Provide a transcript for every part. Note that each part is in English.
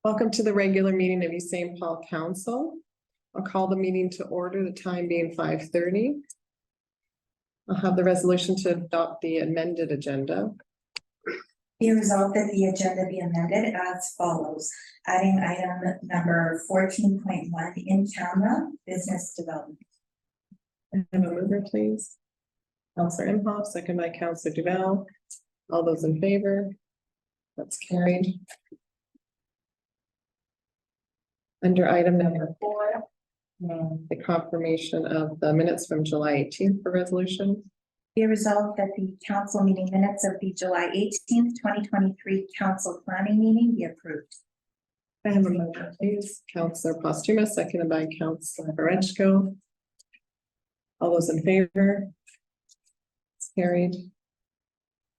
Welcome to the regular meeting of East St. Paul Council. I'll call the meeting to order, the time being 5:30. I'll have the resolution to adopt the amended agenda. Be resolved that the agenda be amended as follows. Adding item number 14.1 in camera business development. Have a mover, please. Councillor Imhoff, second by Councillor Duval. All those in favor? That's carried. Under item number 4, the confirmation of the minutes from July 18th for resolution. Be resolved that the council meeting minutes of the July 18th, 2023 council planning meeting be approved. I have a mover, please. Councillor Postuma, seconded by Councillor Horechko. All those in favor? It's carried.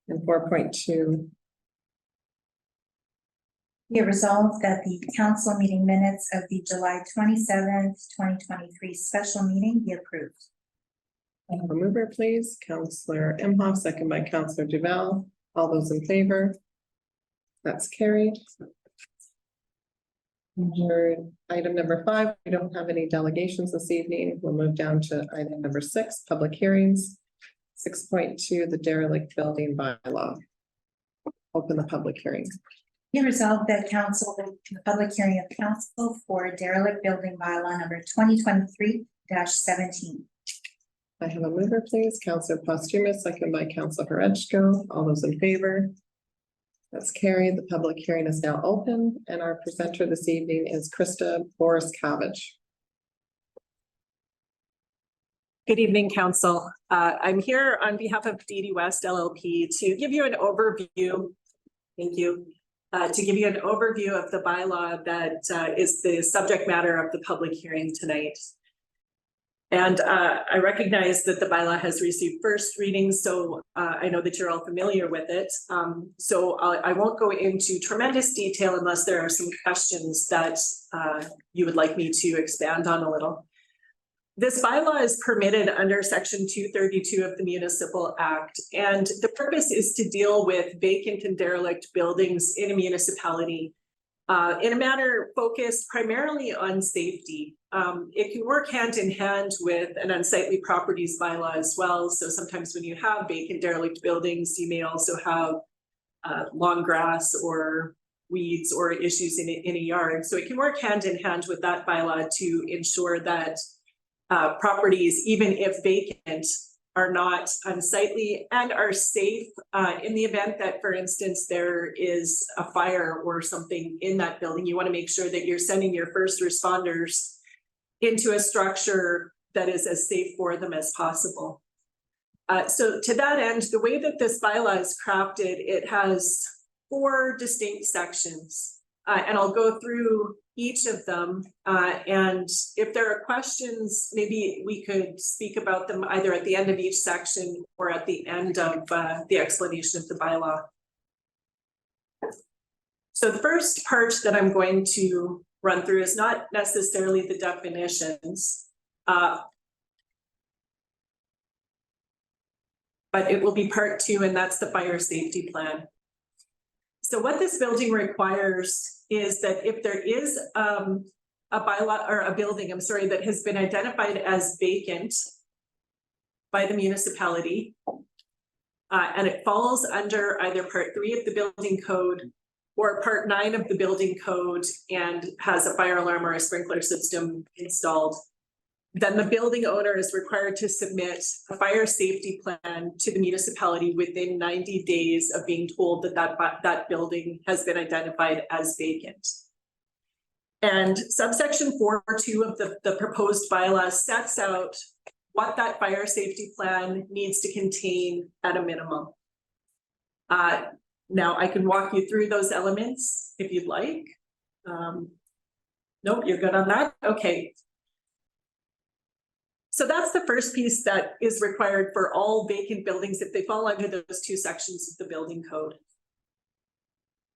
And 4.2. Be resolved that the council meeting minutes of the July 27th, 2023 special meeting be approved. I have a mover, please. Councillor Imhoff, second by Councillor Duval. All those in favor? That's carried. Under item number 5, we don't have any delegations this evening. We'll move down to item number 6, public hearings. 6.2, the derelict building bylaw. Open the public hearing. Be resolved that council, the public hearing of council for derelict building bylaw number 2023-17. I have a mover, please. Councillor Postuma, second by Councillor Horechko. All those in favor? That's carried. The public hearing is now open, and our presenter this evening is Krista Boris-Cavage. Good evening, Council. I'm here on behalf of DD West LLP to give you an overview. Thank you. To give you an overview of the bylaw that is the subject matter of the public hearing tonight. And I recognize that the bylaw has received first reading, so I know that you're all familiar with it. So I won't go into tremendous detail unless there are some questions that you would like me to expand on a little. This bylaw is permitted under Section 232 of the Municipal Act, and the purpose is to deal with vacant and derelict buildings in a municipality in a manner focused primarily on safety. It can work hand in hand with an unsightly properties bylaw as well. So sometimes when you have vacant derelict buildings, you may also have long grass or weeds or issues in a yard. So it can work hand in hand with that bylaw to ensure that properties, even if vacant, are not unsightly and are safe in the event that, for instance, there is a fire or something in that building. You want to make sure that you're sending your first responders into a structure that is as safe for them as possible. So to that end, the way that this bylaw is crafted, it has 4 distinct sections. And I'll go through each of them. And if there are questions, maybe we could speak about them either at the end of each section or at the end of the explanation of the bylaw. So the first part that I'm going to run through is not necessarily the definitions, but it will be part 2, and that's the fire safety plan. So what this building requires is that if there is a bylaw or a building, that has been identified as vacant by the municipality, and it falls under either part 3 of the building code or part 9 of the building code and has a fire alarm or a sprinkler system installed, then the building owner is required to submit a fire safety plan to the municipality within 90 days of being told that that building has been identified as vacant. And subsection 4.2 of the proposed bylaw sets out what that fire safety plan needs to contain at a minimum. Now I can walk you through those elements if you'd like. Nope, you're good on that? Okay. So that's the first piece that is required for all vacant buildings if they fall under those 2 sections of the building code.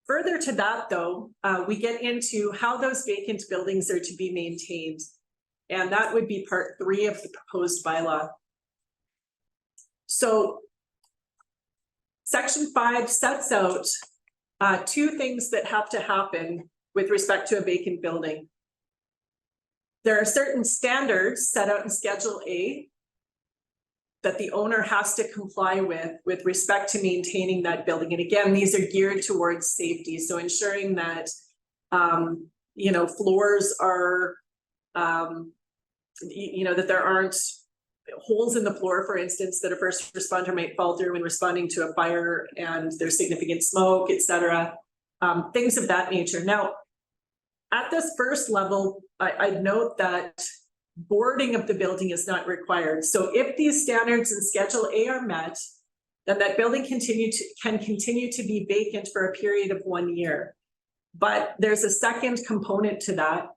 Further to that though, we get into how those vacant buildings are to be maintained. And that would be part 3 of the proposed bylaw. So Section 5 sets out 2 things that have to happen with respect to a vacant building. There are certain standards set out in Schedule A that the owner has to comply with respect to maintaining that building. And again, these are geared towards safety. So ensuring that, floors are, that there aren't holes in the floor, for instance, that a first responder might fall through when responding to a fire and there's significant smoke, etc. Things of that nature. Now, at this first level, I'd note that boarding of the building is not required. So if these standards in Schedule A are met, then that building can continue to be vacant for a period of 1 year. But there's a second component to that.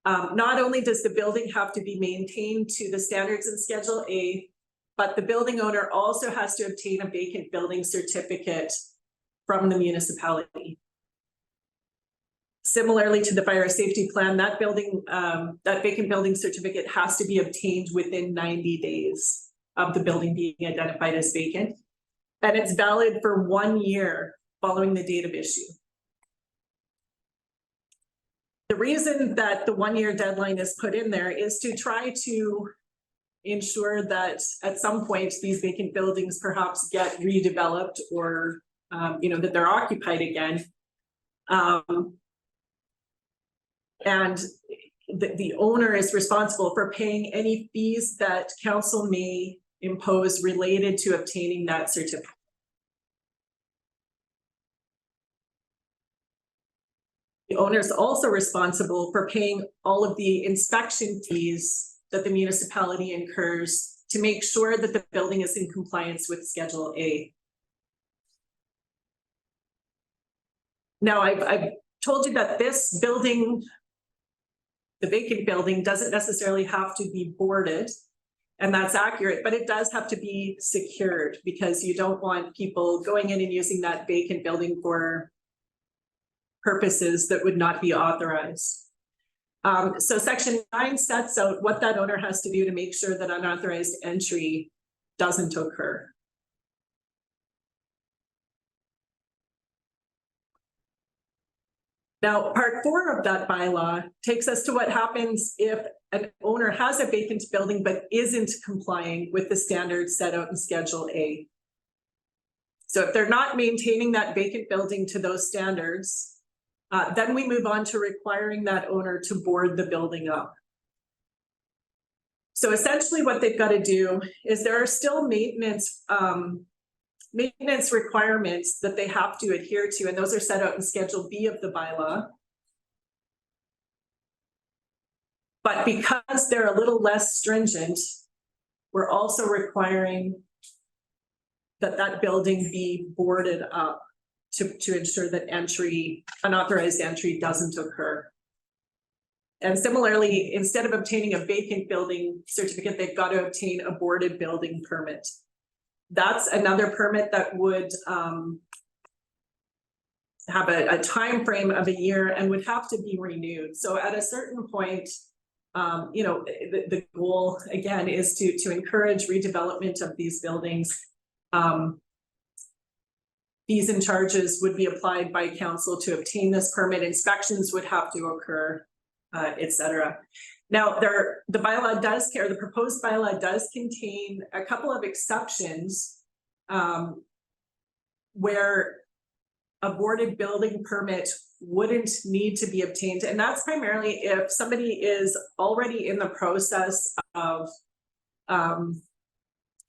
Not only does the building have to be maintained to the standards in Schedule A, but the building owner also has to obtain a vacant building certificate from the municipality. Similarly to the fire safety plan, that vacant building certificate has to be obtained within 90 days of the building being identified as vacant. And it's valid for 1 year following the date of issue. The reason that the 1 year deadline is put in there is to try to ensure that at some point these vacant buildings perhaps get redeveloped or, that they're occupied again. And the owner is responsible for paying any fees that council may impose related to obtaining that certificate. The owner is also responsible for paying all of the inspection fees that the municipality incurs to make sure that the building is in compliance with Schedule A. Now, I've told you that this building, the vacant building, doesn't necessarily have to be boarded, and that's accurate, but it does have to be secured because you don't want people going in and using that vacant building for purposes that would not be authorized. So Section 9 sets out what that owner has to do to make sure that unauthorized entry doesn't occur. Now, Part 4 of that bylaw takes us to what happens if an owner has a vacant building but isn't complying with the standards set out in Schedule A. So if they're not maintaining that vacant building to those standards, then we move on to requiring that owner to board the building up. So essentially what they've got to do is there are still maintenance requirements that they have to adhere to, and those are set out in Schedule B of the bylaw. But because they're a little less stringent, we're also requiring that that building be boarded up to ensure that unauthorized entry doesn't occur. And similarly, instead of obtaining a vacant building certificate, they've got to obtain a boarded building permit. That's another permit that would have a time frame of a year and would have to be renewed. So at a certain point, the goal again is to encourage redevelopment of these buildings. Fees and charges would be applied by council to obtain this permit. Inspections would have to occur, etc. Now, the proposed bylaw does contain a couple of exceptions where a boarded building permit wouldn't need to be obtained. And that's primarily if somebody is already in the process of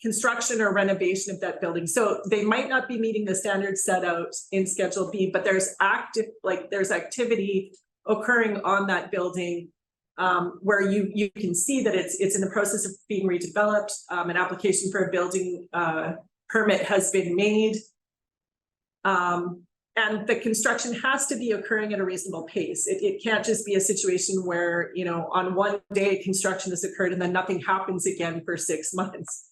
construction or renovation of that building. So they might not be meeting the standards set out in Schedule B, but there's activity occurring on that building where you can see that it's in the process of being redeveloped. An application for a building permit has been made. And the construction has to be occurring at a reasonable pace. It can't just be a situation where, on one day construction has occurred and then nothing happens again for 6 months.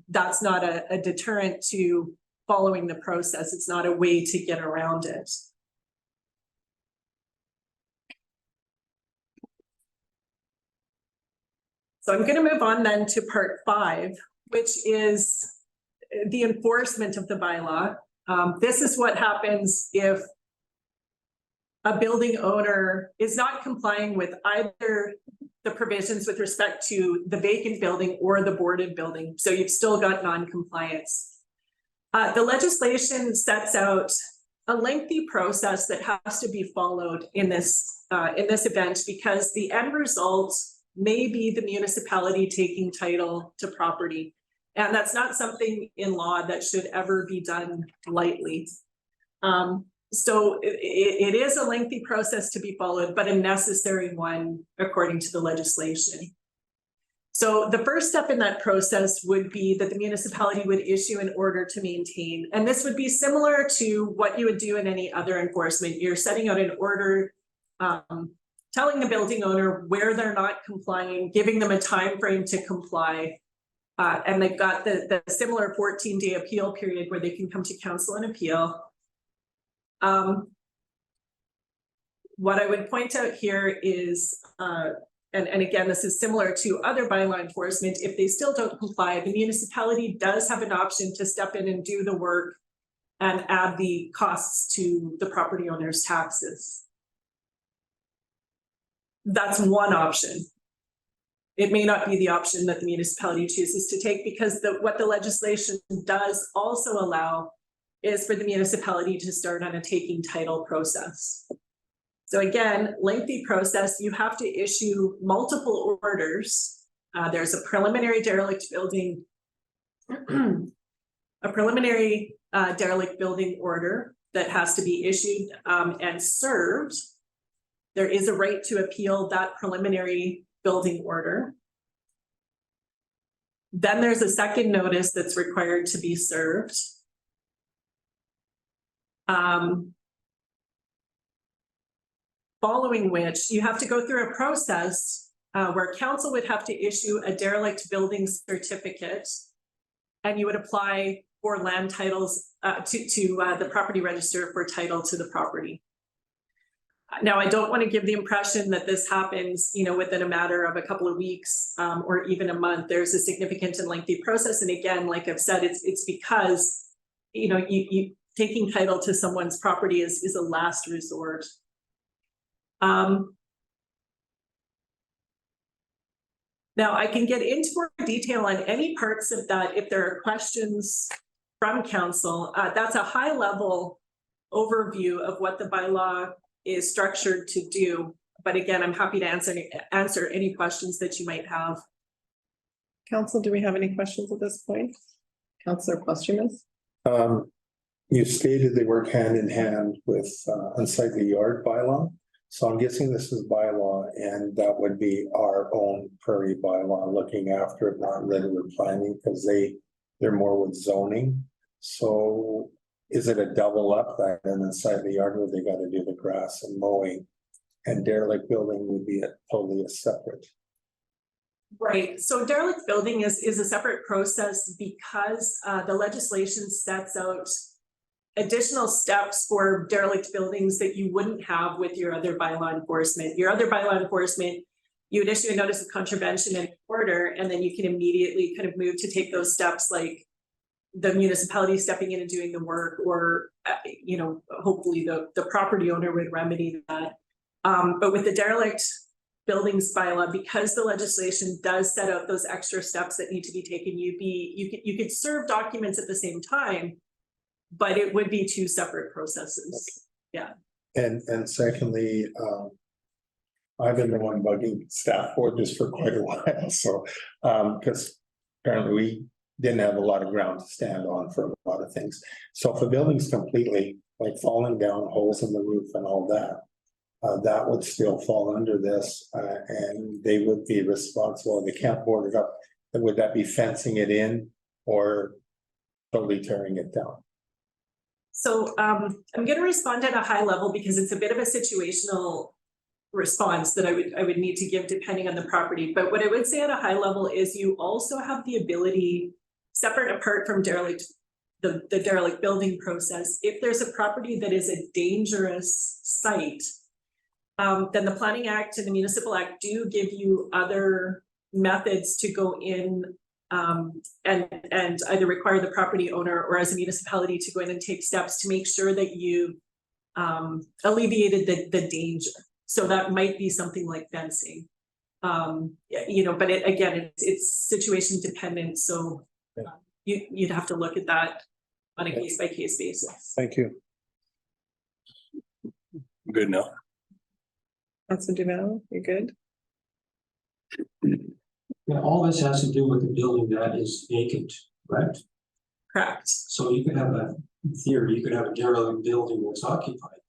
That's not a deterrent to following the process. It's not a way to get around it. So I'm going to move on then to Part 5, which is the enforcement of the bylaw. This is what happens if a building owner is not complying with either the provisions with respect to the vacant building or the boarded building. So you've still got non-compliance. The legislation sets out a lengthy process that has to be followed in this event, because the end result may be the municipality taking title to property. And that's not something in law that should ever be done lightly. So it is a lengthy process to be followed, but a necessary one according to the legislation. So the first step in that process would be that the municipality would issue an order to maintain. And this would be similar to what you would do in any other enforcement. You're setting out an order, telling the building owner where they're not complying, giving them a time frame to comply. And they've got the similar 14-day appeal period where they can come to council and appeal. What I would point out here is, and again, this is similar to other bylaw enforcement, if they still don't comply, the municipality does have an option to step in and do the work and add the costs to the property owner's taxes. That's one option. It may not be the option that the municipality chooses to take, because what the legislation does also allow is for the municipality to start on a taking title process. So again, lengthy process. You have to issue multiple orders. There's a preliminary derelict building, derelict building order that has to be issued and served. There is a right to appeal that preliminary building order. Then there's a second notice that's required to be served. Following which you have to go through a process where council would have to issue a derelict building certificate, and you would apply for land titles to the property register for title to the property. Now, I don't want to give the impression that this happens, within a matter of a couple of weeks or even a month. There's a significant and lengthy process, and again, like I've said, it's because you taking title to someone's property is a last resort. Now I can get into more detail on any parts of that if there are questions from council. That's a high level overview of what the bylaw is structured to do. But again, I'm happy to answer any questions that you might have. Council, do we have any questions at this point? Councillor Posthumous? You stated they work hand in hand with unsightly yard bylaw. So I'm guessing this is bylaw, and that would be our own prairie bylaw looking after it, not regular planning, because they're more with zoning. So is it a double up that an unsightly yard where they got to do the grass and mowing, and derelict building would be totally a separate? Right. So derelict building is a separate process because the legislation sets out additional steps for derelict buildings that you wouldn't have with your other bylaw enforcement. Your other bylaw enforcement, you would issue a notice of contravention and order, and then you can immediately kind of move to take those steps, like the municipality stepping in and doing the work, or hopefully the property owner would remedy that. But with the derelict buildings bylaw, because the legislation does set out those extra steps that need to be taken, you could serve documents at the same time, but it would be two separate processes. Yeah. And secondly, I've been the one bugging staff for this for quite a while. So because apparently we didn't have a lot of ground to stand on for a lot of things. So if the building's completely like falling down, holes in the roof and all that, that would still fall under this, and they would be responsible. They can't board it up. Would that be fencing it in or totally tearing it down? So I'm going to respond at a high level because it's a bit of a situational response that I would need to give depending on the property. But what I would say at a high level is you also have the ability, separate apart from derelict, the derelict building process, if there's a property that is a dangerous site, then the Planning Act and the Municipal Act do give you other methods to go in and either require the property owner or as a municipality to go in and take steps to make sure that you alleviated the danger. So that might be something like fencing. You know, but it's situation dependent, so you'd have to look at that on a case by case basis. Thank you. Good enough. Councilor Duval, you're good? Yeah, all this has to do with the building that is vacant, correct? Correct. So you could have in theory, you could have a derelict building that's occupied.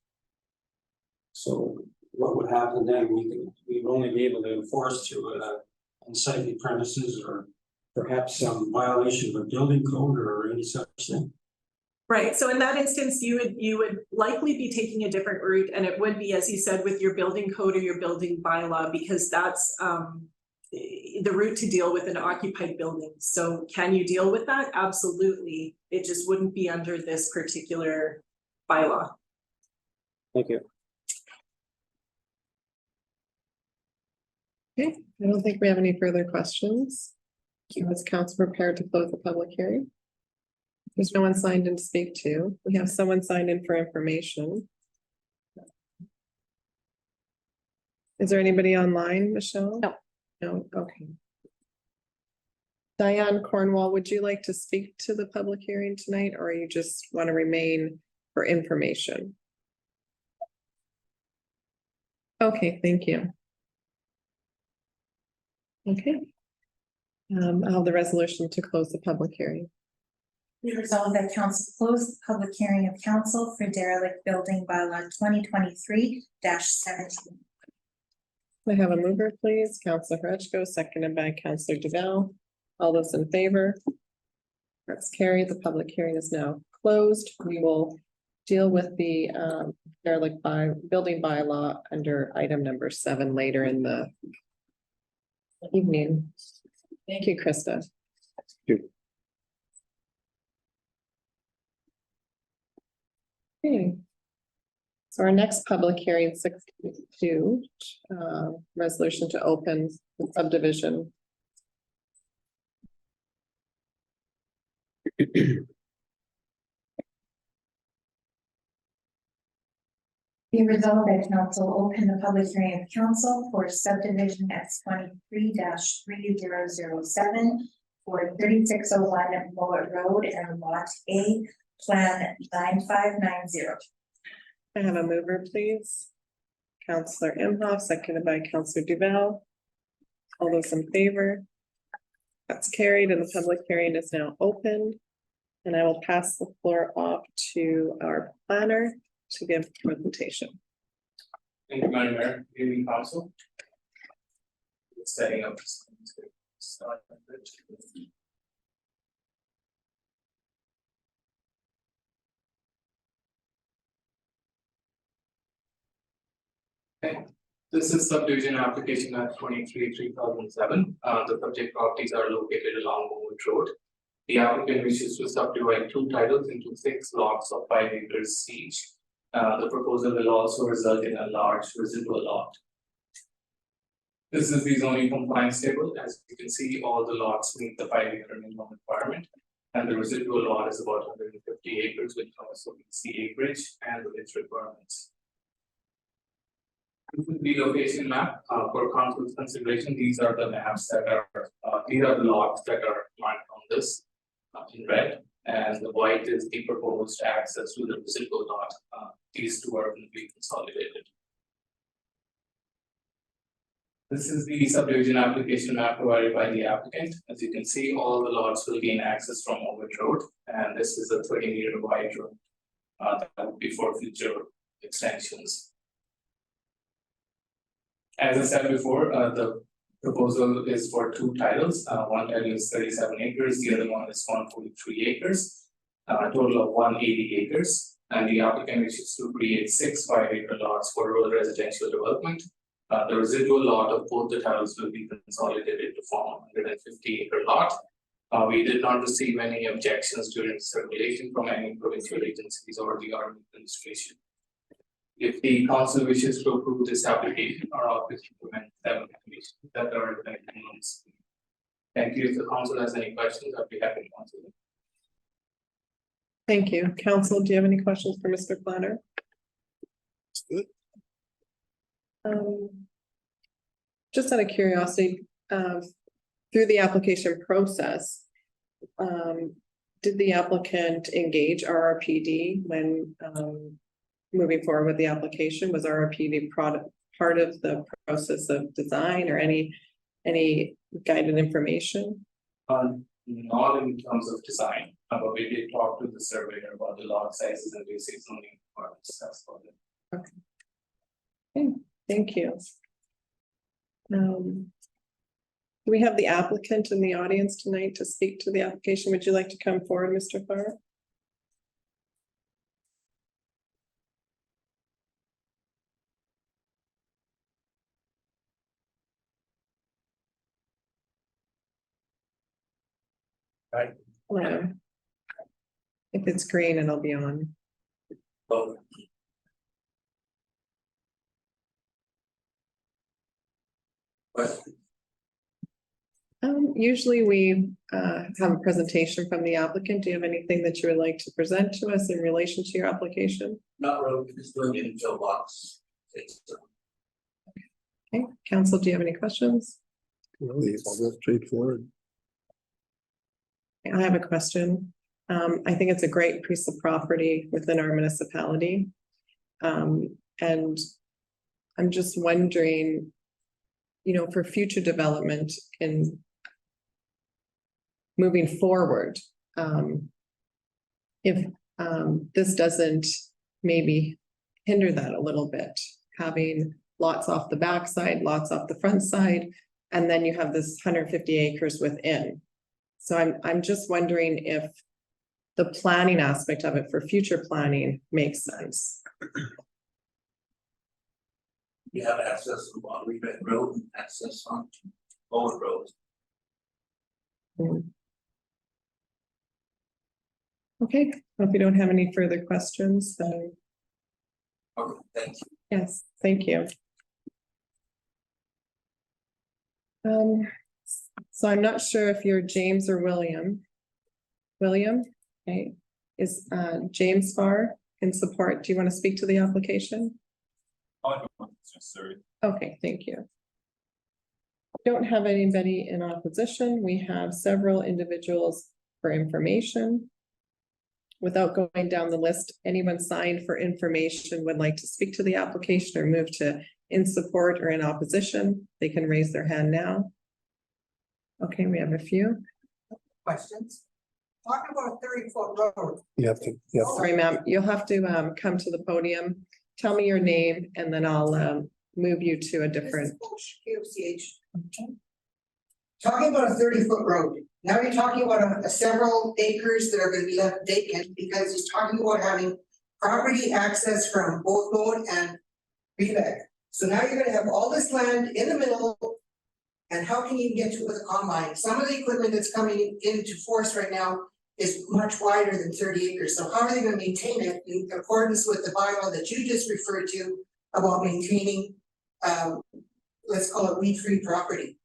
So what would happen then? We'd only be able to enforce to unsightly premises or perhaps some violation of a building code or any such thing. Right, so in that instance, you would likely be taking a different route, and it would be, as you said, with your building code or your building bylaw, because that's the route to deal with an occupied building. So can you deal with that? Absolutely. It just wouldn't be under this particular bylaw. Thank you. Okay, I don't think we have any further questions. Is council prepared to close the public hearing? There's no one signed in to speak to. We have someone signed in for information. Is there anybody online, Michelle? No. No, okay. Diane Cornwall, would you like to speak to the public hearing tonight, or you just want to remain for information? Okay, thank you. Okay. I'll have the resolution to close the public hearing. We resolve that council close the public hearing of council for derelict building bylaw 2023-17. I have a mover, please. Councilor Horechko, seconded by Councilor Duval. All those in favor? That's carried. The public hearing is now closed. We will deal with the derelict building bylaw under item number 7 later in the evening. Thank you, Krista. Okay. So our next public hearing, 62, resolution to open the subdivision. Be resolved that council open the public hearing of council for subdivision S 23-3007 for 3601 Mowat Road and Lot A, Plan 9590. I have a mover, please. Councillor Imhoff, seconded by Councillor Duval. All those in favor? That's carried, and the public hearing is now open. And I will pass the floor off to our planner to give presentation. Thank you, Madam Mayor, good evening, council. Setting up. Okay, this is subdivision application at 23-3007. The subject properties are located along Mowat Road. The applicant wishes to subdivide 2 titles into 6 lots of 5 acres each. The proposal will also result in a large residual lot. This is the zoning compliance table. As you can see, all the lots meet the 5-acre minimum requirement, and the residual lot is about 150 acres, which also meets the acreage and its requirements. This is the location map for council's consideration. These are the maps that are these are the lots that are marked on this in red, and the white is the proposed access to the residual lot. These 2 are going to be consolidated. This is the subdivision application map provided by the applicant. As you can see, all the lots will gain access from Mowat Road, and this is a 30-meter wide road that will be for future extensions. As I said before, the proposal is for 2 titles. One title is 37 acres, the other one is 143 acres, a total of 180 acres. And the applicant wishes to create 6 5-acre lots for rural residential development. The residual lot of both the titles will be consolidated to form a 150-acre lot. We did not receive any objections during circulation from any provincial agencies or the Army administration. If the council wishes to approve this application, our office will implement 7 conditions that are reflected on the screen. Thank you. If the council has any questions, I'd be happy to answer them. Thank you. Council, do you have any questions for Mr. Planner? Just out of curiosity, through the application process, did the applicant engage RRPD when, moving forward with the application? Was RRPD part of the process of design or any guided information? Not in terms of design, but we did talk to the surveyor about the lot sizes and basic zoning requirements. That's about it. Okay, thank you. Do we have the applicant in the audience tonight to speak to the application? Would you like to come forward, Mr. Farr? Right. Hello. If it's green, it'll be on. Oh. But Usually we have a presentation from the applicant. Do you have anything that you would like to present to us in relation to your application? not really, it's doing it in fill box. It's Okay, council, do you have any questions? Straightforward. I have a question. I think it's a great piece of property within our municipality. And I'm just wondering, for future development in moving forward, if this doesn't maybe hinder that a little bit, having lots off the backside, lots off the front side, and then you have this 150 acres within. So I'm just wondering if the planning aspect of it for future planning makes sense. We have access to Waterloo Road, and access on Mowat Road. Okay, if you don't have any further questions, then Okay, thank you. yes, thank you. So I'm not sure if you're James or William. William, okay, is James Farr in support? Do you want to speak to the application? Okay, thank you. Don't have anybody in opposition. We have several individuals for information. Without going down the list, anyone signed for information would like to speak to the application or move to in support or in opposition, they can raise their hand now. Okay, we have a few. Questions? Talking about a 30-foot road. You have to, Sorry, ma'am, you'll have to come to the podium. Tell me your name and then I'll move you to a different. Talking about a 30-foot road. Now you're talking about several acres that are gonna be left vacant because he's talking about having property access from both Mowat and Rebec. So now you're gonna have all this land in the middle. And how can you get to it with a combine? Some of the equipment that's coming into force right now is much wider than 30 acres. So how are they gonna maintain it in accordance with the bylaw that you just referred to about maintaining, let's call it weed-free property?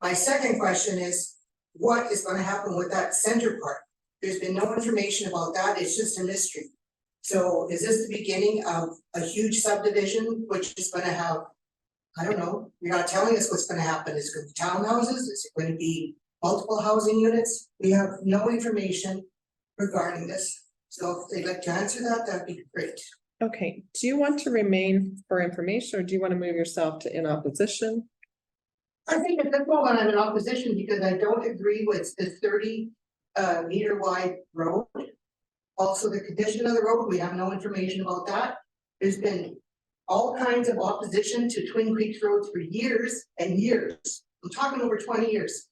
My second question is, what is gonna happen with that center part? There's been no information about that, it's just a mystery. So is this the beginning of a huge subdivision, which is gonna have, I don't know, you're not telling us what's gonna happen, is it gonna be townhouses, is it gonna be multiple housing units? We have no information regarding this, so if they'd like to answer that, that'd be great. Okay, do you want to remain for information or do you want to move yourself to in opposition? I think at this moment I'm in opposition because I don't agree with the 30 meter wide road. Also, the condition of the road, we have no information about that. There's been all kinds of opposition to Twin Creeks Road for years and years. I'm talking over 20 years.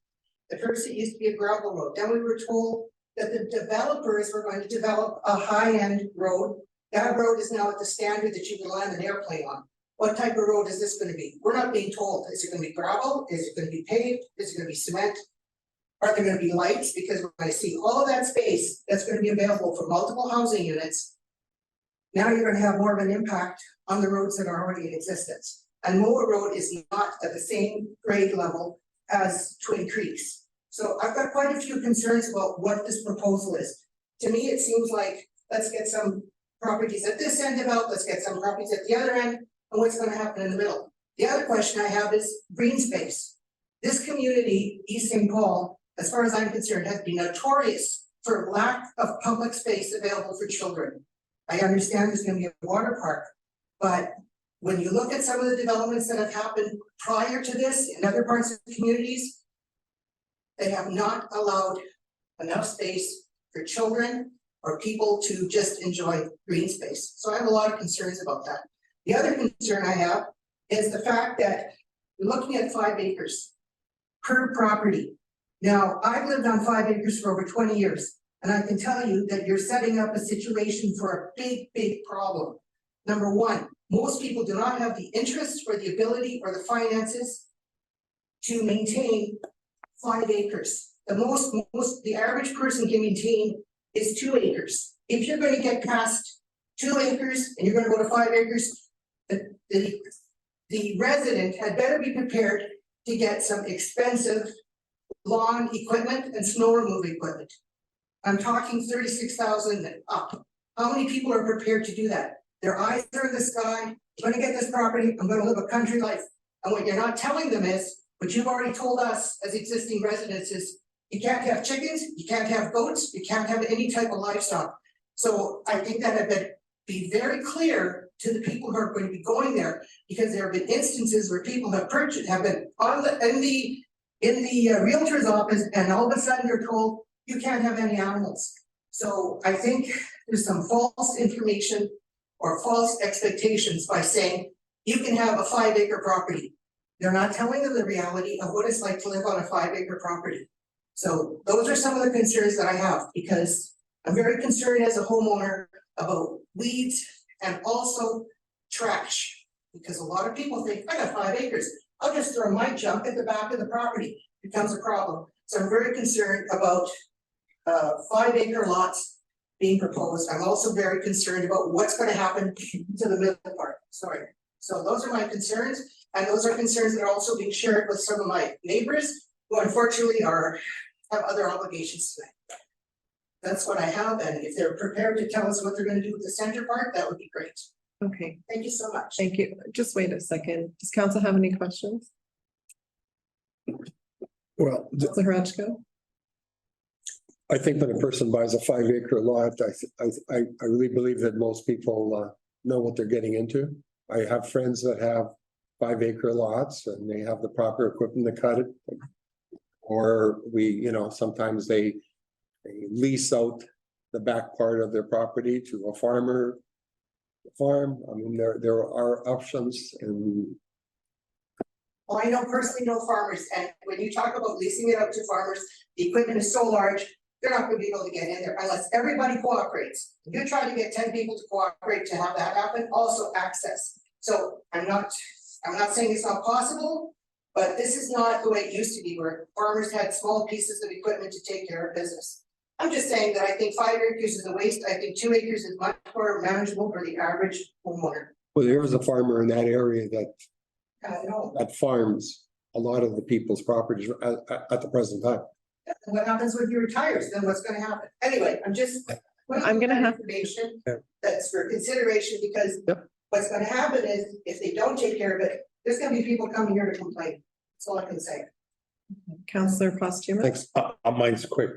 At first, it used to be a gravel road. Then we were told that the developers were going to develop a high-end road. That road is now at the standard that you can land an airplane on. What type of road is this going to be? We're not being told. Is it going to be gravel? Is it going to be paved? Is it going to be cement? Are there going to be lights? Because when I see all of that space that's going to be available for multiple housing units, now you're going to have more of an impact on the roads that are already in existence. And Mowat Road is not at the same grade level as Twin Creeks. So I've got quite a few concerns about what this proposal is. To me, it seems like let's get some properties at this end developed, let's get some properties at the other end, and what's gonna happen in the middle? The other question I have is green space. This community, East St. Paul, as far as I'm concerned, has been notorious for lack of public space available for children. I understand there's gonna be a water park, but when you look at some of the developments that have happened prior to this in other parts of the communities, they have not allowed enough space for children or people to just enjoy green space. So I have a lot of concerns about that. The other concern I have is the fact that you're looking at 5 acres per property. Now, I've lived on 5 acres for over 20 years, and I can tell you that you're setting up a situation for a big, big problem. Number one, most people do not have the interest or the ability or the finances to maintain 5 acres. The average person can maintain is 2 acres. If you're gonna get past 2 acres and you're gonna go to 5 acres, the resident had better be prepared to get some expensive lawn equipment and snow removal equipment. I'm talking 36,000 and up. How many people are prepared to do that? Their eyes are in the sky, I'm gonna get this property, I'm gonna live a country life. And what you're not telling them is, what you've already told us as existing residents is, you can't have chickens, you can't have goats, you can't have any type of livestock. So I think that I better be very clear to the people who are going to be going there, because there have been instances where people have been in the realtor's office, and all of a sudden you're told you can't have any animals. So I think there's some false information or false expectations by saying you can have a 5 acre property. They're not telling them the reality of what it's like to live on a 5 acre property. So those are some of the concerns that I have, because I'm very concerned as a homeowner about weeds and also trash. Because a lot of people think, I got 5 acres, I'll just throw my junk at the back of the property, it becomes a problem. So I'm very concerned about 5 acre lots being proposed. I'm also very concerned about what's gonna happen to the middle part, sorry. So those are my concerns, and those are concerns that are also being shared with some of my neighbors, who unfortunately have other obligations tonight. That's what I have, and if they're prepared to tell us what they're gonna do with the center part, that would be great. Okay, Thank you so much. thank you. Just wait a second. Does council have any questions? Well, Councilor Horachko? I think when a person buys a 5 acre lot, I really believe that most people know what they're getting into. I have friends that have 5 acre lots and they have the proper equipment to cut it. Or sometimes they lease out the back part of their property to a farmer. Farm, I mean, there are options, and Well, I know personally no farmers, and when you talk about leasing it out to farmers, the equipment is so large, they're not gonna be able to get in there unless everybody cooperates. If you try to get 10 people to cooperate to have that happen, also access. So I'm not saying it's not possible, but this is not the way it used to be, where farmers had small pieces of equipment to take care of business. I'm just saying that I think 5 acres is a waste. I think 2 acres is much more manageable for the average homeowner. well, there is a farmer in that area I know. that farms a lot of the people's properties at the present time. And what happens when he retires, then what's gonna happen? Anyway, I'm gonna have information Yeah. that's for consideration, because Yep. what's gonna happen is, if they don't take care of it, there's gonna be people coming here to complain. That's all I can say. Councilor Postuma? Thanks. Mine's quick,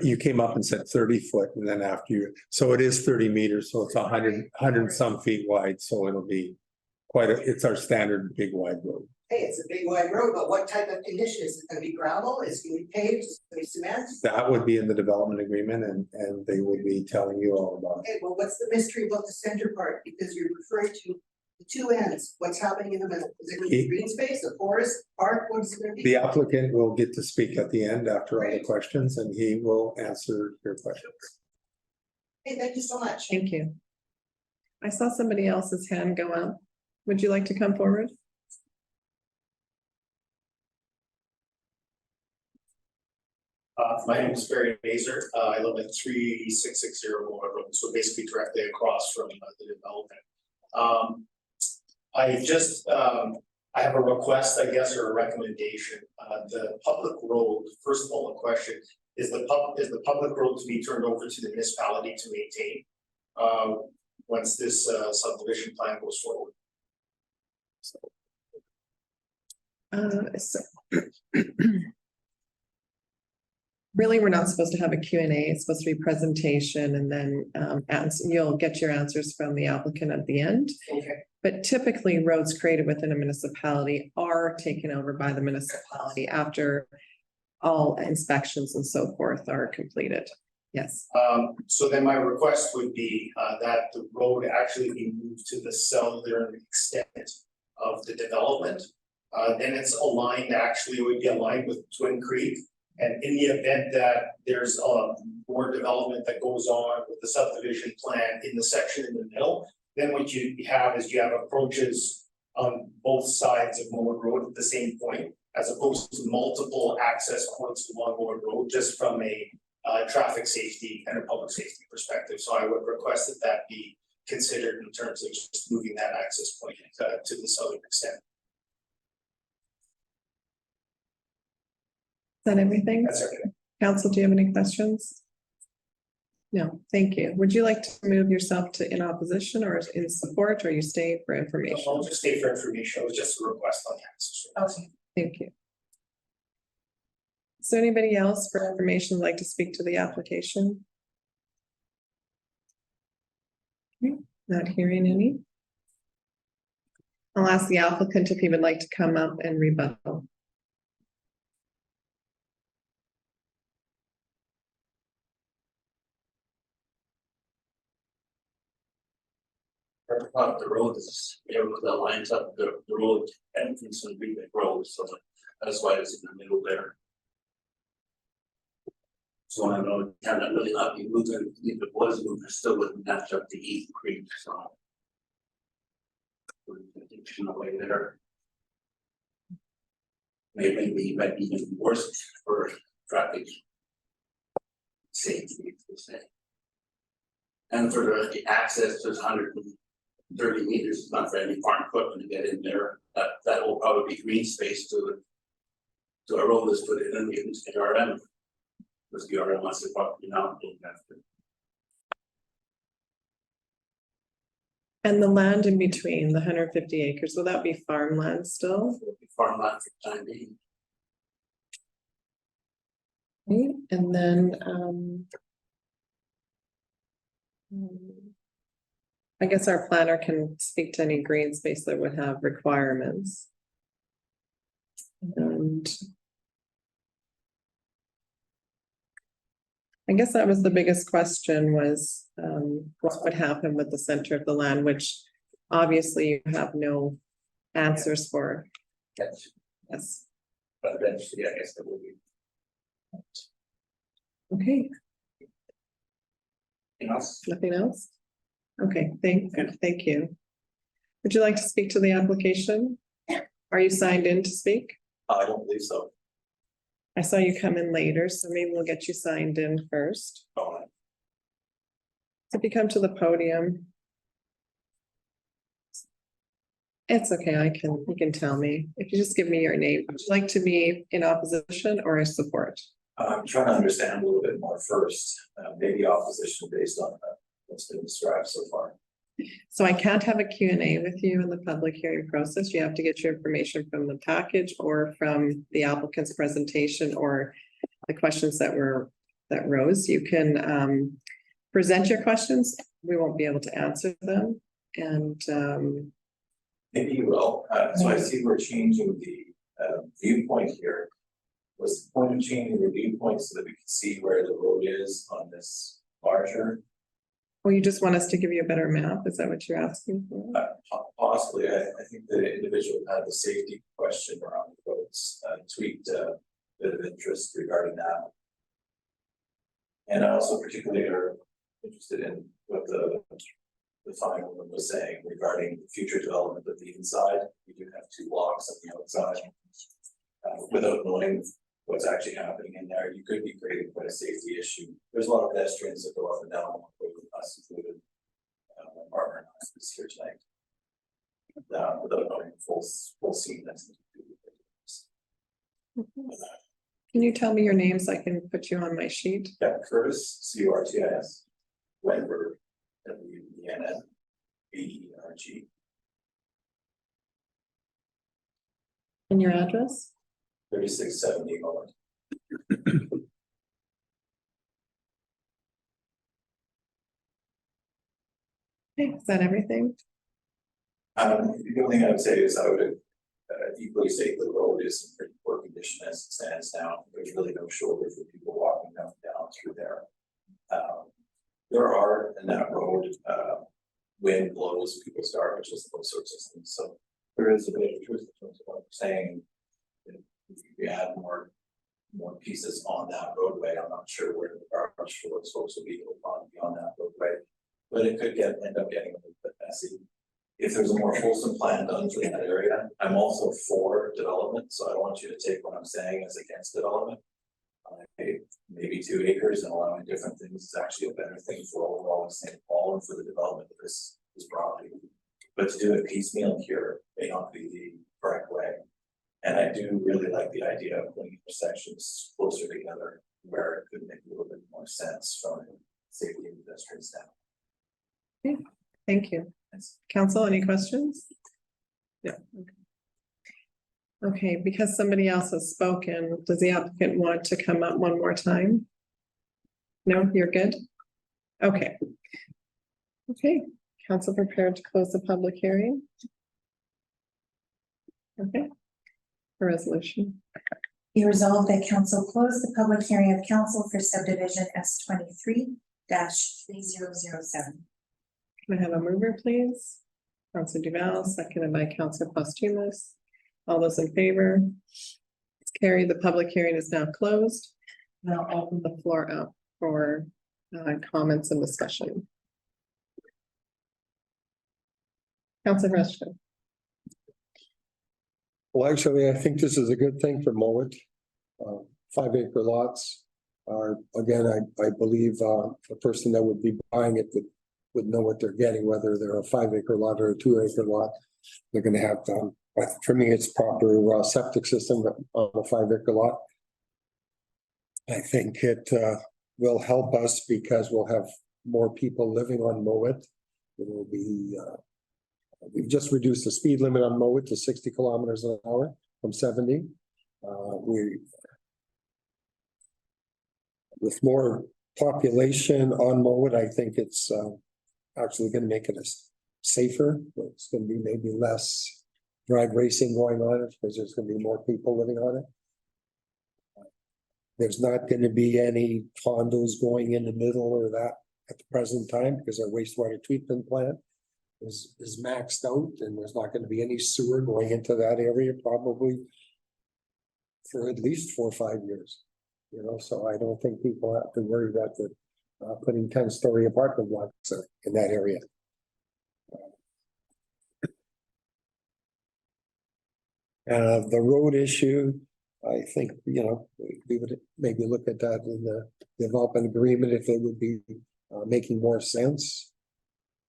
you came up and said 30 foot, and then after you, so it is 30 meters, so it's 100 some feet wide, so it'll be it's our standard big wide road. Hey, it's a big wide road, but what type of condition? Is it gonna be gravel? Is it gonna be paved? Is it gonna be cement? That would be in the development agreement, and they would be telling you all about it. Okay, well, what's the mystery about the center part? Because you're referring to the 2 ends. What's happening in the middle? Is it gonna be green space, a forest, park? What is it gonna be? The applicant will get to speak at the end after all the questions, and he will answer your questions. Hey, thank you so much. Thank you. I saw somebody else's hand go up. Would you like to come forward? My name is Barry Mazer. I live at 3660 Mowat Road, so basically directly across from the development. I have a request, I guess, or a recommendation. The public road, first of all, a question, is the public road to be turned over to the municipality to maintain? once this subdivision plan goes forward. So really, we're not supposed to have a Q&A. It's supposed to be presentation and then you'll get your answers from the applicant at the end. Okay. But typically, roads created within a municipality are taken over by the municipality after all inspections and so forth are completed. Yes. So then my request would be that the road actually be moved to the southern extent of the development. Then it's aligned, actually it would be aligned with Twin Creek. And in the event that there's more development that goes on with the subdivision plan in the section in the middle, then what you have is you have approaches on both sides of Mowat Road at the same point, as opposed to multiple access points along Mowat Road, just from a traffic safety and a public safety perspective. So I would request that that be considered in terms of just moving that access point to the southern extent. Is that everything? That's okay. Council, do you have any questions? No, thank you. Would you like to move yourself to in opposition or in support, or you stay for information? I'll just stay for information. It was just a request on the access. Okay, thank you. Is there anybody else for information who'd like to speak to the application? Okay, not hearing any. I'll ask the applicant if he would like to come up and rebuttal. The road is, that lines up the road entrance and Big Road, so that's why it's in the middle there. So I know it cannot really not be moving, if it was moving, it still wouldn't match up the East Creek, so. In a way there. Maybe it might be even worse for traffic safety, to say. And for the access, there's 130 meters, not for any farm equipment to get in there. That will probably be green space to a road that's put in and we can get RM. Because the RM wants the property now. And the land in between the 150 acres, will that be farmland still? Farmland for the time being. Okay, and then I guess our planner can speak to any green space that would have requirements. And I guess that was the biggest question was what would happen with the center of the land, which obviously you have no answers for. Yes. Yes. But eventually, I guess there will be. Okay, Anything else? nothing else? Okay, thank you. Would you like to speak to the application? Are you signed in to speak? I don't believe so. I saw you come in later, so maybe we'll get you signed in first. Oh, If you come to the podium. It's okay, you can tell me. If you just give me your name, would you like to be in opposition or in support? I'm trying to understand a little bit more first, maybe opposition based on what's been described so far. So I can't have a Q&A with you in the public hearing process. You have to get your information from the package or from the applicant's presentation or the questions that rose. You can present your questions. We won't be able to answer them. And Maybe you will. So I see we're changing the viewpoint here. Was the point of changing the viewpoint so that we can see where the road is on this larger? or you just want us to give you a better map? Is that what you're asking for? Possibly, I think the individual had the safety question around the roads, tweaked a bit of interest regarding that. And I also particularly are interested in what the final one was saying regarding the future development of the inside. We do have two blocks on the outside. Without knowing what's actually happening in there, you could be creating quite a safety issue. There's a lot of pedestrians that go up and down, us included. My partner and I is here tonight. Without knowing the full scene that's. Can you tell me your name so I can put you on my sheet? Yeah, Curtis, Curtis, Wenberg, WENNBERG. And your address? 3670 Mowat. Okay, is that everything? The only thing I would say is I would equally say the road is in pretty poor condition as it stands now. There's really no shoulder for people walking up and down through there. There are in that road, wind blows people's garbages, those sorts of things. So there is a bit of truth in terms of what I'm saying. If we add more pieces on that roadway, I'm not sure where the garbage for those folks will be on that roadway, but it could end up getting a little bit messy. If there's a more wholesome plan done for that area, I'm also for development, so I don't want you to take what I'm saying as against development. Maybe 2 acres and allowing different things is actually a better thing for overall St. Paul and for the development of this property. But to do it piecemeal here may not be the correct way. And I do really like the idea of putting intersections closer together where it could make a little bit more sense from a safety and pedestrian standpoint. Okay, thank you. Council, any questions? Yeah. Okay, because somebody else has spoken, does the applicant want to come up one more time? No, you're good? Okay. Okay, council prepared to close the public hearing? Okay. For resolution. Be resolved that council close the public hearing of council for subdivision S23-3007. Can I have a mover, please? Councilor Duval, seconded by Councilor Posthumous. All those in favor? It's carried. The public hearing is now closed. Now open the floor up for comments and discussion. Councilor Reshko. Well, actually, I think this is a good thing for Mowat. 5 acre lots are, again, I believe the person that would be buying it would know what they're getting, whether they're a 5 acre lot or a 2 acre lot. They're gonna have for me, it's proper septic system on a 5 acre lot. I think it will help us because we'll have more people living on Mowat. It will be we've just reduced the speed limit on Mowat to 60 kilometers an hour from 70. With more population on Mowat, I think it's actually going to make it safer. It's going to be maybe less drag racing going on it because there's going to be more people living on it. There's not going to be any condos going in the middle or that at the present time because our wastewater treatment plant is maxed out and there's not going to be any sewer going into that area probably for at least 4 or 5 years. You know, so I don't think people have to worry that they're putting 10-story apartment blocks in that area. The road issue, I think, you know, we would maybe look at that in the development agreement if it would be making more sense.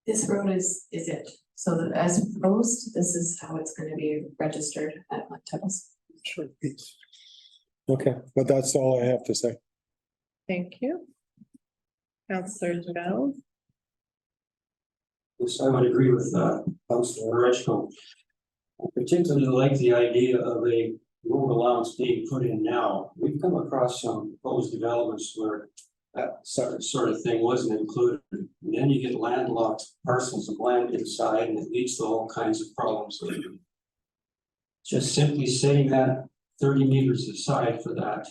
This road is it, so that as proposed, this is how it's going to be registered at Mount Tubbs. Sure. Okay, but that's all I have to say. Thank you. Councilor Duval. Yes, I would agree with Councilor Reshko. I particularly like the idea of a road allowance being put in now. We've come across some proposed developments where that sort of thing wasn't included. And then you get landlocked parcels of land inside and it leads to all kinds of problems. Just simply setting that 30 meters aside for that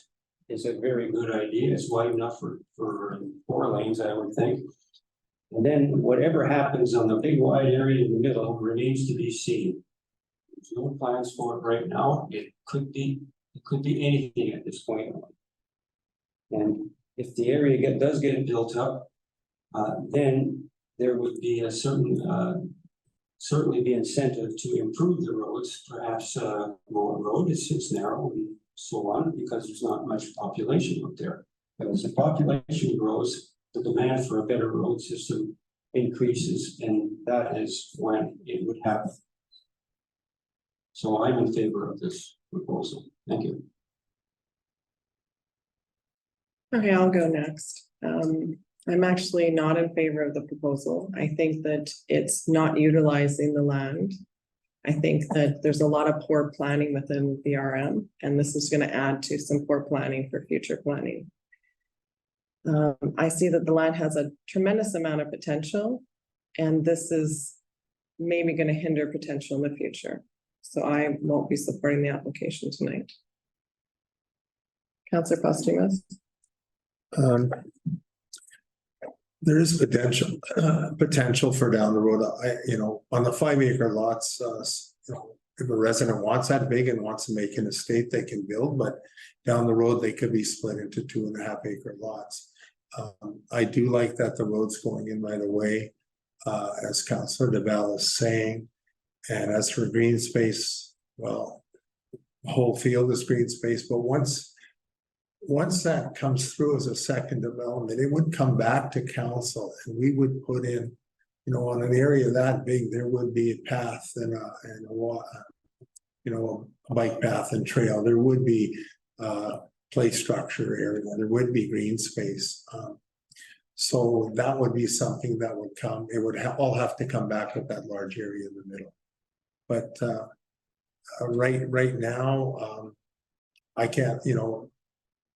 is a very good idea. It's wide enough for 4 lanes, I would think. And then whatever happens on the big wide area in the middle remains to be seen. There's no plans for it right now. It could be anything at this point. And if the area does get built up, then there would be a certain certainly be incentive to improve the roads, perhaps Mowat Road is narrow and so on, because there's not much population up there. But as the population grows, the demand for a better road system increases, and that is when it would happen. So I'm in favor of this proposal. Thank you. Okay, I'll go next. I'm actually not in favor of the proposal. I think that it's not utilizing the land. I think that there's a lot of poor planning within the RM, and this is gonna add to some poor planning for future planning. I see that the land has a tremendous amount of potential, and this is maybe gonna hinder potential in the future. So I won't be supporting the application tonight. Councillor Posthumous? There is potential for down the road. On the 5 acre lots, if a resident wants that big and wants to make an estate, they can build, but down the road, they could be split into 2.5 acre lots. I do like that the road's going in right away, as Councillor DeVal is saying. And as for green space, well, the whole field is green space, but once that comes through as a second development, it would come back to council and we would put in, on an area that big, there would be a path and a bike path and trail. There would be play structure area. There would be green space. So that would be something that would come. It would all have to come back with that large area in the middle. But right now, I can't,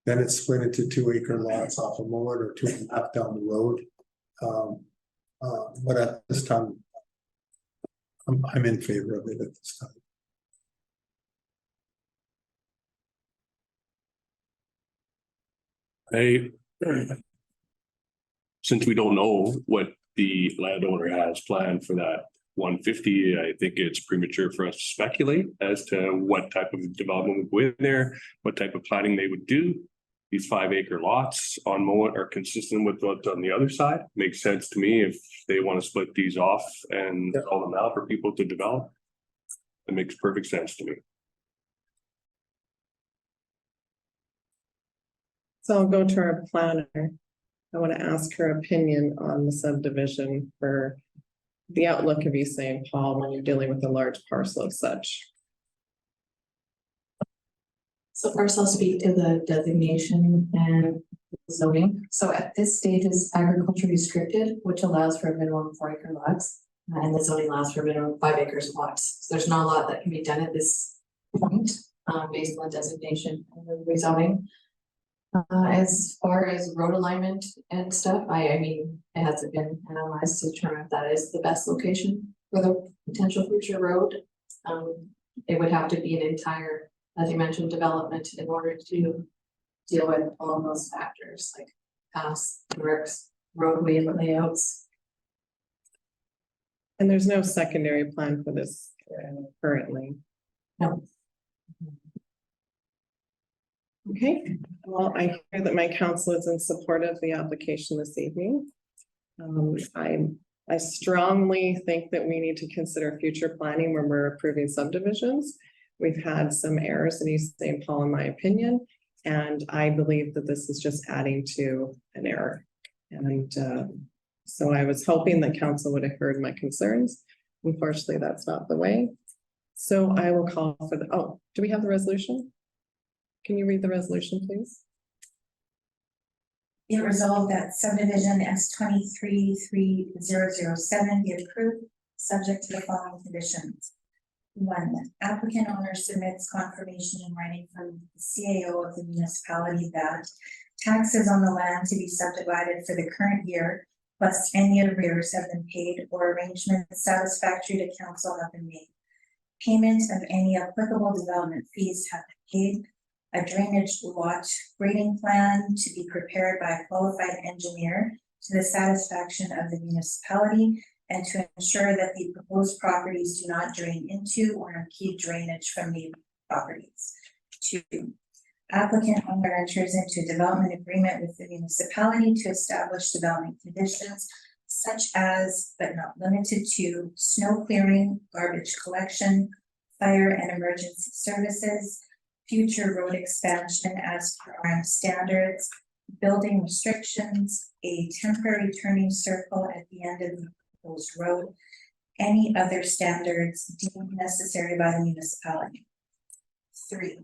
then it's split into 2 acre lots off of Mowat or 2.5 down the road. But at this time, I'm in favor of it at this time. Since we don't know what the landowner has planned for that 150, I think it's premature for us to speculate as to what type of development would go in there, what type of planning they would do. These 5 acre lots on Mowat are consistent with what's on the other side. Makes sense to me if they want to split these off and call them out for people to develop. It makes perfect sense to me. So I'll go to our planner. I want to ask her opinion on the subdivision for the outlook of East St. Paul when you're dealing with a large parcel of such. So first I'll speak to the designation and zoning. So at this stage is agriculture restricted, which allows for a minimum of 4 acre lots. And the zoning allows for a minimum of 5 acres of lots. So there's not a lot that can be done at this point, based on designation and the rezoning. As far as road alignment and stuff, I mean, it hasn't been analyzed to determine if that is the best location for the potential future road. It would have to be an entire, as you mentioned, development in order to deal with all of those factors like paths, works, roadway layouts. And there's no secondary plan for this currently. No. Okay, well, I hear that my council is in support of the application this evening. I strongly think that we need to consider future planning when we're approving subdivisions. We've had some errors in East St. Paul, in my opinion, and I believe that this is just adding to an error. And so I was hoping that council would have heard my concerns. Unfortunately, that's not the way. So I will call for the, do we have the resolution? Can you read the resolution, please? Be it resolved that subdivision S233007 be approved, subject to the following conditions. 1, applicant owner submits confirmation in writing from the CAO of the municipality that taxes on the land to be subdivided for the current year, plus any arrears have been paid or arrangements satisfactory to council have been made. Payment of any applicable development fees have been paid. A drainage lot grading plan to be prepared by a qualified engineer to the satisfaction of the municipality and to ensure that the proposed properties do not drain into or impede drainage from the properties. 2, applicant owner enters into a development agreement with the municipality to establish development conditions such as, but not limited to, snow clearing, garbage collection, fire and emergency services, future road expansion as per RM standards, building restrictions, a temporary turning circle at the end of the proposed road, any other standards deemed necessary by the municipality. 3,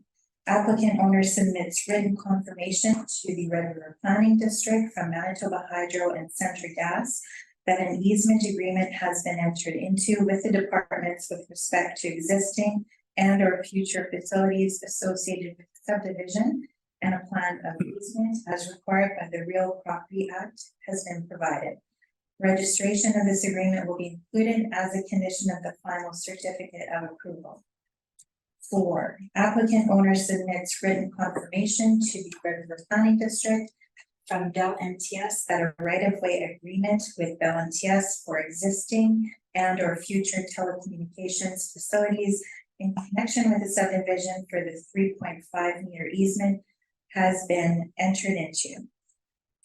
Applicant owner submits written confirmation to the Red River Planning District from Manitoba Hydro and Central Gas that an easement agreement has been entered into with the departments with respect to existing and or future facilities associated with the subdivision, and a plan of easement as required by the Real Property Act has been provided. Registration of this agreement will be included as a condition of the final certificate of approval. 4, applicant owner submits written confirmation to the Red River Planning District from Bell MTS that a right-of-way agreement with Bell MTS for existing and or future telecommunications facilities in connection with the subdivision for the 3.5 meter easement has been entered into.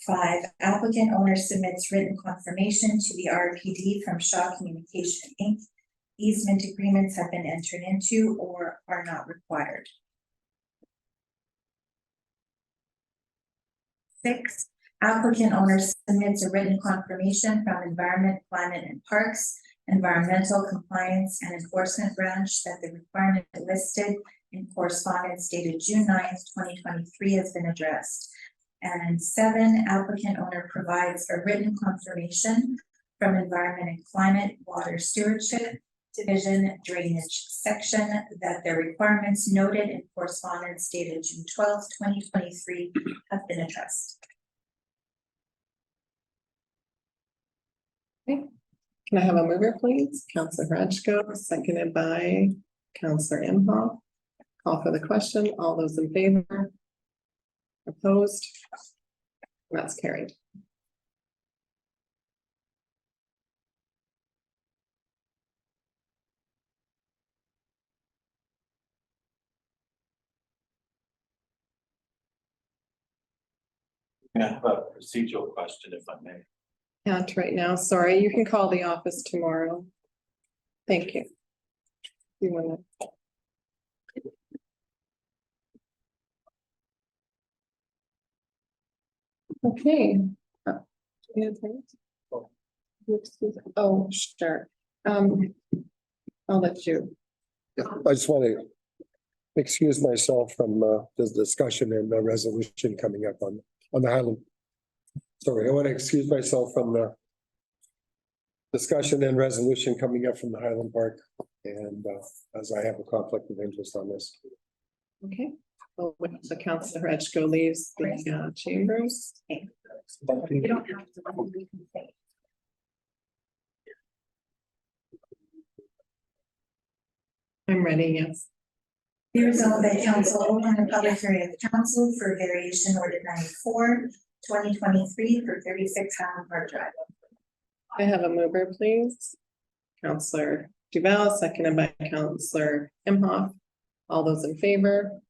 5, applicant owner submits written confirmation to the RPD from Shaw Communication Inc. Easement agreements have been entered into or are not required. 6, applicant owner submits a written confirmation from Environment, Climate and Parks, Environmental Compliance and Enforcement Branch that the requirement listed in correspondence dated June 9th, 2023 has been addressed. And 7, applicant owner provides a written confirmation from Environment and Climate, Water Stewardship Division Drainage Section that the requirements noted in correspondence dated June 12th, 2023 have been addressed. Okay. Can I have a mover, please? Councillor Frenchco, seconded by Councillor Imhoff. Call for the question. All those in favor? Opposed? That's carried. I have a procedural question, if I may. Can't right now. Sorry, you can call the office tomorrow. Thank you. You wanna? Okay. Oh, sure. I'll let you. Yeah, I just want to excuse myself from this discussion and the resolution coming up on the Highland. Sorry, I want to excuse myself from the discussion and resolution coming up from the Highland Park, and as I have a conflict of interest on this. Okay. Well, when the Councillor Frenchco leaves the chambers. You don't have to. We can say. I'm ready, yes. Be resolved that council open a public hearing of the council for variation order 94, 2023 for 36 Highland Park Drive. I have a mover, please. Councillor Duval, seconded by Councillor Imhoff. All those in favor?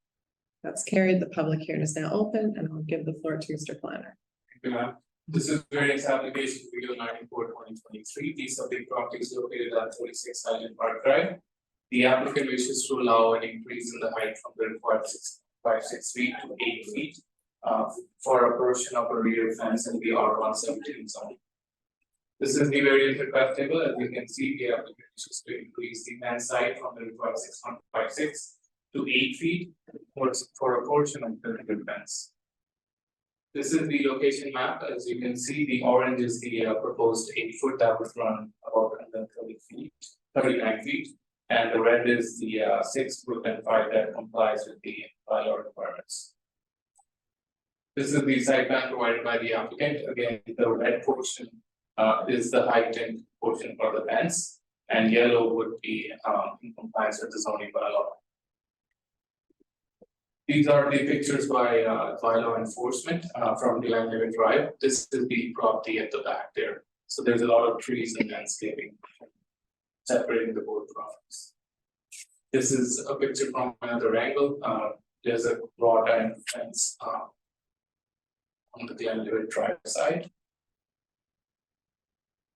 That's carried. The public hearing is now open, and I'll give the floor to Mr. Planner. Thank you, ma'am. This is variance application video 94, 2023. These are the properties located at 36 Highland Park Drive. The applicant wishes to allow an increase in the height from the required 6.56 feet to 8 feet for a portion of a rear fence in the R117 zone. This is the variance request table. As you can see, the applicant wishes to increase the fence height from the required 6.56 to 8 feet for a portion of the rear fence. This is the location map. As you can see, the orange is the proposed 8-foot that would run about 130 feet, 39 feet. And the red is the 6 foot and 5 that complies with the bylaw requirements. This is the site plan provided by the applicant. Again, the red portion is the heightened portion for the fence, and yellow would be in compliance with the zoning bylaw. These are the pictures by bylaw enforcement from Deerfield Drive. This is the property at the back there. So there's a lot of trees and landscaping separating the both properties. This is a picture from another angle. There's a wrought iron fence on the Deerfield Drive side.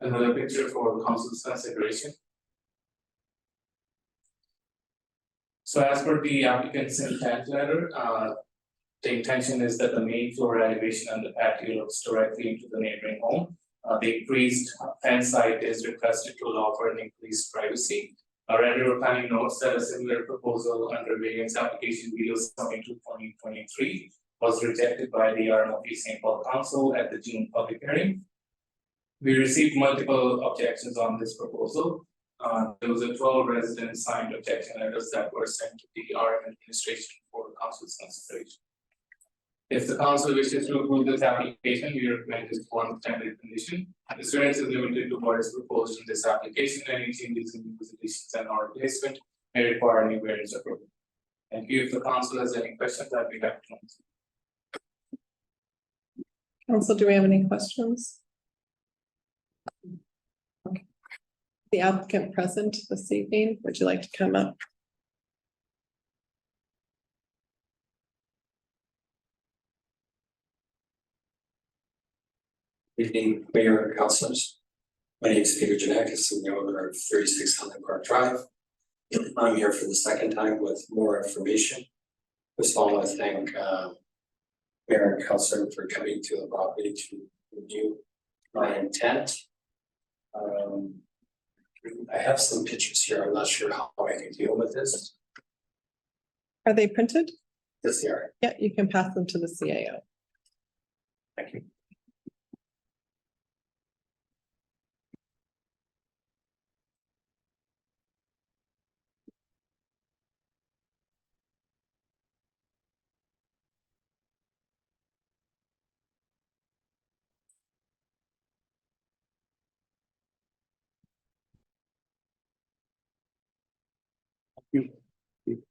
Another picture for council's consideration. So as per the applicant's intent letter, the intention is that the main floor elevation and the patio looks directly into the neighboring home. The increased fence height is requested to allow for an increased privacy. Red River Planning notes that a similar proposal under variance application video submitted to 2023 was rejected by the RMLP St. Paul Council at the June public hearing. We received multiple objections on this proposal. There was a 12 resident signed objection letters that were sent to the RM administration for council's consideration. If the council wishes to approve this application, we recommend this one standard condition. This variance is limited to what is proposed in this application. Any changes in use additions and or replacement may require new variance approval. Thank you. If the council has any questions, I'd be happy to answer. Council, do we have any questions? Okay. The applicant present this evening, would you like to come up? Evening, Mayor and Councilors. My name is Peter Janakis, I'm the owner of 36 Highland Park Drive. I'm here for the second time with more information. First of all, I want to thank Mayor and Councilor for coming to the property to review my intent. I have some pictures here. I'm not sure how I can deal with this. Are they printed? This here. Yeah, you can pass them to the CAO. Thank you.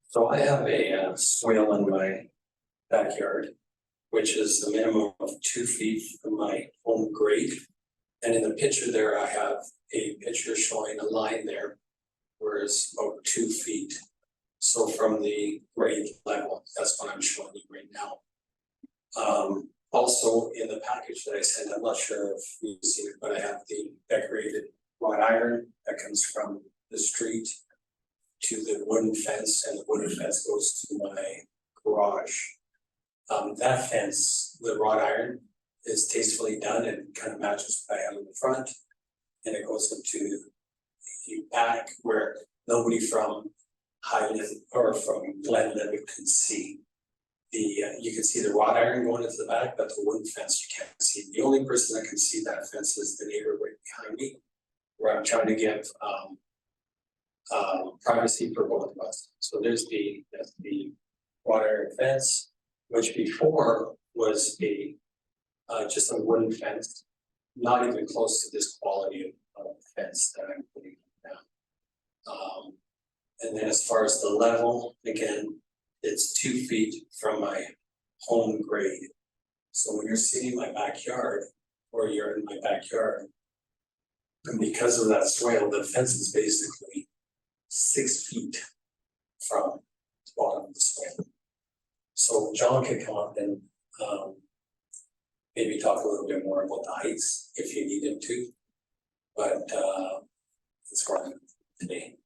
So I have a swale in my backyard, which is a minimum of 2 feet from my home grade. And in the picture there, I have a picture showing a line there, where it's about 2 feet. So from the grade level, that's what I'm showing you right now. Also in the package that I sent, I'm not sure if you've seen it, but I have the decorated wrought iron that comes from the street to the wooden fence, and the wooden fence goes to my garage. That fence, the wrought iron, is tastefully done and kind of matches what I have in the front. And it goes into the back where nobody from Highland or from Glenwood can see. You can see the wrought iron going into the back, but the wooden fence you can't see. The only person that can see that fence is the neighbor right behind me, where I'm trying to give privacy for both of us. So there's the wrought iron fence, which before was just a wooden fence, not even close to this quality of fence that I'm putting down. And then as far as the level, again, it's 2 feet from my home grade. So when you're seeing my backyard, or you're in my backyard, and because of that swale, the fence is basically 6 feet from the bottom of the swale. So John could come up and maybe talk a little bit more about the heights if you need him to. But that's where I'm today.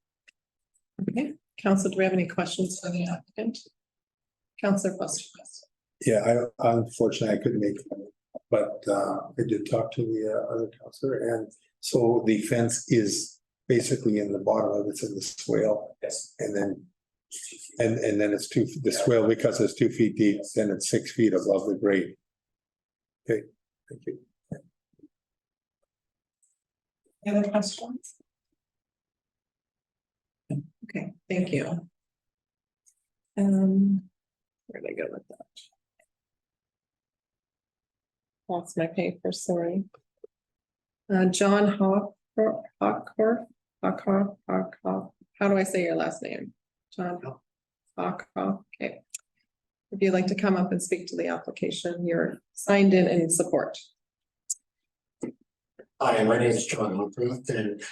Okay, Council, do we have any questions for the applicant? Councillor Foster. Yeah, unfortunately I couldn't make it, but I did talk to the other councillor, and so the fence is basically in the bottom of it's in the swale. Yes. And then it's the swale, because it's 2 feet deep, then it's 6 feet above the grade. Okay, thank you. Any other questions? Okay, thank you. Where'd I go with that? Lost my paper, sorry. John Hawkhorn, how do I say your last name? John Hawkhorn, okay. If you'd like to come up and speak to the application, you're signed in support. Hi, my name is John Hawkhorn, and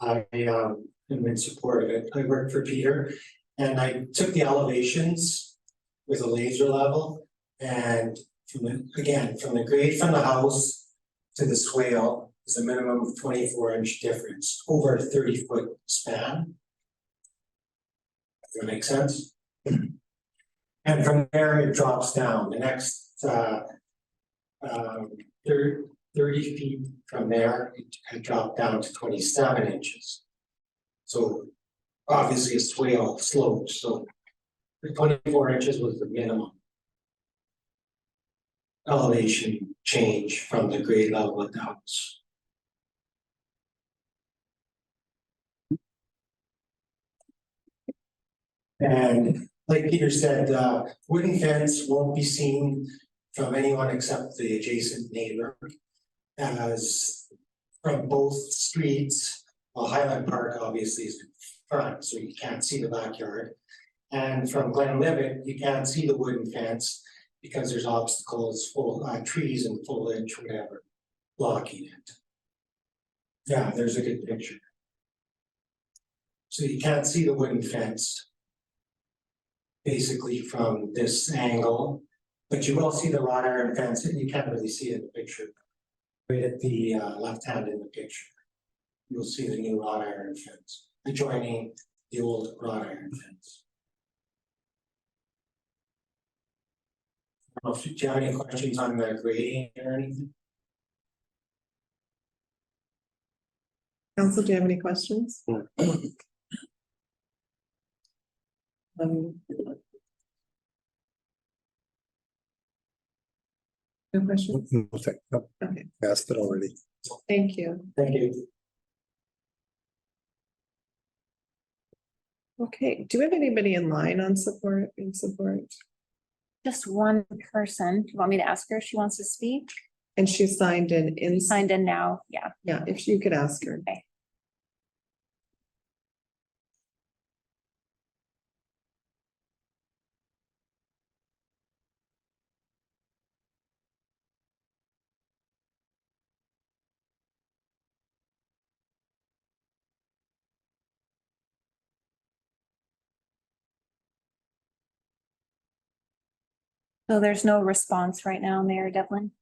I am in support of it. I work for Peter, and I took the elevations with a laser level, and from the grade from the house to the swale is a minimum of 24-inch difference over a 30-foot span. Does that make sense? And from there it drops down. The next 30 feet from there, it dropped down to 27 inches. So obviously a swale slope, so the 24 inches was the minimum elevation change from the grade level of the house. And like Peter said, wooden fence won't be seen from anyone except the adjacent neighbor. As from both streets, well, Highland Park obviously is in front, so you can't see the backyard. And from Glenlivet, you can't see the wooden fence because there's obstacles, full trees and foliage, whatever, blocking it. Yeah, there's a good picture. So you can't see the wooden fence basically from this angle, but you will see the wrought iron fence, and you can't really see it in the picture. Right at the left hand in the picture, you'll see the new wrought iron fence adjoining the old wrought iron fence. I don't know if you have any questions on the grading or anything. Council, do you have any questions? No questions? No, Okay, asked it already. thank you. Thank you. Okay, do we have anybody in line on support, in support? Just one person. Do you want me to ask her if she wants to speak? And she signed in. Signed in now, yeah. Yeah, if you could ask her. Okay. So there's no response right now, Mayor Devlin.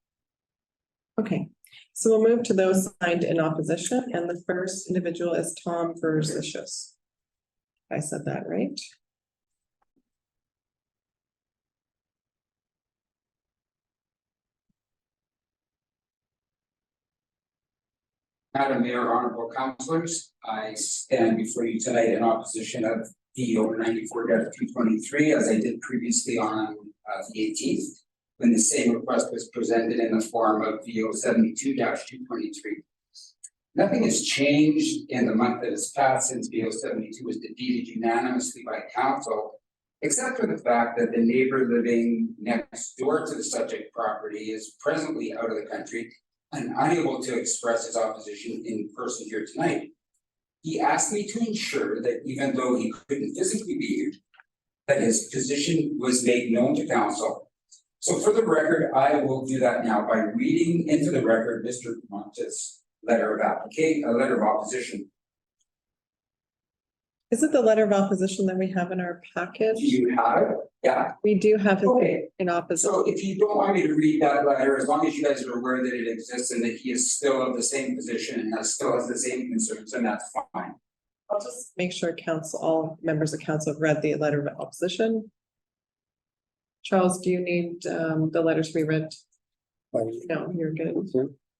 Okay, so we'll move to those signed in opposition, and the first individual is Tom Verzicious. I said that right? Madam Mayor, honorable councilors, I stand before you tonight in opposition of VO 94-223, as I did previously on the 18th, when the same request was presented in the form of VO 72-223. Nothing has changed in the month that has passed since VO 72 was defeated unanimously by council, except for the fact that the neighbor living next door to the subject property is presently out of the country and unable to express his opposition in person here tonight. He asked me to ensure that even though he couldn't physically be here, that his position was made known to council. So for the record, I will do that now by reading into the record Mr. Montes' letter of opposition. Is it the letter of opposition that we have in our package? Do you have it? Yeah. We do have it Okay. in opposition. So if you don't want me to read that letter, as long as you guys are aware that it exists and that he is still of the same position and still has the same concerns, then that's fine. I'll just make sure council, all members of council have read the letter of opposition. Charles, do you need the letter to be read? No, you're good.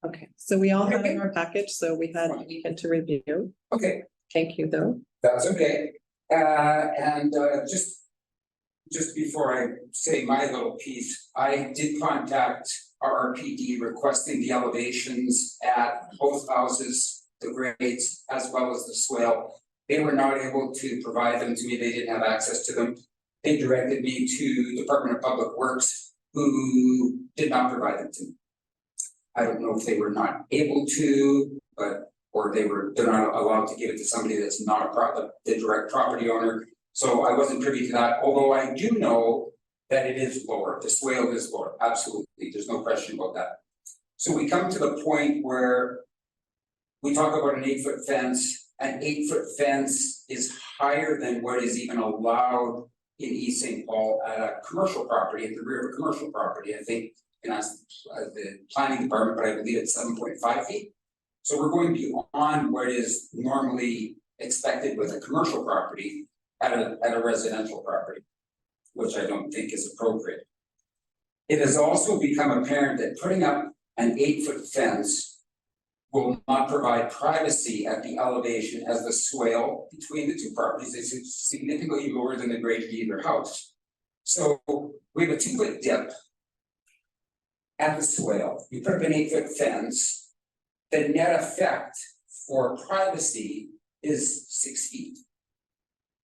Okay, so we all have in our package, so we had a weekend to review. Okay. Thank you, though. That's okay. Just before I say my little piece, I did contact RRPD requesting the elevations at both houses, the grades, as well as the swale. They were not able to provide them to me. They didn't have access to them. They directed me to Department of Public Works, who did not provide them to me. I don't know if they were not able to, or they're not allowed to give it to somebody that's not the direct property owner. So I wasn't privy to that, although I do know that it is lower, the swale is lower, absolutely, there's no question about that. So we come to the point where we talk about an 8-foot fence. An 8-foot fence is higher than what is even allowed in East St. Paul at a commercial property, at the rear of a commercial property. I think, and ask the planning department, but I believe it's 7.5 feet. So we're going beyond what is normally expected with a commercial property at a residential property, which I don't think is appropriate. It has also become apparent that putting up an 8-foot fence will not provide privacy at the elevation as the swale between the two properties is significantly lower than the grade of either house. So we have a 2-foot dip at the swale. You put up an 8-foot fence. The net effect for privacy is 6 feet.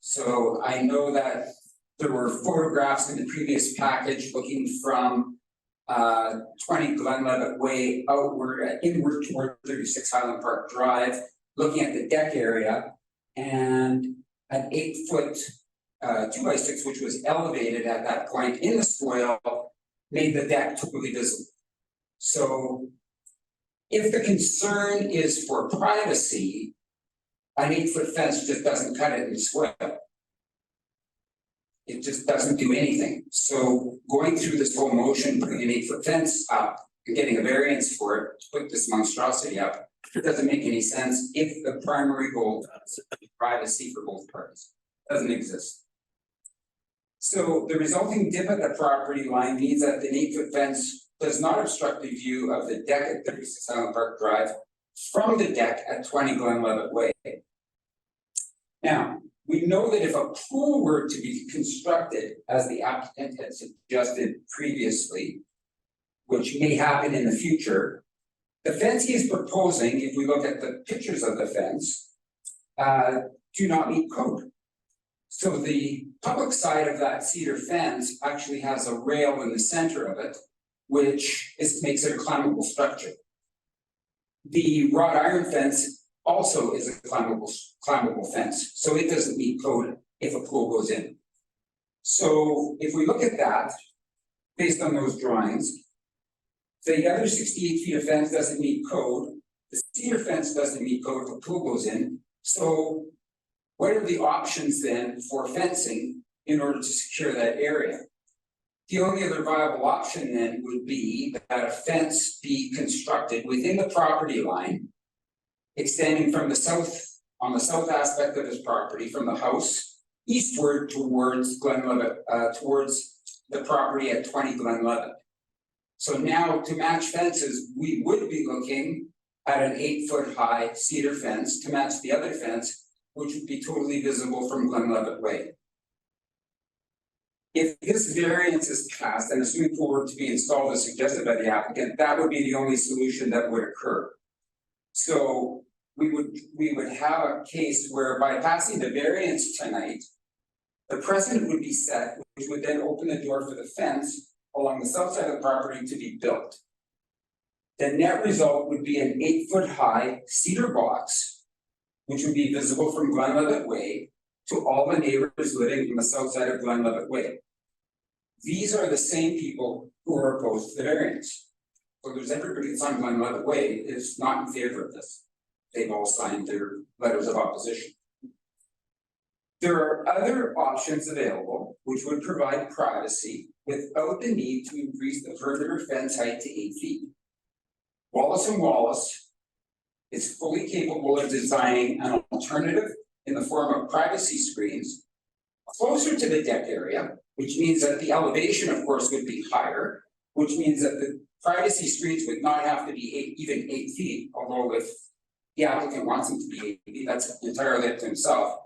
So I know that there were photographs in the previous package looking from 20 Glenlevitt Way outward, inward toward 36 Highland Park Drive, looking at the deck area, and an 8-foot 2x6, which was elevated at that point in the swale, made the deck totally visible. So if the concern is for privacy, an 8-foot fence just doesn't cut it in the swale. It just doesn't do anything. So going through this whole motion, putting an 8-foot fence up and getting a variance for it to put this monstrosity up, it doesn't make any sense if the primary goal is privacy for both parties. It doesn't exist. So the resulting dip at the property line means that the 8-foot fence does not obstruct the view of the deck at 36 Highland Park Drive from the deck at 20 Glenlevitt Way. Now, we know that if a pool were to be constructed, as the applicant had suggested previously, which may happen in the future, the fence he is proposing, if we look at the pictures of the fence, do not meet code. So the public side of that cedar fence actually has a rail in the center of it, which makes it a climbable structure. The wrought iron fence also is a climbable fence, so it doesn't meet code if a pool goes in. So if we look at that, based on those drawings, the other 68 feet of fence doesn't meet code, the cedar fence doesn't meet code if a pool goes in. So what are the options then for fencing in order to secure that area? The only other viable option then would be that a fence be constructed within the property line, extending from the south, on the south aspect of his property, from the house eastward towards Glenlevitt, towards the property at 20 Glenlevitt. So now to match fences, we would be looking at an 8-foot high cedar fence to match the other fence, which would be totally visible from Glenlevitt Way. If this variance is passed and assuming pool were to be installed as suggested by the applicant, that would be the only solution that would occur. So we would have a case where by passing the variance tonight, the precedent would be set, which would then open the door for the fence along the south side of the property to be built. The net result would be an 8-foot high cedar box, which would be visible from Glenlevitt Way to all the neighbors living on the south side of Glenlevitt Way. These are the same people who are opposed to the variance. So there's everybody that's on Glenlevitt Way is not in favor of this. They've all signed their letters of opposition. There are other options available which would provide privacy without the need to increase the perimeter fence height to 8 feet. Wallace & Wallace is fully capable of designing an alternative in the form of privacy screens closer to the deck area, which means that the elevation, of course, would be higher, which means that the privacy screens would not have to be even 8 feet, although if the applicant wants them to be 8 feet, that's entirely up to himself.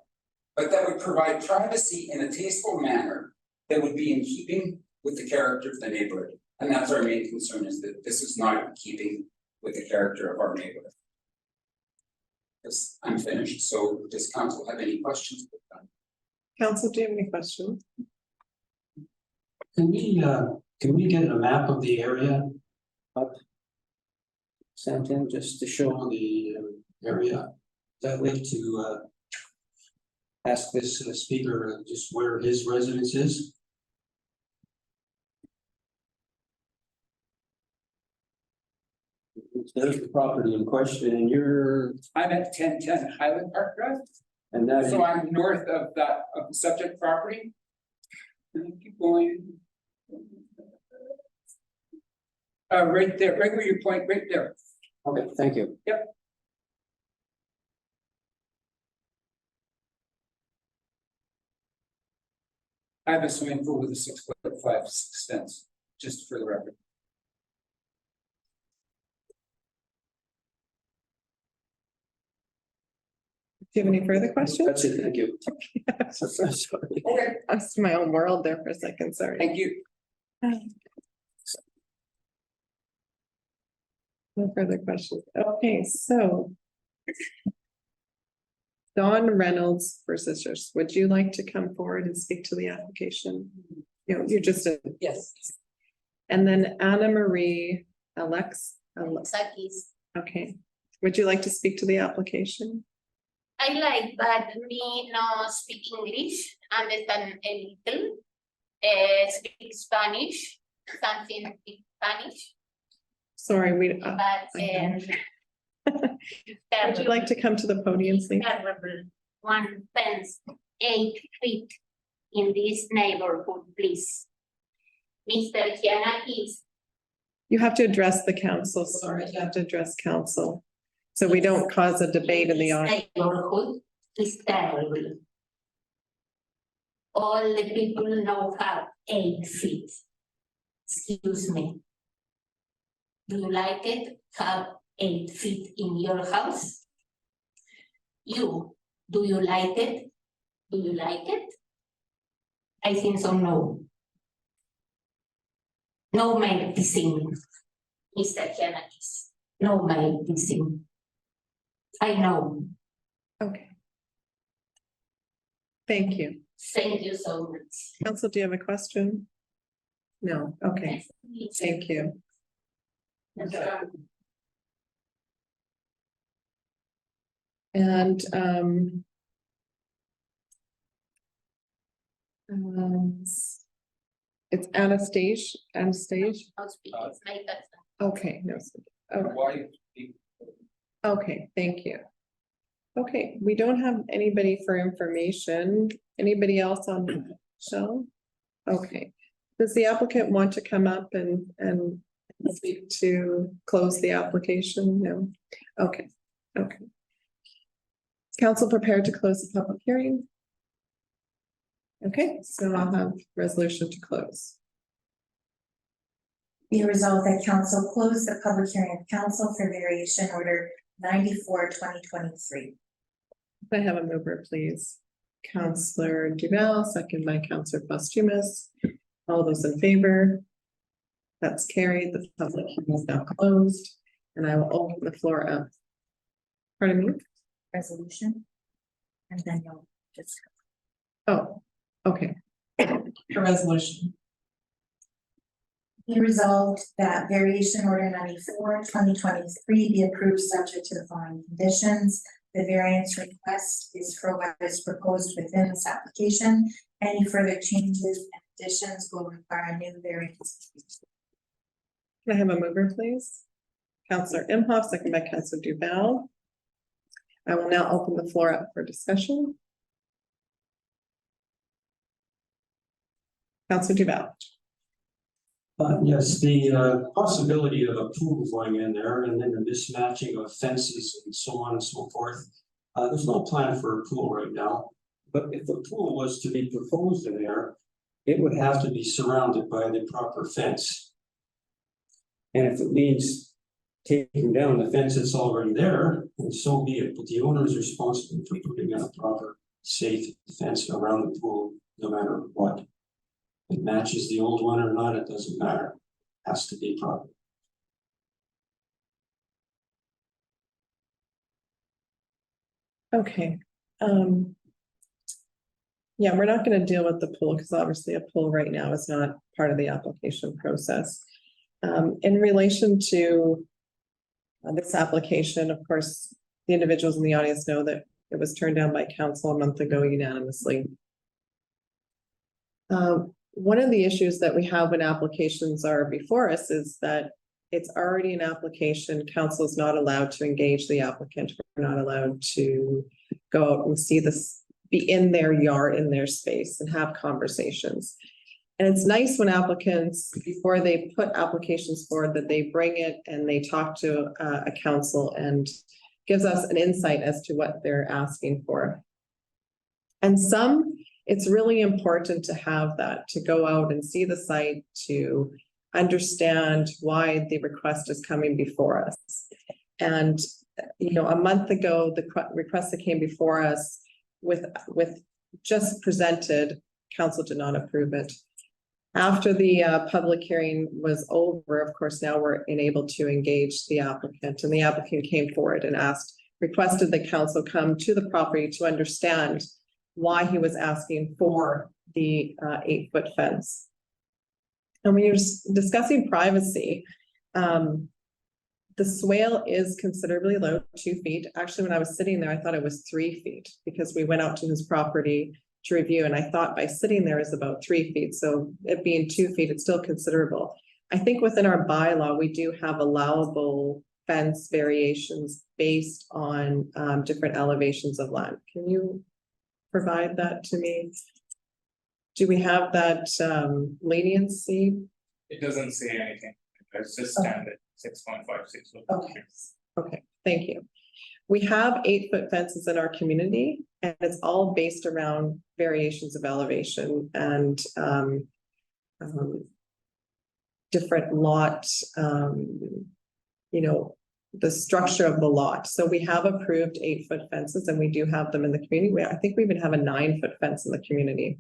But that would provide privacy in a tasteful manner that would be in keeping with the character of the neighborhood. And that's our main concern, is that this is not in keeping with the character of our neighborhood. Because I'm finished, so does council have any questions? Council, do you have any questions? Can we get a map of the area up? Sent in just to show the area, that way to ask this speaker just where his residence is. There's the property in question, and I'm at 1010 Highland Park Drive, and that is, so I'm north of the subject property. And keep going. Right there, right where you point, right there. okay, thank you. Yep. I have a swimming pool with a 6'5" fence, just for the record. Do you have any further questions? That's it, thank you. Sorry. I was in my own world there for a second, sorry. Thank you. No further questions. Okay, so. Dawn Reynolds for Sisters, would you like to come forward and speak to the application? You're just a. Yes. And then Anna Marie Sakis. Okay, would you like to speak to the application? I like, but me no speak English, understand a little, speak Spanish, something in Spanish, Sorry, we. but Would you like to come to the podium, please? terrible. One fence, 8 feet in this neighborhood, please. Mr. Giannakis. You have to address the council, sorry, you have to address council. So we don't cause a debate in the audience. Neighborhood is terrible. All the people know how 8 feet. Excuse me. Do you like it? Have 8 feet in your house? You, do you like it? Do you like it? I think so, no. No medicine, Mr. Giannakis. No medicine. I know. Okay. Thank you. Thank you so much. Council, do you have a question? No, okay, thank you. And it's Anastasia. I'll speak, it's my cousin. Okay, no. Okay. Okay, thank you. Okay, we don't have anybody for information. Anybody else on the show? Okay, does the applicant want to come up and speak to close the application? No? Okay, okay. Is council prepared to close the public hearing? Okay, so I'll have resolution to close. Be resolved that council close the public hearing of council for variation order 94/2023. Can I have a mover, please? Councillor Duval, second by Councillor Postumus. All those in favor? That's carried. The public hearing is now closed, and I will open the floor up. Pardon me? Resolution. And then you'll just. Oh, okay. A resolution. Be resolved that variation order 94/2023 be approved subject to the following conditions. The variance request is for what is proposed within this application. Any further changes and additions will require a new variance. Can I have a mover, please? Councillor Imhoff, second by Councillor Duval. I will now open the floor up for discussion. Councillor Duval. Yes, the possibility of a pool going in there and then the mismatching of fences and so on and so forth. There's no plan for a pool right now, but if a pool was to be proposed in there, it would have to be surrounded by the proper fence. And if it means taking down the fence that's already there, then so be it, but the owner is responsible for putting in a proper, safe fence around the pool, no matter what. It matches the old one or not, it doesn't matter. It has to be proper. Okay. Yeah, we're not going to deal with the pool because obviously a pool right now is not part of the application process. In relation to this application, of course, the individuals in the audience know that it was turned down by council a month ago unanimously. One of the issues that we have when applications are before us is that it's already an application. Council is not allowed to engage the applicant. We're not allowed to go out and see this, be in their yard, in their space and have conversations. And it's nice when applicants, before they put applications forward, that they bring it and they talk to a council and gives us an insight as to what they're asking for. And some, it's really important to have that, to go out and see the site, to understand why the request is coming before us. And a month ago, the request that came before us with just presented, council did not approve it. After the public hearing was over, of course, now we're enabled to engage the applicant, and the applicant came forward and requested the council come to the property to understand why he was asking for the 8-foot fence. And when you're discussing privacy, the swale is considerably low, 2 feet. Actually, when I was sitting there, I thought it was 3 feet because we went out to his property to review, and I thought by sitting there is about 3 feet. So it being 2 feet, it's still considerable. I think within our bylaw, we do have allowable fence variations based on different elevations of land. Can you provide that to me? Do we have that leniency? It doesn't say anything. It's just standard 6.56. Okay. Okay, thank you. We have 8-foot fences in our community, and it's all based around variations of elevation and different lot, the structure of the lot. So we have approved 8-foot fences, and we do have them in the community. I think we even have a 9-foot fence in the community.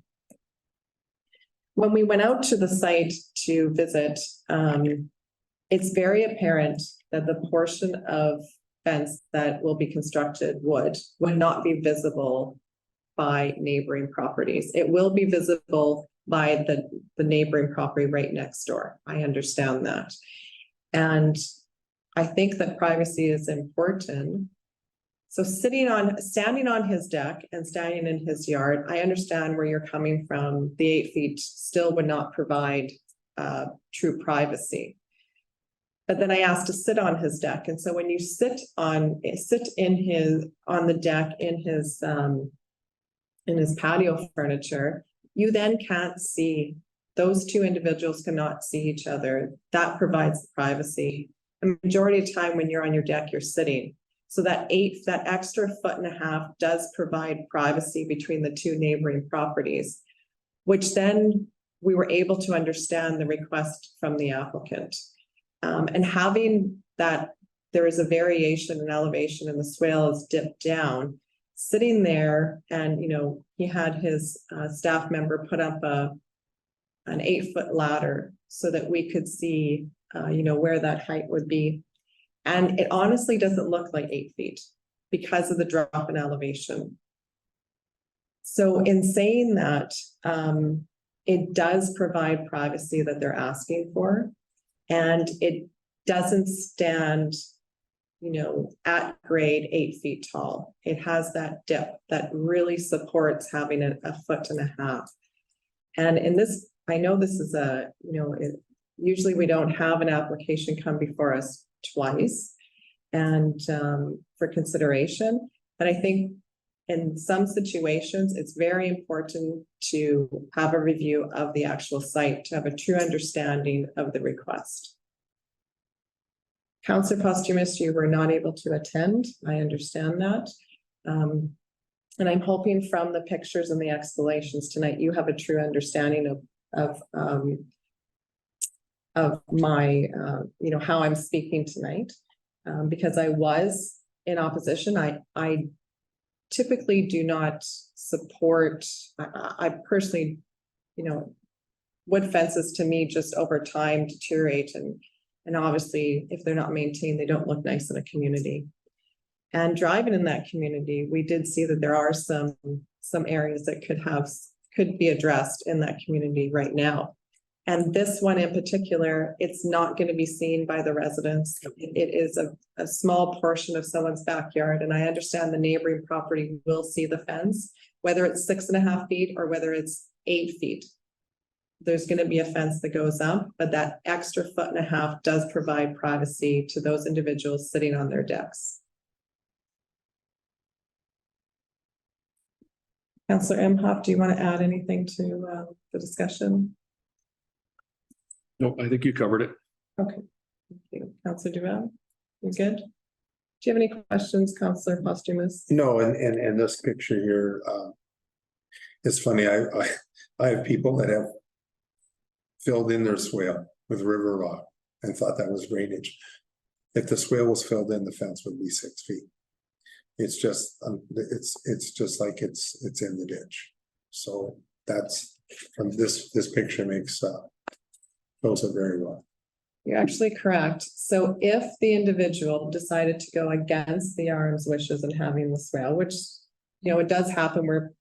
When we went out to the site to visit, it's very apparent that the portion of fence that will be constructed would not be visible by neighboring properties. It will be visible by the neighboring property right next door. I understand that. And I think that privacy is important. So standing on his deck and standing in his yard, I understand where you're coming from. The 8 feet still would not provide true privacy. But then I asked to sit on his deck. And so when you sit on the deck in his patio furniture, you then can't see, those two individuals cannot see each other. That provides privacy. The majority of time when you're on your deck, you're sitting. So that extra 1.5 feet does provide privacy between the two neighboring properties, which then we were able to understand the request from the applicant. And having that, there is a variation in elevation and the swale is dipped down, sitting there, and he had his staff member put up an 8-foot ladder so that we could see where that height would be. And it honestly doesn't look like 8 feet because of the drop in elevation. So in saying that, it does provide privacy that they're asking for. And it doesn't stand, at grade 8 feet tall. It has that dip that really supports having a 1.5 feet. And in this, I know this is usually we don't have an application come before us twice and for consideration. But I think in some situations, it's very important to have a review of the actual site to have a true understanding of the request. Councillor Posthumus, you were not able to attend. I understand that. And I'm hoping from the pictures and the explanations tonight, you have a true understanding of my, how I'm speaking tonight. Because I was in opposition. I typically do not support, I personally, wood fences to me just over time deteriorate, and obviously if they're not maintained, they don't look nice in a community. And driving in that community, we did see that there are some areas that could be addressed in that community right now. And this one in particular, it's not going to be seen by the residents. It is a small portion of someone's backyard. And I understand the neighboring property will see the fence, whether it's 6.5 feet or whether it's 8 feet. There's going to be a fence that goes up, but that extra 1.5 feet does provide privacy to those individuals sitting on their decks. Councillor Imhoff, do you want to add anything to the discussion? No, I think you covered it. Okay, thank you. Councillor Duval, you good? Do you have any questions, Councillor Posthumus? No, and this picture here, it's funny. I have people that have filled in their swale with river rock and thought that was drainage. If the swale was filled in, the fence would be 6 feet. It's just, it's just like it's in the ditch. So that's, from this picture makes, shows it very well. You're actually correct. So if the individual decided to go against the RM's wishes and having the swale, which, you know, it does happen where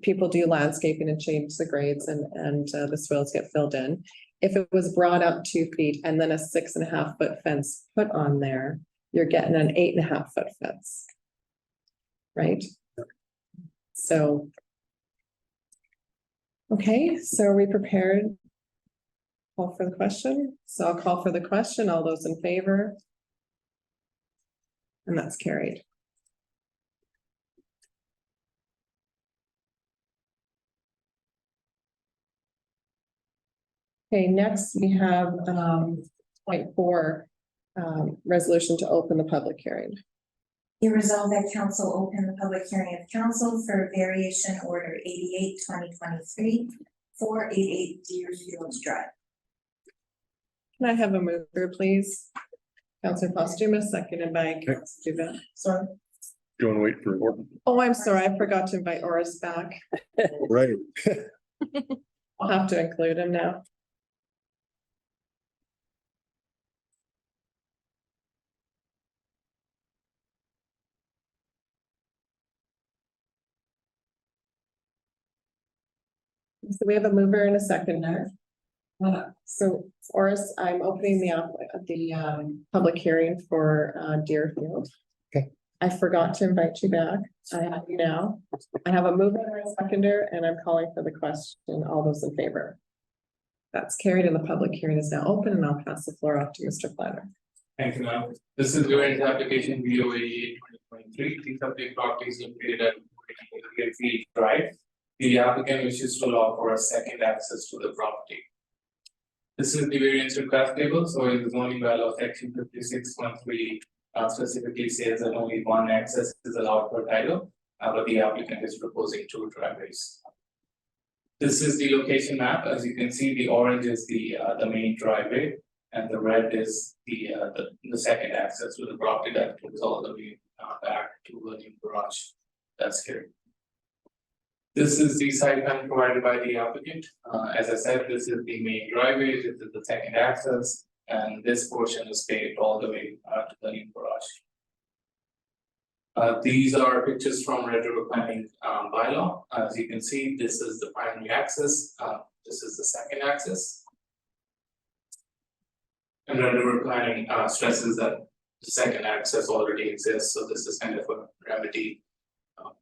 people do landscaping and change the grades and the swales get filled in. If it was brought up 2 feet and then a 6.5 foot fence put on there, you're getting an 8.5 foot fence. Right? So. Okay, so are we prepared? Call for the question. So I'll call for the question. All those in favor? And that's carried. Okay, next we have 0.4, resolution to open the public hearing. Be resolved that council open the public hearing of council for variation order 88/2023 488 Deerfield Drive. Can I have a mover, please? Councillor Posthumous, seconded by Councillor Duvet. Sorry. Do you want to wait for Orr? Oh, I'm sorry. I forgot to invite Oris back. Right. I'll have to include him now. So we have a mover and a seconder. So Oris, I'm opening the public hearing for Deerfield. Okay. I forgot to invite you back. I have you now. I have a mover and a seconder, and I'm calling for the question. All those in favor? That's carried, and the public hearing is now open, and I'll pass the floor off to Mr. Planner. Thank you, ma'am. This is variance application VOA 2023. These are the properties located at Deerfield Drive. The applicant wishes to allow for a second access to the property. This is the variance request table, so in the zoning bylaw section 56.3 specifically says that only one access is allowed per title, but the applicant is proposing 2 driveways. This is the location map. As you can see, the orange is the main driveway, and the red is the second access to the property that goes all the way back to the new garage. That's here. This is the site plan provided by the applicant. As I said, this is the main driveway, this is the second access, and this portion is paved all the way to the new garage. These are pictures from Red River Planning bylaw. As you can see, this is the primary access, this is the second access. And Red River Planning stresses that the second access already exists, so this is kind of a remedy.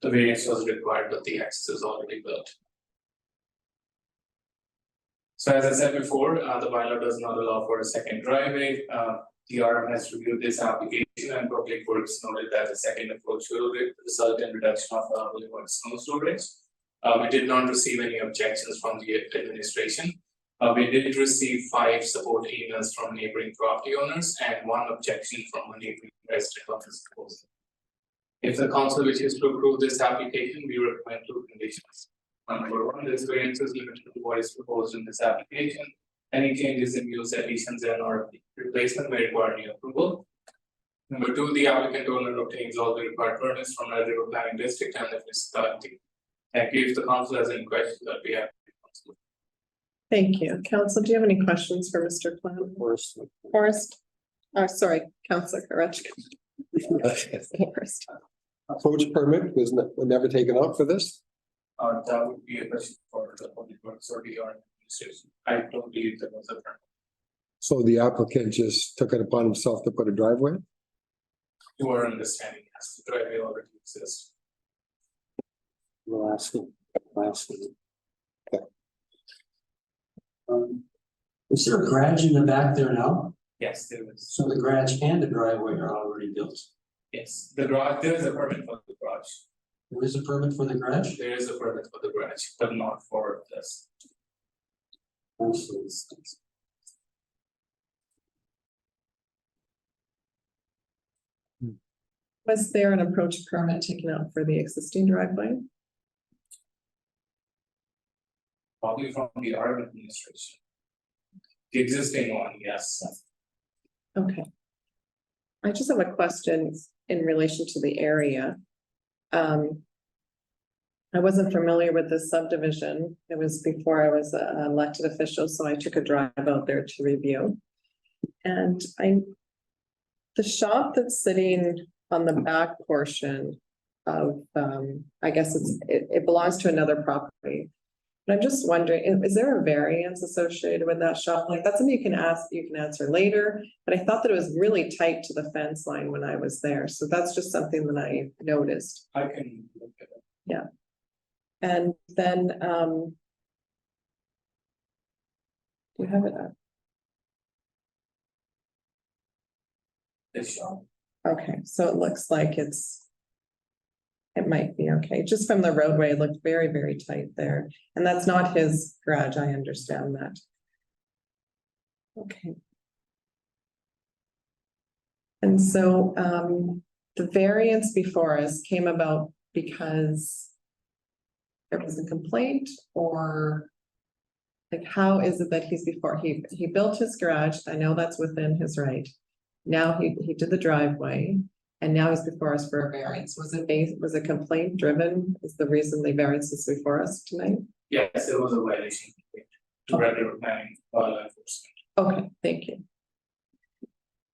The variance was required, but the access is already built. So as I said before, the bylaw does not allow for a second driveway. The RM has reviewed this application, and Public Works noted that the second approach will result in reduction of Boulevard snow storage. We did not receive any objections from the administration. We did receive 5 support emails from neighboring property owners and 1 objection from a neighboring resident of this proposal. If the council wishes to approve this application, we recommend 2 conditions. Number 1, this variance is limited to what is proposed in this application. Any changes in use, additions, and or replacement may require new approval. Number 2, the applicant owner obtains all the required permits from Red River Planning District and the municipality. Thank you. If the council has any questions, that we have. Thank you. Council, do you have any questions for Mr. Planner? Forrest? Sorry, Councillor Korechko. Forrest. Approach permit was never taken up for this? That would be a question for the Public Works or the administration. I don't believe there was a permit. So the applicant just took it upon himself to put a driveway? To our understanding, yes, the driveway already exists. Last one. Okay. Is there a garage in the back there now? Yes, there is. So the garage and the driveway are already built? Yes, the garage, there is a permit for the garage. There is a permit for the garage? There is a permit for the garage, but not for this. Was there an approach permit taken out for the existing driveway? Probably from the RM administration. The existing one, yes. Okay. I just have a question in relation to the area. I wasn't familiar with this subdivision. It was before I was an elected official, so I took a drive out there to review. And the shop that's sitting on the back portion of, I guess it belongs to another property. But I'm just wondering, is there a variance associated with that shop? Like, that's something you can answer later, but I thought that it was really tight to the fence line when I was there. So that's just something that I noticed. I can look at it. Yeah. And then, do you have it up? This shop. Okay, so it looks like it might be okay. Just from the roadway, it looked very, very tight there. And that's not his garage, I understand that. Okay. And so, the variance before us came about because there was a complaint, or like, how is it that he built his garage? I know that's within his right. Now he did the driveway, and now he's before us for a variance. Was a complaint driven? Is the reason the variance is before us tonight? Yes, it was a violation. Director of Planning, Wildlife Enforcement. Okay, thank you.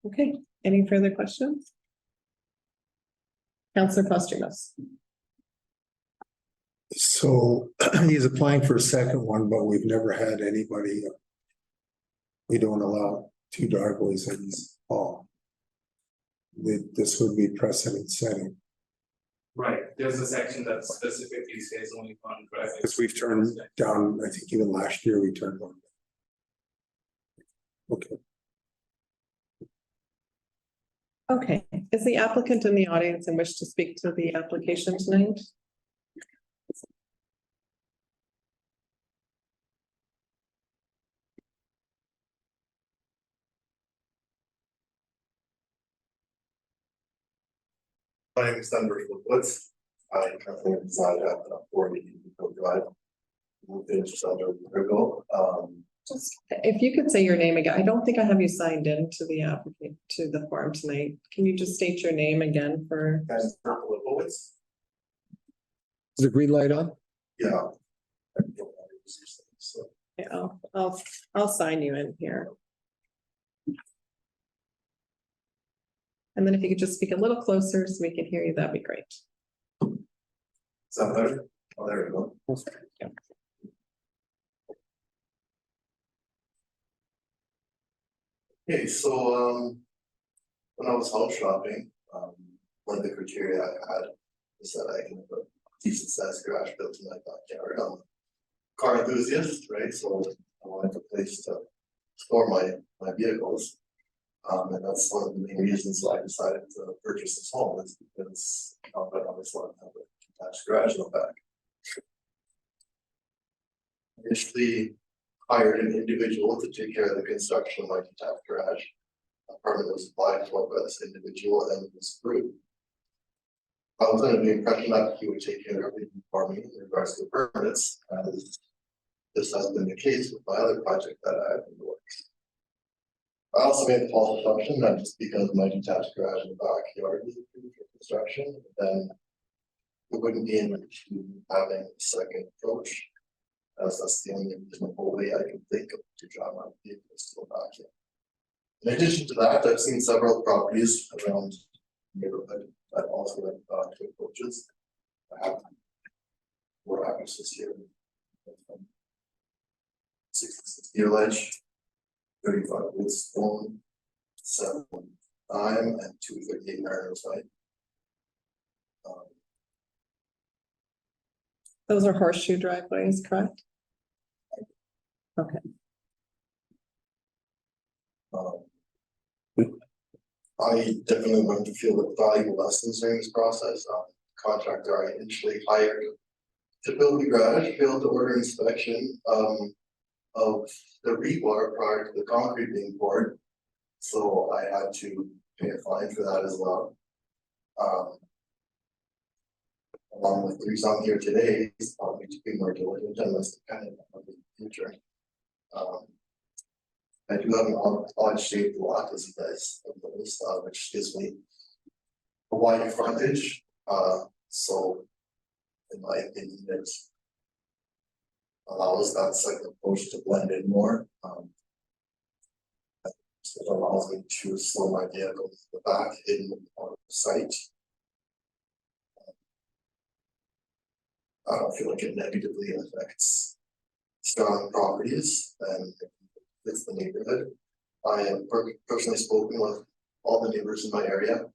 Okay, any further questions? Councillor Posthumous. So he's applying for a second one, but we've never had anybody. We don't allow two driveways in this hall. This would be precedent setting. Right, there's a section that specifically says only one driveway. Because we've turned down, I think even last year we turned one. Okay. Okay, is the applicant in the audience and wish to speak to the application tonight? My name is Denver Woods. I currently reside at 40 Deerfield Drive. Moved in just under a year ago. Just, if you could say your name again, I don't think I have you signed in to the applicant, to the form tonight. Can you just state your name again for? Woods. Is the green light on? Yeah. Yeah, I'll sign you in here. And then if you could just speak a little closer so we can hear you, that'd be great. Is that better? Oh, there we go. Yeah. Okay, so when I was house shopping, one of the criteria I had is that I can have a decent sized garage built in my backyard. I'm a car enthusiast, right? So I wanted a place to store my vehicles. And that's one of the main reasons why I decided to purchase this home, is because I always wanted to have a attached garage in the back. Initially hired an individual to take care of the construction of my detached garage. A permit was applied for by this individual and was approved. I was under the impression that he would take care of everything for me in regards to the permits, as this has been the case with my other project that I have in the works. I also made the false assumption that just because my detached garage in the backyard is approved for construction, then it wouldn't be an issue having a second approach, as that's the only reasonable way I can think of to drive my vehicles to the backyard. In addition to that, I've seen several properties around the neighborhood that also have two approaches. I have 4 addresses here. 66 Deer Ledge, 35 Woodstone, 7 Thyme, and 238 Mariners Way. Those are horseshoe driveways, correct? Okay. I definitely learned to feel the valuable lessons during this process. Contractor I initially hired to build the garage, failed to order inspection of the rebar prior to the concrete being poured. So I had to pay a fine for that as well. Along with the reason I'm here today is probably to be more diligent and less dependent on the future. I do have an odd shaped lot, as you guys have noticed, which gives me a wide frontage, so in my opinion, it allows that second approach to blend in more. It allows me to slow my vehicle to the back hidden on the site. I don't feel like it negatively affects surrounding properties and it's the neighborhood. I have personally spoken with all the neighbors in my area.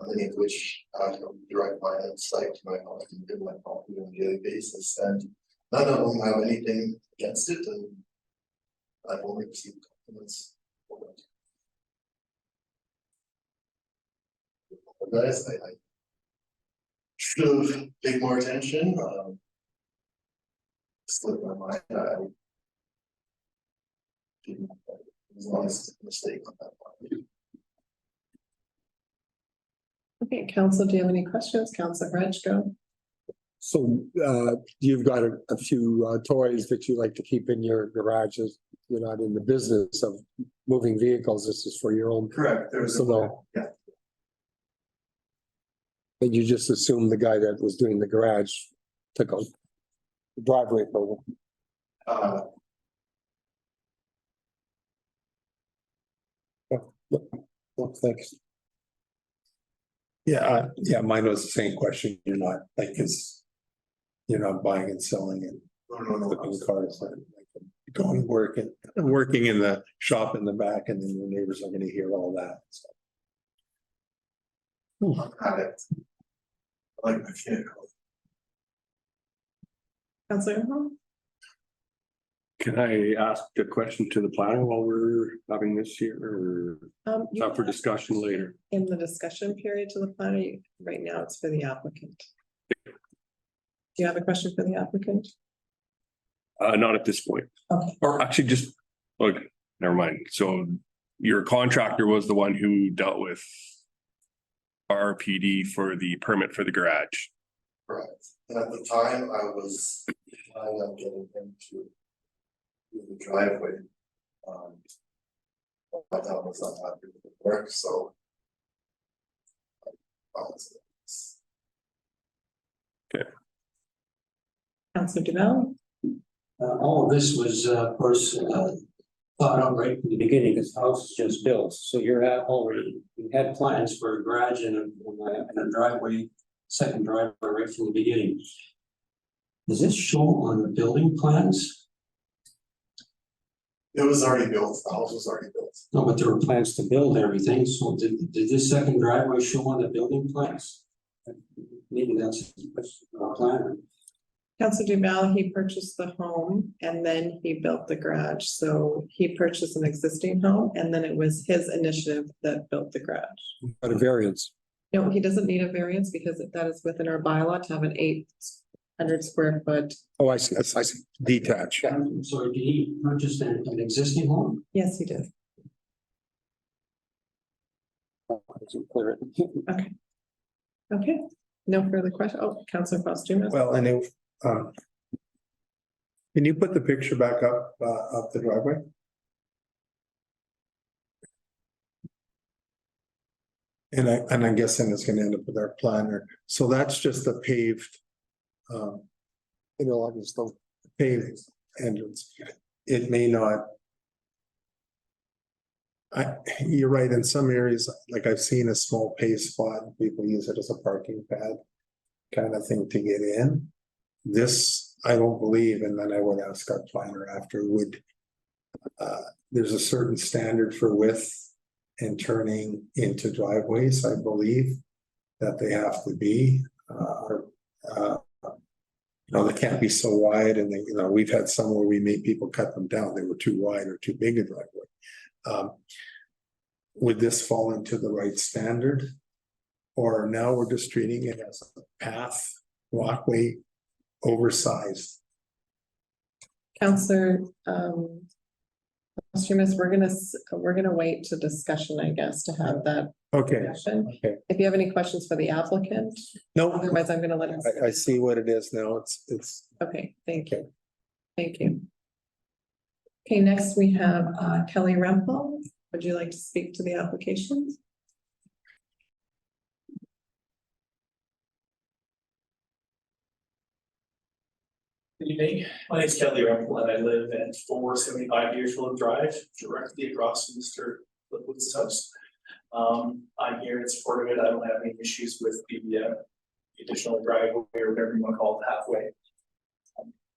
Many of which have direct line of sight to my house and do my property on a daily basis, and none of them have anything against it, and I've only received compliments for it. Guys, I should have paid more attention. Slipped my mind. I didn't. It was an honest mistake on that part. Okay, council, do you have any questions? Councilor Frenchco. So you've got a few toys that you like to keep in your garages. You're not in the business of moving vehicles. This is for your own. Correct. There's yeah. And you just assume the guy that was doing the garage took a driveway over. Thanks. Yeah, mine was the same question. You're not like, you're not buying and selling and flipping cars, and like going working in the shop in the back, and then your neighbors are gonna hear all that. So. Got it. I like my vehicle. Councilor Hall? Can I ask a question to the planner while we're having this here, or is that for discussion later? In the discussion period to the planner, right now it's for the applicant. Do you have a question for the applicant? Not at this point. Okay. Or actually just, look, never mind. So your contractor was the one who dealt with RPD for the permit for the garage. Correct. And at the time I was planning on getting him to do the driveway. My town was not happy with the work, so. Okay. Councilor Duval? All of this was, of course, thought out right from the beginning, because the house is just built, so you're at already, you had plans for a garage and a driveway, second driveway right from the beginning. Does this show on the building plans? It was already built, the house was already built. No, but there were plans to build everything, so did this second driveway show on the building plans? Maybe that's a planner. Councilor Duval, he purchased the home and then he built the garage. So he purchased an existing home and then it was his initiative that built the garage. Got a variance. No, he doesn't need a variance because that is within our bylaw to have an 800 square foot. Oh, I see, I see, detached. So did he purchase an existing home? Yes, he did. Okay. Okay, no further question. Oh, Councilor Postuma. Well, and if, can you put the picture back up of the driveway? And I'm guessing it's gonna end up with our planner. So that's just the paved, Interlocking stone. paved entrance. It may not. You're right, in some areas, like I've seen a small paved spot, people use it as a parking pad kind of thing to get in. This, I don't believe, and then I would ask our planner after, there's a certain standard for width and turning into driveways, I believe, that they have to be, they can't be so wide, and they, we've had some where we made people cut them down, they were too wide or too big a driveway. Would this fall into the right standard? Or now we're just treating it as a path, walkway, oversized? Councilor, we're gonna wait to discussion, I guess, to have that. Okay. Discussion. Okay. If you have any questions for the applicant. No. Otherwise, I'm gonna let him. I see what it is now, it's. Okay, thank you. Thank you. Okay, next we have Kelly Rempel. Would you like to speak to the application? Good evening, my name is Kelly Rempel and I live at 475 Deerfield Drive, directly across from Mr. Littwood's house. I'm here in support of it. I don't have any issues with the additional driveway or whatever you want to call it, halfway.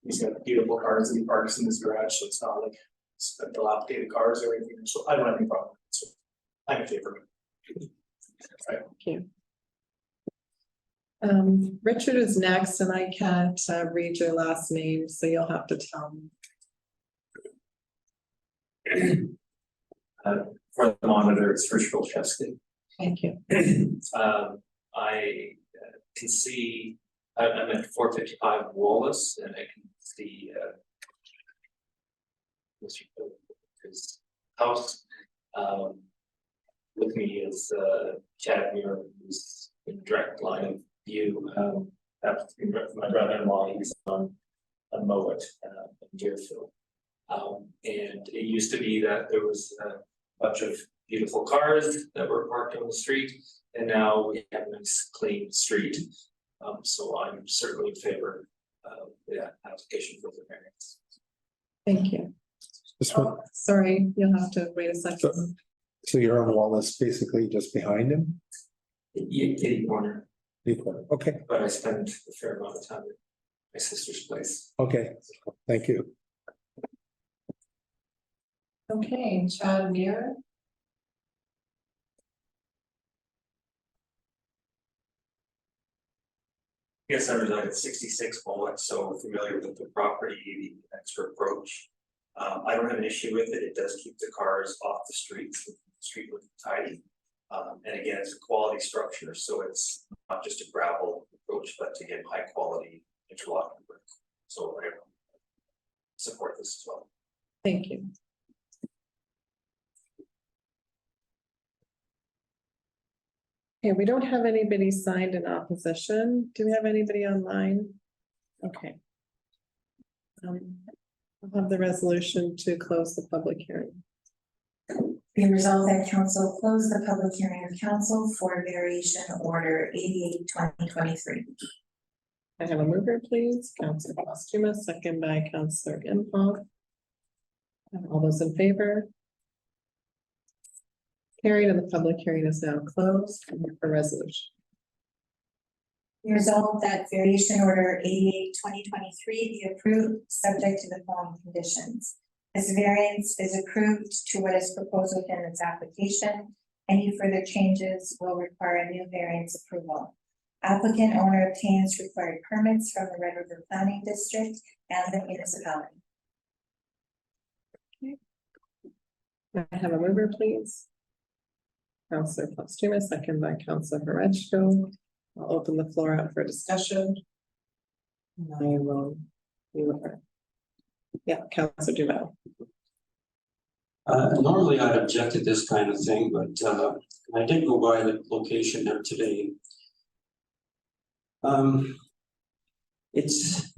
He's got beautiful cars that he parks in his garage, so it's not like it's dilapidated cars or anything, so I don't have any problem. So I'm in favor of it. Right. Thank you. Richard is next and I can't read your last name, so you'll have to tell me. For the monitor, it's Richard Olszewski. Thank you. I can see, I'm at 455 Wallace and I can see Mr. His house. With me is Chad Muir, who's in direct line of view. My brother-in-law, he's on Mowat in Deerfield. And it used to be that there was a bunch of beautiful cars that were parked on the street, and now we have a nice clean street. So I'm certainly in favor of the application for the variance. Thank you. Oh, sorry, you'll have to wait a second. So you're on Wallace, basically just behind him? Kitty corner. Kitty corner, okay. But I spend a fair amount of time at my sister's place. Okay, thank you. Okay, Chad Muir. Yes, I reside at 66 Mowat, so familiar with the property, the extra approach. I don't have an issue with it. It does keep the cars off the streets, the street looking tidy. And again, it's a quality structure, so it's not just a gravel approach, but again, high quality interlocking brick. So I support this as well. Thank you. Okay, we don't have anybody signed in opposition. Do we have anybody online? Okay. I'll have the resolution to close the public hearing. Be resolved that council close the public hearing of council for variation order 88/2023. I have a mover, please. Councillor Posthumous, second by Councillor Imhoff. All those in favor? Carried, and the public hearing is now closed for resolution. Be resolved that variation order 88/2023 be approved, subject to the following conditions. This variance is approved to what is proposed within its application. Any further changes will require a new variance approval. Applicant owner obtains required permits from the Red River Planning District and the municipality. I have a mover, please. Councillor Posthumous, second by Councillor Horechko. I'll open the floor out for discussion. And I will be with her. Yeah, Councillor Duval. Normally I'd object to this kind of thing, but I did go by the location there today. It's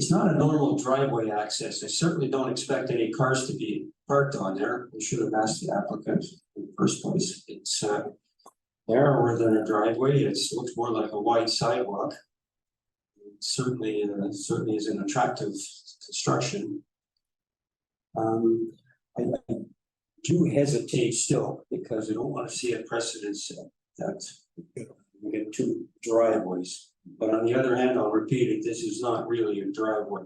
not a normal driveway access. I certainly don't expect any cars to be parked on there. We should have asked the applicant in the first place. It's narrower than a driveway. It looks more like a wide sidewalk. It certainly is an attractive construction. I do hesitate still because I don't want to see a precedent set that we get two driveways. But on the other hand, I'll repeat it, this is not really a driveway.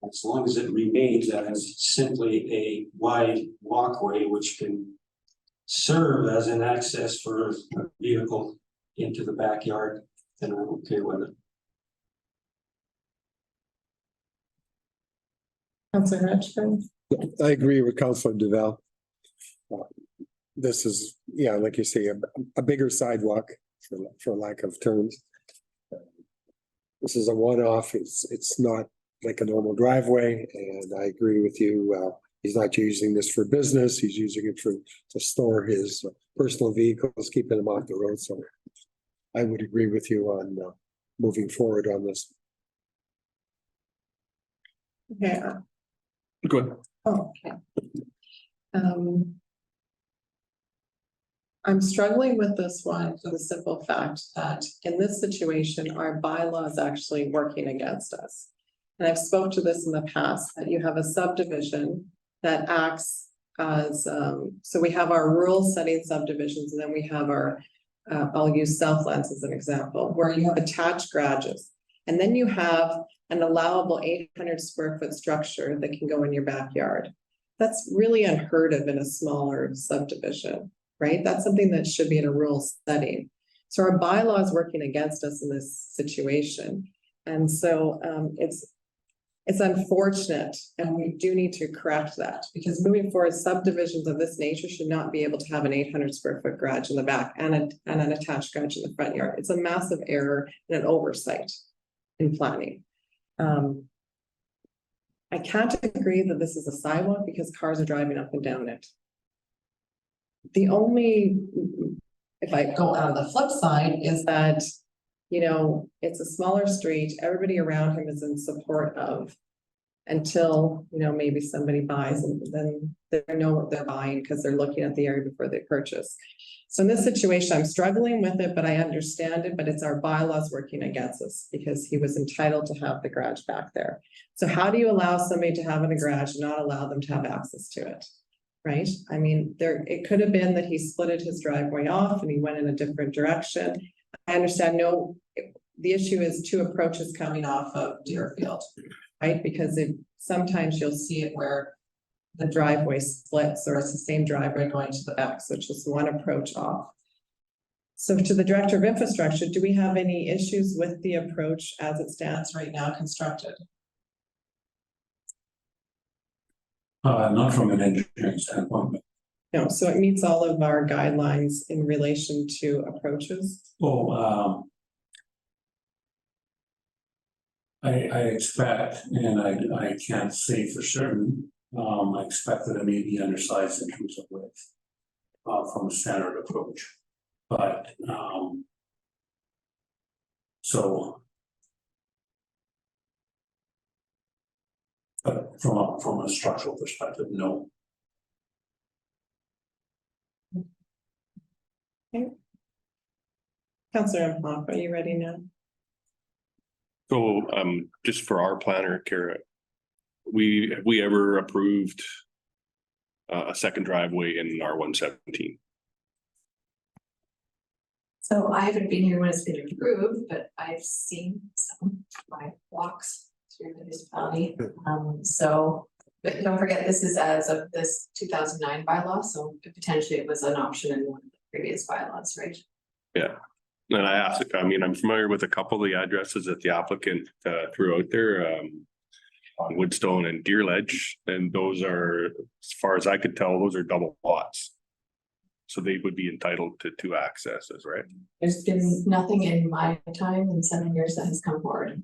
As long as it remains as simply a wide walkway, which can serve as an access for a vehicle into the backyard, then I'm okay with it. Councillor Horechko. I agree with Councillor Duval. This is, yeah, like you say, a bigger sidewalk for lack of terms. This is a one-off. It's not like a normal driveway, and I agree with you. He's not using this for business. He's using it to store his personal vehicles, keeping them off the road. So I would agree with you on moving forward on this. Okay. Go ahead. Oh, okay. I'm struggling with this one for the simple fact that in this situation, our bylaw is actually working against us. And I've spoke to this in the past, that you have a subdivision that acts as, so we have our rural setting subdivisions, and then we have our, I'll use Southlands as an example, where you have attached garages. And then you have an allowable 800 square foot structure that can go in your backyard. That's really unheard of in a smaller subdivision, right? That's something that should be in a rural setting. So our bylaw is working against us in this situation. And so it's unfortunate, and we do need to correct that, because moving forward, subdivisions of this nature should not be able to have an 800 square foot garage in the back and an attached garage in the front yard. It's a massive error and an oversight in planning. I can't agree that this is a sidewalk because cars are driving up and down it. The only, if I go on the flip side, is that, you know, it's a smaller street, everybody around him is in support of, until, you know, maybe somebody buys, and then they know what they're buying because they're looking at the area before they purchase. So in this situation, I'm struggling with it, but I understand it, but it's our bylaws working against us because he was entitled to have the garage back there. So how do you allow somebody to have in a garage and not allow them to have access to it? Right? I mean, it could have been that he splitted his driveway off and he went in a different direction. I understand, no, the issue is two approaches coming off of Deerfield, right? Because sometimes you'll see it where the driveway splits, or it's the same driveway going to the back, so it's just one approach off. So to the Director of Infrastructure, do we have any issues with the approach as it stands right now constructed? Not from an engineering standpoint, but No, so it meets all of our guidelines in relation to approaches. I expect, and I can't say for certain, I expect that it may be undersized in terms of width from a standard approach. But but from a structural perspective, no. Okay. Councillor Mowat, are you ready now? So just for our planner, Kara, have we ever approved a second driveway in R117? So I haven't been here when it's been approved, but I've seen some by walks through the municipality. So, but don't forget, this is as of this 2009 bylaw, so potentially it was an option in one of the previous bylaws, right? Yeah. And I asked, I mean, I'm familiar with a couple of the addresses that the applicant threw out there, on Woodstone and Deerledge, and those are, as far as I could tell, those are double lots. So they would be entitled to two accesses, right? There's been nothing in my time in 7 years that has come forward.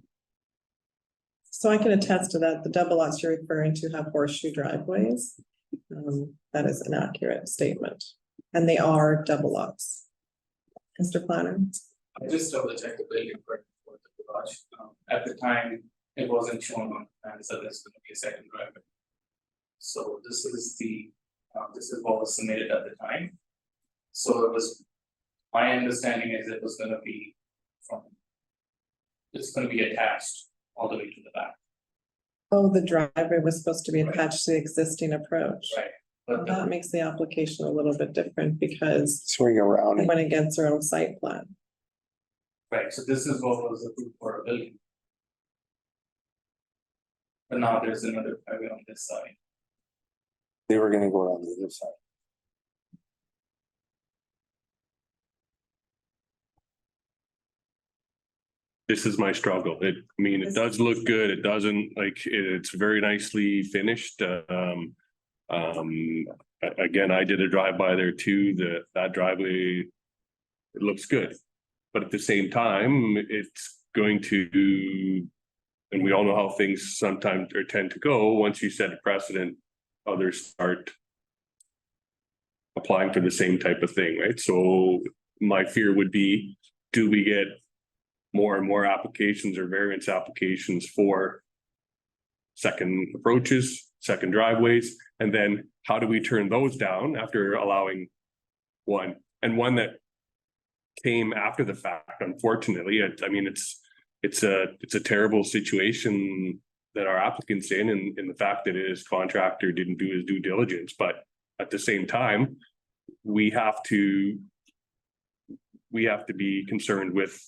So I can attest to that. The double lots you're referring to have horseshoe driveways. That is an accurate statement, and they are double lots. Mr. Planner? I just double checked the building permit for the garage. At the time, it wasn't shown on the plan, so there's gonna be a second driveway. So this is what was submitted at the time. So it was, my understanding is it was gonna be it's gonna be attached all the way to the back. Oh, the driveway was supposed to be attached to the existing approach. Right. But that makes the application a little bit different because Swing around. it went against our own site plan. Right, so this is what was approved for a building. But now there's another driveway on this side. They were gonna go on the other side. This is my struggle. It does look good. It doesn't, like, it's very nicely finished. Again, I did a drive-by there too. That driveway, it looks good. But at the same time, it's going to, and we all know how things sometimes or tend to go, once you set a precedent, others start applying for the same type of thing, right? So my fear would be, do we get more and more applications or variance applications for second approaches, second driveways, and then how do we turn those down after allowing one, and one that came after the fact, unfortunately. I mean, it's a terrible situation that our applicant's in the fact that his contractor didn't do his due diligence, but at the same time, we have to be concerned with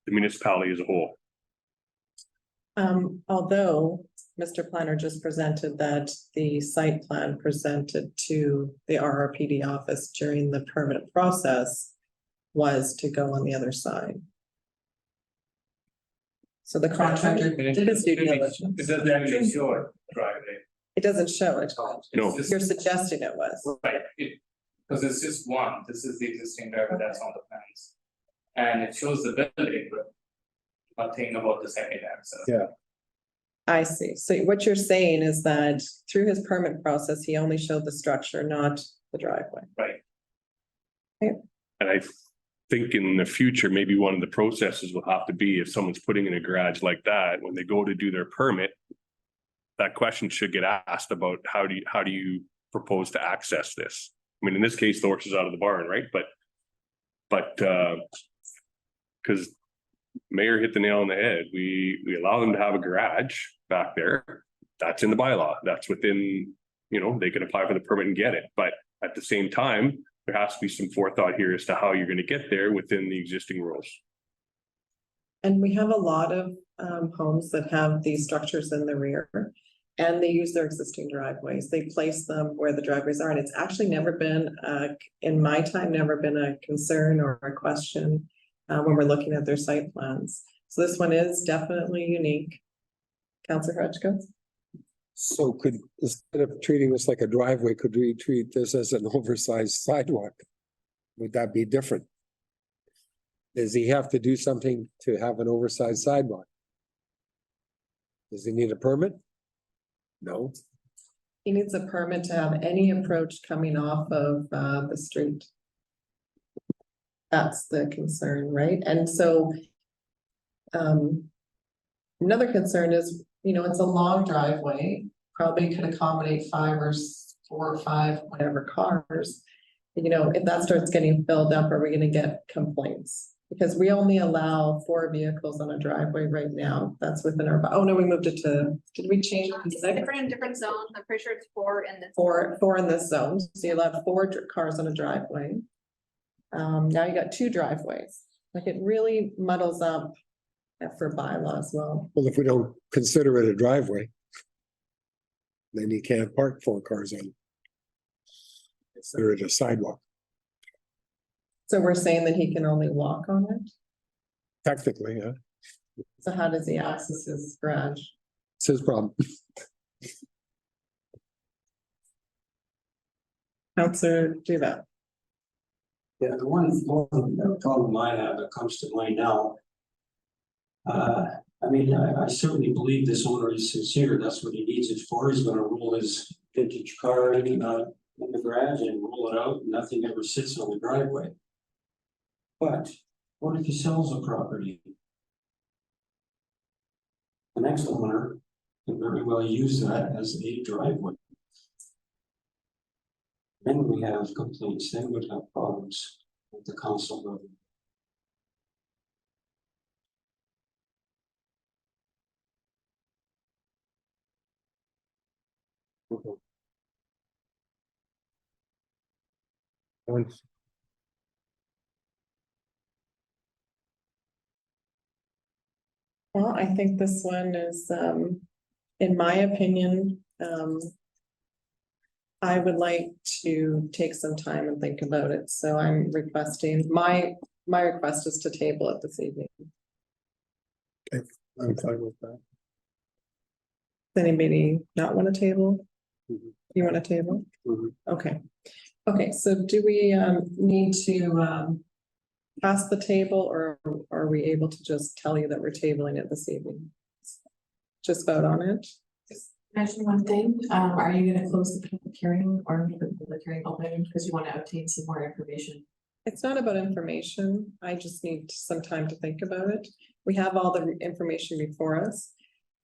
the municipality as a whole. Although Mr. Planner just presented that the site plan presented to the RRPD office during the permit process was to go on the other side. So the contractor did his due diligence. It doesn't actually show it driveway. It doesn't show it. No. You're suggesting it was. Right, because it's just one, this is the existing driveway that's on the plans. And it shows the building, but nothing about the second access. Yeah. I see. So what you're saying is that through his permit process, he only showed the structure, not the driveway. Right. Okay. And I think in the future, maybe one of the processes will have to be if someone's putting in a garage like that, when they go to do their permit, that question should get asked about how do you propose to access this? I mean, in this case, the horse is out of the barn, right? But because Mayor hit the nail on the head, we allow them to have a garage back there. That's in the bylaw. That's within, they can apply for the permit and get it. But at the same time, there has to be some forethought here as to how you're going to get there within the existing rules. And we have a lot of homes that have these structures in the rear. And they use their existing driveways. They place them where the driveways are. And it's actually never been, in my time, never been a concern or a question when we're looking at their site plans. So this one is definitely unique. Councillor Hutchko? So instead of treating this like a driveway, could we treat this as an oversized sidewalk? Would that be different? Does he have to do something to have an oversized sidewalk? Does he need a permit? No. He needs a permit to have any approach coming off of the street. That's the concern, right? And so another concern is, it's a long driveway, probably could accommodate 4 or 5, whatever cars. If that starts getting filled up, are we gonna get complaints? Because we only allow 4 vehicles on a driveway right now. That's within our, oh no, we moved it to, did we change it? It's different in different zones. I'm pretty sure it's 4 in this. Four in this zone. So you allow 4 cars on a driveway. Now you got 2 driveways. Like it really muddles up for bylaw as well. Well, if we don't consider it a driveway, then you can't park 4 cars on it. Consider it a sidewalk. So we're saying that he can only walk on it? Technically, yeah. So how does he access his garage? It's his problem. Councillor Duva. Yeah, the one problem I have that comes to mind now. I certainly believe this owner is sincere. That's what he needs it for. He's gonna roll his vintage car in the garage and roll it out. Nothing ever sits on the driveway. But what if he sells the property? The next owner can very well use that as a driveway. Then we have complaints, then we'd have problems with the council building. Well, I think this one is, in my opinion, I would like to take some time and think about it. So I'm requesting, my request is to table it this evening. I'm fine with that. Does anybody not want to table? Mhm. You want to table? Mhm. Okay. Okay, so do we need to pass the table, or are we able to just tell you that we're tabling it this evening? Just vote on it? Mention one thing, are you gonna close the public hearing or make the public hearing open because you want to obtain some more information? It's not about information. I just need some time to think about it. We have all the information before us.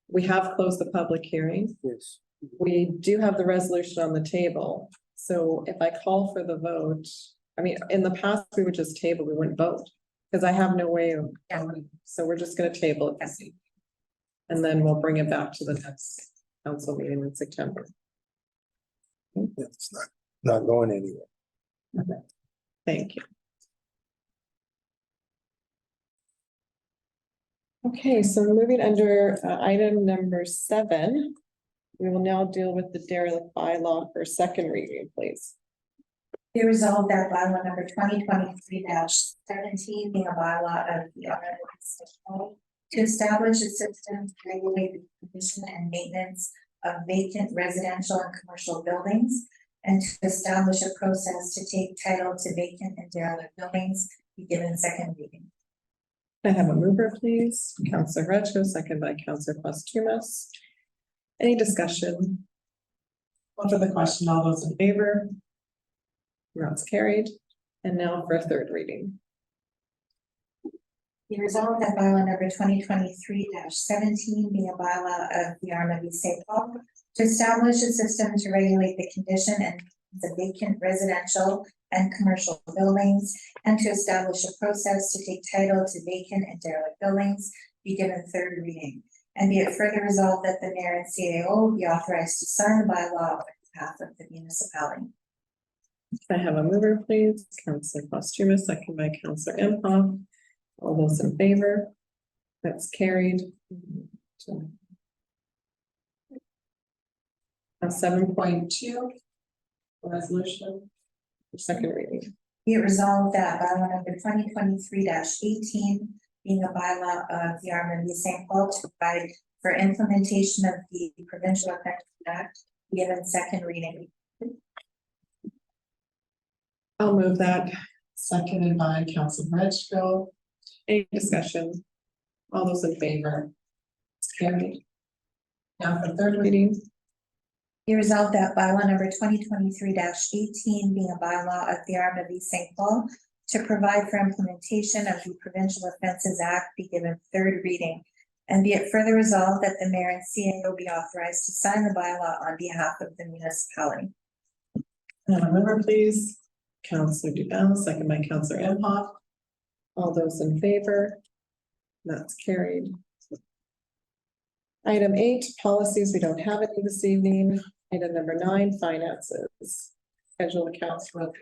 we have closed the public hearing. Yes. We do have the resolution on the table. So if I call for the vote, I mean, in the past, we would just table, we wouldn't vote. Because I have no way of, so we're just gonna table it this evening. And then we'll bring it back to the next council meeting in September. It's not going anywhere. Thank you. Okay, so moving under item number 7, we will now deal with the derelict bylaw for second reading, please. Be resolved that bylaw number 2023-17 being a bylaw of the Honorable to establish a system to regulate the condition and maintenance of vacant residential and commercial buildings, and to establish a process to take title to vacant and derelict buildings be given second reading. I have a mover, please. Councillor Rechko, second by Councillor Postumus. Any discussion? Call for the question, all those in favor? That's carried. And now for a third reading. Be resolved that bylaw number 2023-17 being a bylaw of the RMW St. Paul to establish a system to regulate the condition and the vacant residential and commercial buildings, and to establish a process to take title to vacant and derelict buildings be given third reading. And be it further resolved that the mayor and CAO be authorized to sign the bylaw on behalf of the municipality. I have a mover, please. Councillor Postumus, second by Councillor Imhoff. All those in favor? That's carried. 7.2. Resolution. Second reading. Be it resolved that bylaw number 2023-18 being a bylaw of the RMW St. Paul to provide for implementation of the Provincial Offences Act be given second reading. I'll move that. Seconded by Councillor Rechko. Any discussion? All those in favor? It's carried. Now for third reading. Be resolved that bylaw number 2023-18 being a bylaw of the RMW St. Paul to provide for implementation of the Provincial Offences Act be given third reading. And be it further resolved that the mayor and CAO be authorized to sign the bylaw on behalf of the municipality. Member, please. Councillor Duval, second by Councillor Imhoff. All those in favor? That's carried. Item 8, policies. We don't have any this evening. Item number 9, finances. Schedule accounts for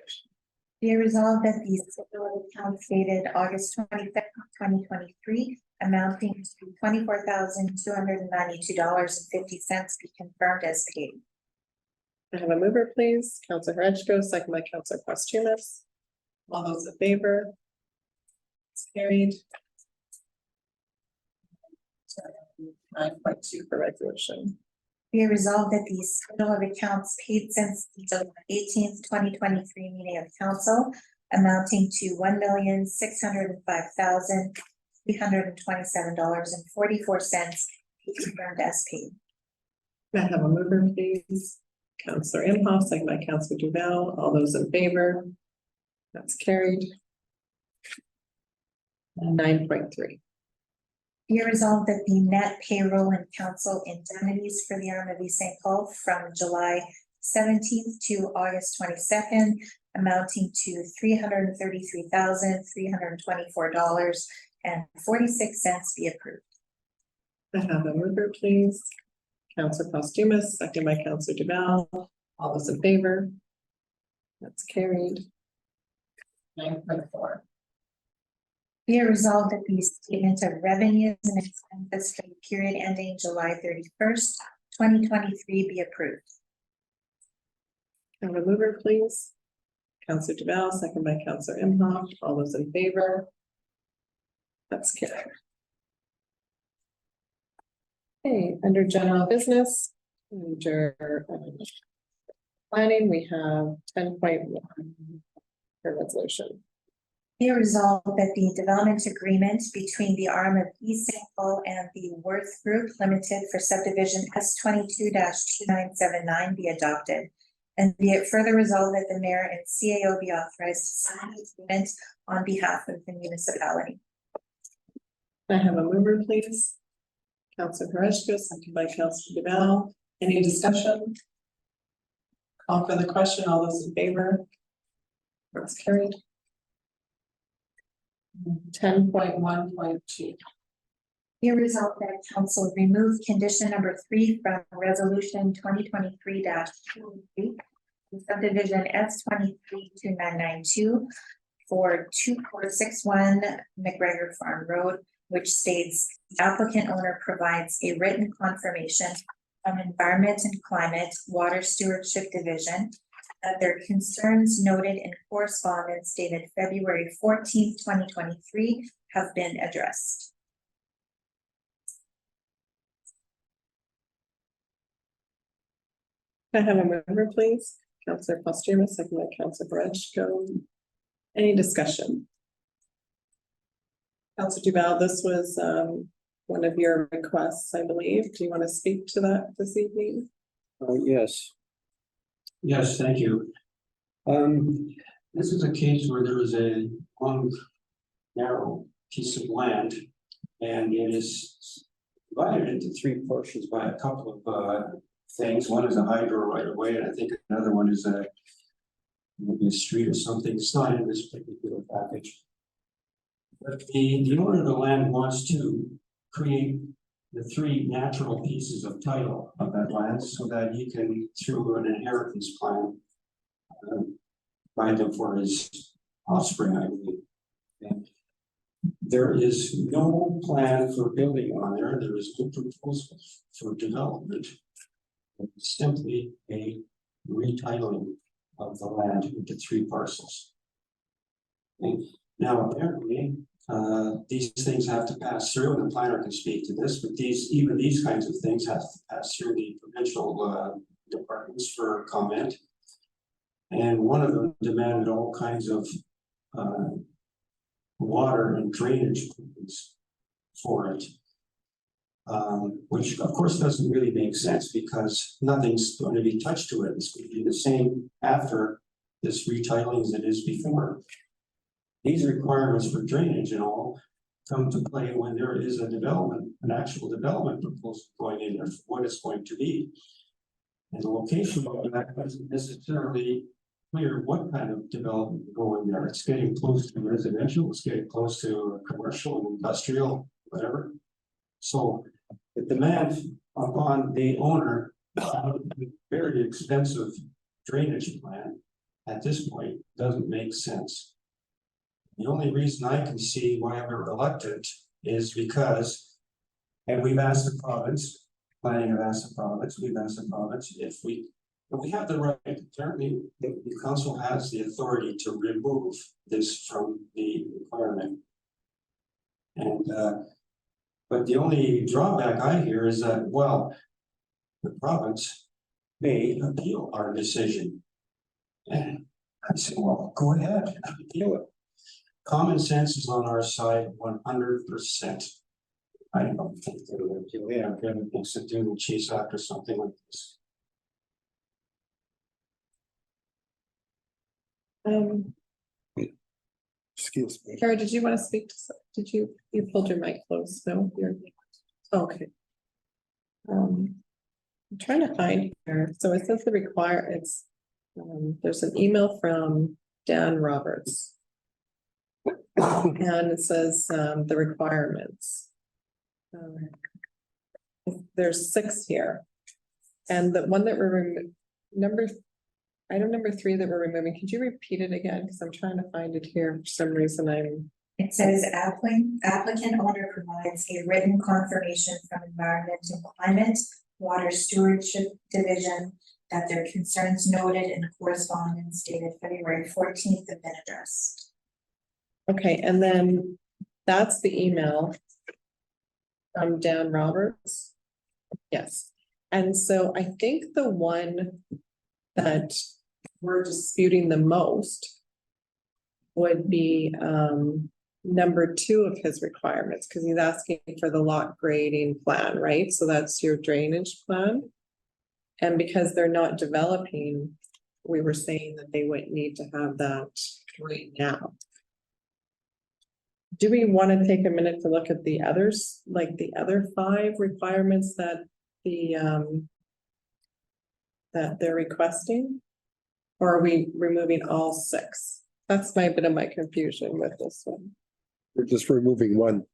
Be it resolved that the schedule accounts dated August 25th, 2023, amounting to $24,292.50 be confirmed as paid. I have a mover, please. Councillor Rechko, second by Councillor Postumus. All those in favor? It's carried. 9.2 for resolution. Be it resolved that the schedule of accounts paid since the July 18th, 2023 meeting of council amounting to $1,605,327.44 be confirmed as paid. May I have a mover, please? Councillor Imhoff, second by Councillor Duval. All those in favor? That's carried. 9.3. Be it resolved that the net payroll and council indemnities for the RMW St. Paul from July 17th to August 22nd amounting to $333,324.46 be approved. I have a mover, please. Councillor Postumus, second by Councillor Duval. All those in favor? That's carried. 9.4. Be it resolved that the statement of revenues and expenses for the period ending July 31st, 2023 be approved. Have a mover, please. Councillor Duval, second by Councillor Imhoff. All those in favor? That's carried. Okay, under general business, under planning, we have 10.1 for resolution. Be resolved that the development agreement between the RMW St. Paul and the Worth Group Limited for subdivision S22-2979 be adopted. And be it further resolved that the mayor and CAO be authorized to sign the agreement on behalf of the municipality. I have a mover, please. Counselor Perishko, second by Counselor Duval. Any discussion? Call for the question. All those in favor? That's carried. 10.1.2. Be resolved that council remove condition number 3 from resolution 2023-23. Subdivision S 232992 for 2461 McGregor Farm Road, which states the applicant owner provides a written confirmation from Environment and Climate Water Stewardship Division that their concerns noted in correspondence dated February 14th, 2023 have been addressed. Can I have a member, please? Counselor Postuma, second by Counselor Perishko. Any discussion? Counselor Duval, this was one of your requests, I believe. Do you want to speak to that this evening? Yes. Yes, thank you. This is a case where there is a long, narrow piece of land, and it is divided into 3 portions by a couple of things. One is a hydro right of way, and I think another one is maybe a street or something. It's not in this particular package. But the owner of the land wants to create the 3 natural pieces of title of that land so that he can, through an inheritance plan, find them for his offspring, I believe. And there is no plan for building on there. There is no proposal for development. It's simply a retitling of the land into 3 parcels. And now, apparently, these things have to pass through, and the planner can speak to this, but even these kinds of things have to pass through the provincial departments for comment. And one of them demanded all kinds of water and drainage plans for it. Which of course doesn't really make sense because nothing's going to be touched to it. It's going to be the same after this retitling as it is before. These requirements for drainage and all come to play when there is a development, an actual development proposal going in there for what it's going to be. And the location of that isn't necessarily clear what kind of development will go in there. It's getting close to residential, it's getting close to commercial and industrial, whatever. So the demand upon the owner of a very expensive drainage plan at this point doesn't make sense. The only reason I can see why we're reluctant is because, and we've asked the province, planning have asked the province, we've asked the province, if we have the right, apparently the council has the authority to remove this from the requirement. And but the only drawback I hear is that, well, the province may appeal our decision. And I say, well, go ahead, appeal it. Common sense is on our side 100%. I don't think they would appeal. Yeah, I'm going to sit down and chase after something like this. Excuse me. Kara, did you want to speak to, you pulled your mic close, no? Okay. I'm trying to find here, so it says there's an email from Dan Roberts. And it says, the requirements. There's 6 here. And the one that we're item number 3 that we're removing, could you repeat it again? Because I'm trying to find it here. For some reason It says applicant owner provides a written confirmation from Environment and Climate Water Stewardship Division that their concerns noted in correspondence dated February 14th have been addressed. Okay, and then that's the email from Dan Roberts. Yes, and so I think the one that we're disputing the most would be number 2 of his requirements, because he's asking for the lot grading plan, right? So that's your drainage plan. And because they're not developing, we were saying that they wouldn't need to have that right now. do we want to take a minute to look at the others, like the other 5 requirements that that they're requesting? Or are we removing all 6? That's my bit of my confusion with this one. We're just removing one.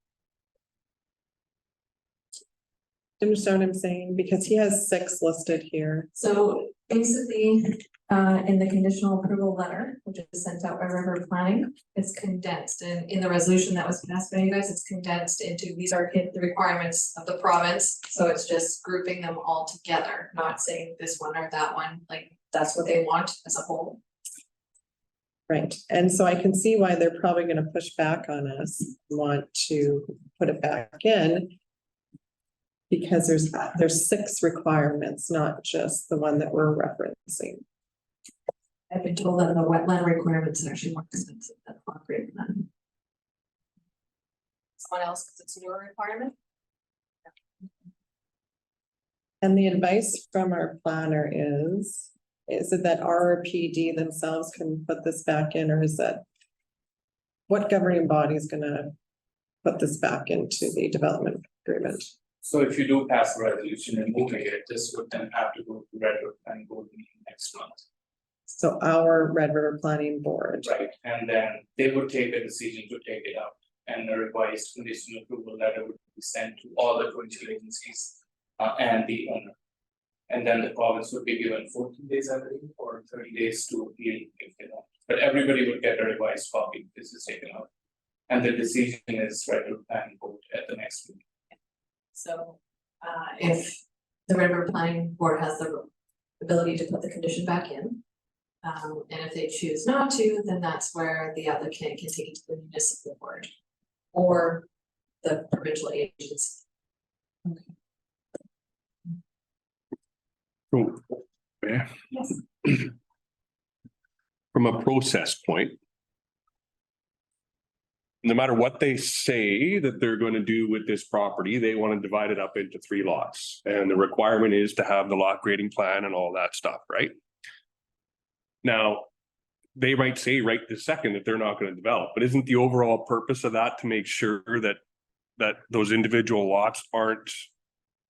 Do you understand what I'm saying? Because he has 6 listed here. So basically, in the conditional approval letter, which is sent out by River Planning, it's condensed, and in the resolution that was passed by you guys, it's condensed into these are the requirements of the province. So it's just grouping them all together, not saying this one or that one, like that's what they want as a whole. Right, and so I can see why they're probably gonna push back on us, want to put it back in. Because there's 6 requirements, not just the one that we're referencing. I've been told that the wetland requirements are actually more expensive than concrete than someone else, because it's a newer requirement. And the advice from our planner is it that RRPD themselves can put this back in, or is that what governing body is gonna put this back into the development agreement? So if you do pass the resolution and moving it, this would then have to go to Red River Planning Board meeting next month. So our Red River Planning Board. Right, and then they would take a decision to take it out, and a revised conditional approval letter would be sent to all the provincial agencies and the owner. And then the province would be given 14 days, I believe, or 30 days to appeal if they want. But everybody would get a revised copy if this is taken out. And the decision is Red River Planning Board at the next meeting. So, if the River Planning Board has the ability to put the condition back in. And if they choose not to, then that's where the applicant can take it to the municipal board. Or the provincial agency. So, yeah. Yes. From a process point. No matter what they say that they're going to do with this property, they want to divide it up into 3 lots. And the requirement is to have the lot grading plan and all that stuff, right? Now, they might say right this second that they're not going to develop, but isn't the overall purpose of that to make sure that those individual lots aren't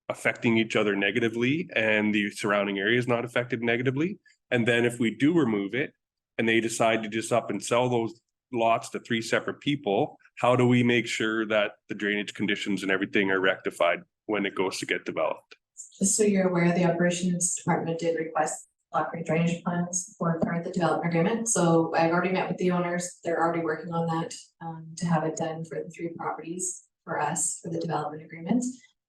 affecting each other negatively and the surrounding area is not affected negatively? And then if we do remove it and they decide to just up and sell those lots to 3 separate people, how do we make sure that the drainage conditions and everything are rectified when it goes to get developed? Just so you're aware, the operations department did request lot grade drainage plans for part of the development agreement. So I've already met with the owners. They're already working on that to have it done for the 3 properties for us for the development agreement.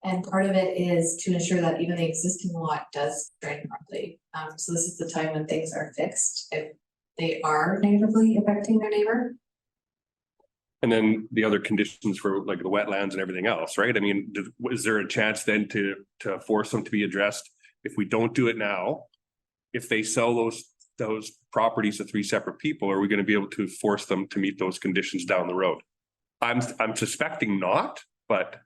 And part of it is to ensure that even the existing lot does drain properly. So this is the time when things are fixed if they are negatively affecting their neighbor. And then the other conditions for like the wetlands and everything else, right? I mean, is there a chance then to force them to be addressed if we don't do it now? If they sell those properties to 3 separate people, are we going to be able to force them to meet those conditions down the road? I'm suspecting not, but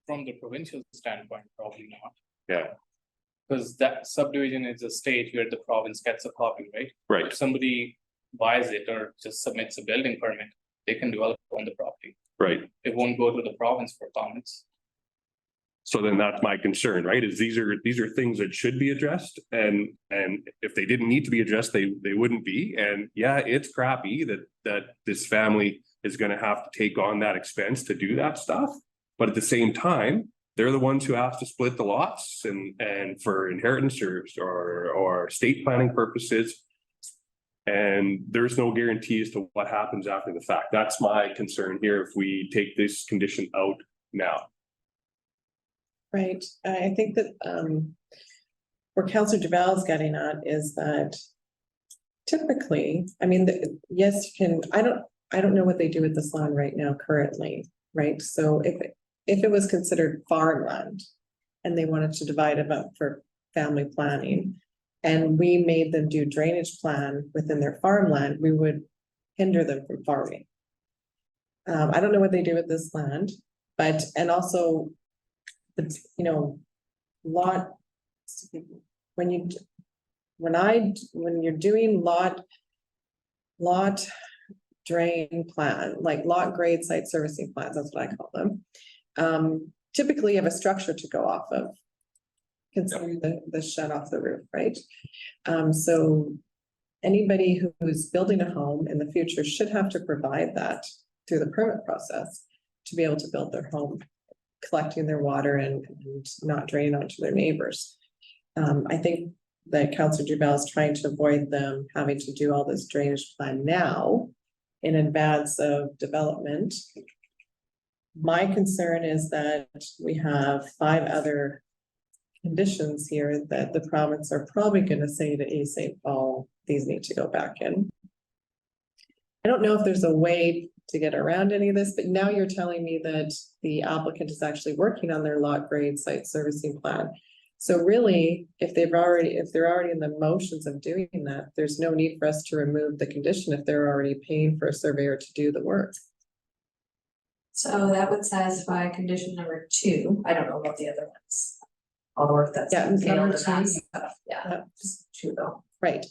From the provincial standpoint, probably not. Yeah. Because that subdivision is a stage where the province gets a copy, right? Right. If somebody buys it or just submits a building permit, they can develop on the property. Right. It won't go to the province for comments. So then that's my concern, right? Is these are things that should be addressed, and if they didn't need to be addressed, they wouldn't be. And yeah, it's crappy that this family is going to have to take on that expense to do that stuff. But at the same time, they're the ones who have to split the lots and for inheritance or estate planning purposes. And there's no guarantee as to what happens after the fact. That's my concern here if we take this condition out now. Right, I think that where Councillor Duval is getting at is that typically, I mean, yes, you can, I don't know what they do with this land right now currently, right? So if it was considered farmland and they wanted to divide it up for family planning and we made them do drainage plan within their farmland, we would hinder them from farming. I don't know what they do with this land, but, and also, you know, lot, when you're doing lot drain plan, like lot grade site servicing plans, that's what I call them. Typically you have a structure to go off of. Considering the shed off the roof, right? So anybody who's building a home in the future should have to provide that through the permit process to be able to build their home, collecting their water and not draining onto their neighbors. I think that Councillor Jubel is trying to avoid them having to do all this drainage plan now in advance of development. My concern is that we have 5 other conditions here that the province are probably going to say to East St. Paul, these need to go back in. I don't know if there's a way to get around any of this, but now you're telling me that the applicant is actually working on their lot grade site servicing plan. So really, if they're already in the motions of doing that, there's no need for us to remove the condition if they're already paying for a surveyor to do the work. So that would satisfy condition number 2. I don't know about the other ones. All the work that's entailed in that stuff, yeah, just 2 though. Right.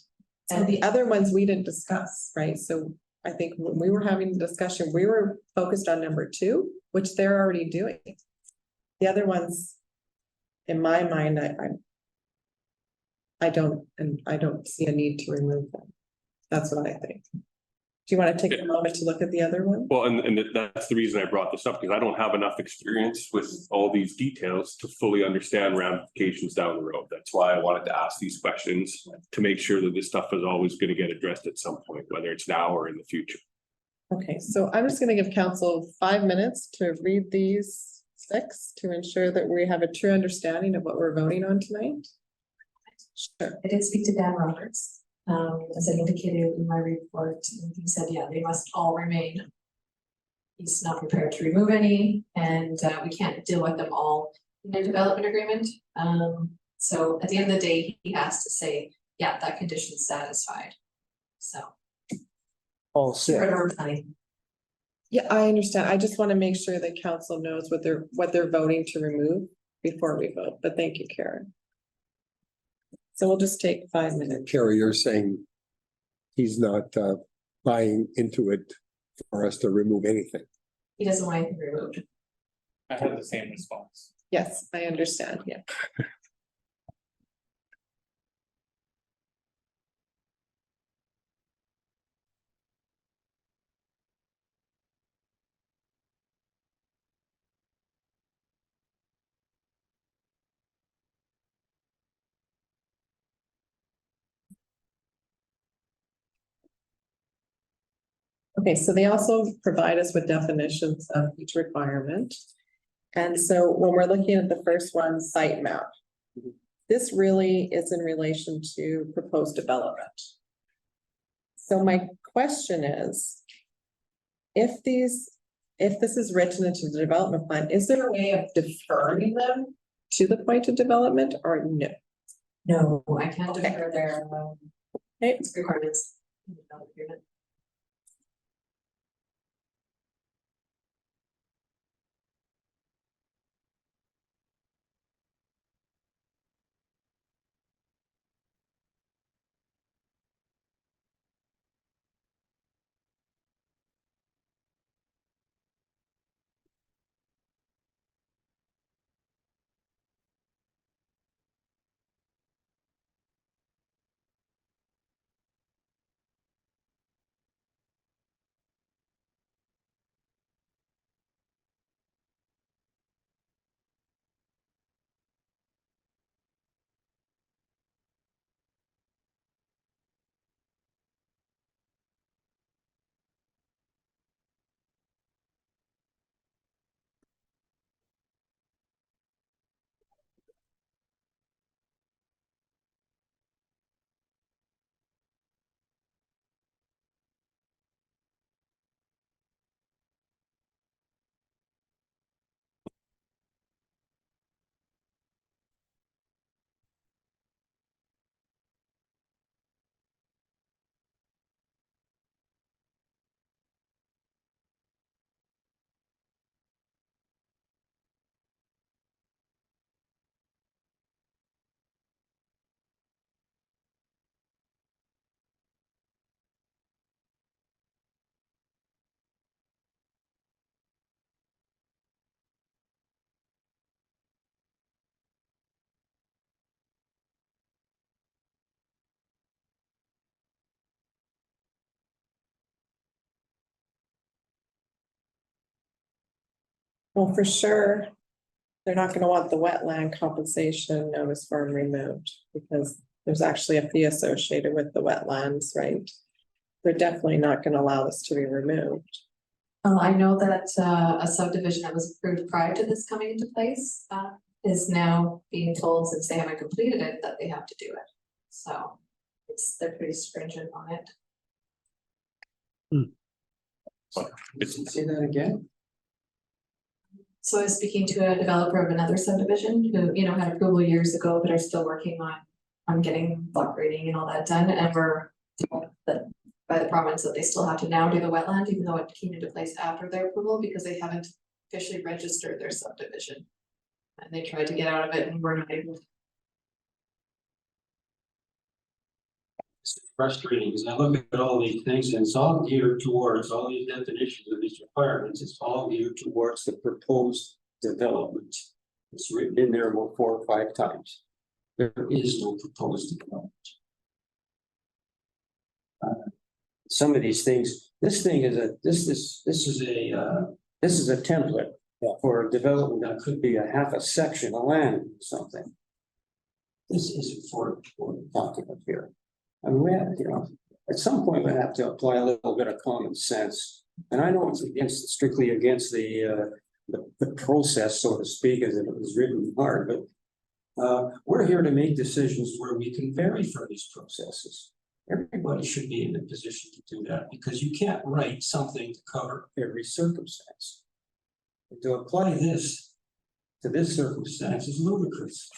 And the other ones we didn't discuss, right? So I think when we were having the discussion, we were focused on number 2, which they're already doing. The other ones, in my mind, I don't see a need to remove them. That's what I think. Do you want to take a moment to look at the other one? Well, and that's the reason I brought this up, because I don't have enough experience with all these details to fully understand ramifications down the road. That's why I wanted to ask these questions to make sure that this stuff is always going to get addressed at some point, whether it's now or in the future. Okay, so I'm just going to give council 5 minutes to read these 6 to ensure that we have a true understanding of what we're voting on tonight. Sure. I did speak to Dan Roberts. As I indicated in my report, he said, yeah, they must all remain. He's not prepared to remove any, and we can't deal with them all in a development agreement. So at the end of the day, he has to say, yeah, that condition is satisfied. So. All set. Yeah, I understand. I just want to make sure that council knows what they're voting to remove before we vote, but thank you, Karen. So we'll just take 5 minutes. Carrie, you're saying he's not buying into it for us to remove anything. He doesn't want anything removed. I had the same response. Yes, I understand, yeah. Okay, so they also provide us with definitions of each requirement. And so when we're looking at the first one, site map, this really is in relation to proposed development. So my question is, if this is written into the development plan, is there a way of deferring them to the point of development or no? No, I can't defer their requirements. Well, for sure, they're not gonna want the wetland compensation notice form removed because there's actually a fee associated with the wetlands, right? They're definitely not gonna allow this to be removed. I know that a subdivision that was approved prior to this coming into place is now being told, since they haven't completed it, that they have to do it. So they're pretty stringent on it. Say that again? So I was speaking to a developer of another subdivision who, you know, had approval years ago, but are still working on getting block grading and all that done, and we're told that by the province that they still have to now do the wetland, even though it came into place after their approval, because they haven't officially registered their subdivision. And they tried to get out of it and were not able. It's frustrating because I look at all these things and it's all geared towards all these definitions of these requirements. It's all geared towards the proposed development. It's written in there about 4 or 5 times. There is no proposed development. Some of these things, this is a template for a development that could be a half a section of land or something. This isn't for talking about here. I mean, we have, you know, at some point we have to apply a little bit of common sense. And I know it's strictly against the process, so to speak, as it was written hard, but we're here to make decisions where we can vary from these processes. Everybody should be in a position to do that because you can't write something to cover every circumstance. And to apply this to this circumstance is ludicrous.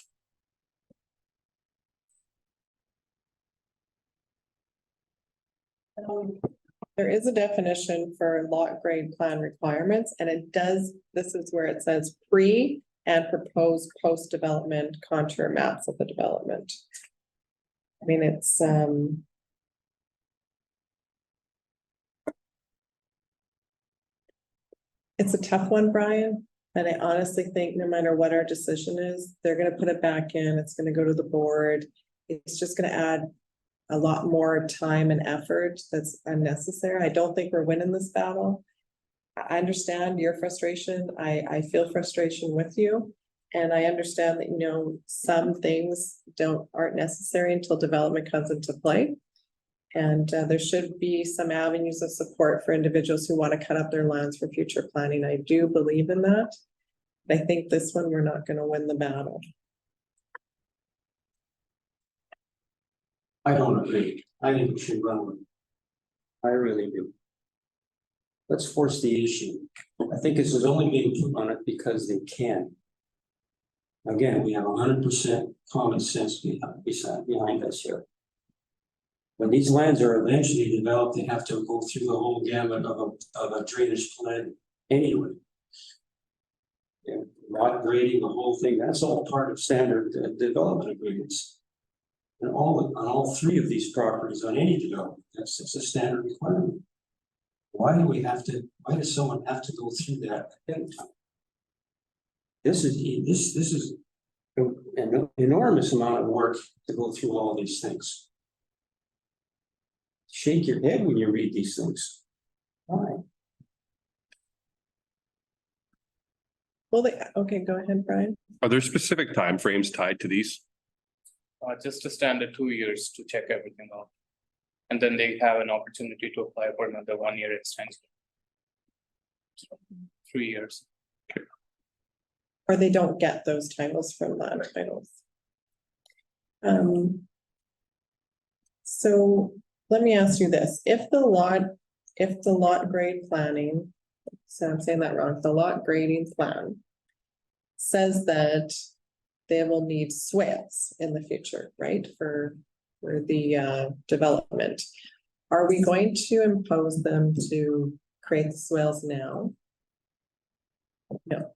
There is a definition for lot grade plan requirements, and it does, this is where it says pre and proposed post-development contour maps of the development. I mean, it's a tough one, Brian, and I honestly think no matter what our decision is, they're gonna put it back in, it's gonna go to the board. It's just gonna add a lot more time and effort that's unnecessary. I don't think we're winning this battle. I understand your frustration. I feel frustration with you. And I understand that, you know, some things aren't necessary until development comes into play. And there should be some avenues of support for individuals who want to cut up their lands for future planning. I do believe in that. But I think this one, we're not going to win the battle. I don't agree. I think we should run with it. I really do. Let's force the issue. I think this is only being put on it because they can. Again, we have 100% common sense behind us here. When these lands are eventually developed, they have to go through the whole gamut of a drainage plan anyway. Yeah, lot grading, the whole thing, that's all part of standard development agreements. And on all 3 of these properties on any development, that's a standard requirement. Why does someone have to go through that ahead of time? This is an enormous amount of work to go through all these things. Shake your head when you read these things. Why? Well, okay, go ahead, Brian. Are there specific timeframes tied to these? Just a standard 2 years to check everything out. And then they have an opportunity to apply for another 1-year extension. So, 3 years. Or they don't get those titles from land titles. So let me ask you this, if the lot grade planning, so I'm saying that wrong, the lot grading plan says that they will need swales in the future, right, for the development. Are we going to impose them to create the swales now? No.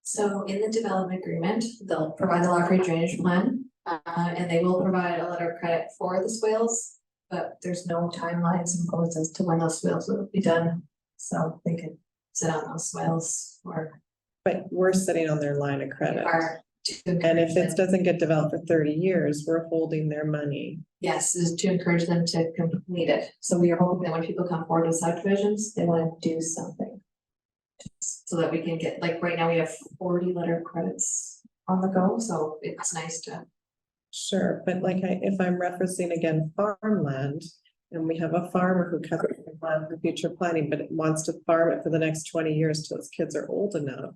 So in the development agreement, they'll provide the lot grade drainage plan, and they will provide a letter of credit for the swales, but there's no timelines imposed as to when those swales will be done. So they can sit on those swales or. But we're sitting on their line of credit. And if it doesn't get developed for 30 years, we're holding their money. Yes, is to encourage them to complete it. So we are hoping that when people come forward with subdivisions, they want to do something. So that we can get, like, right now we have 40 letter of credits on the go, so it's nice to. Sure, but like if I'm referencing again farmland, and we have a farmer who cuts land for future planning, but wants to farm it for the next 20 years till his kids are old enough.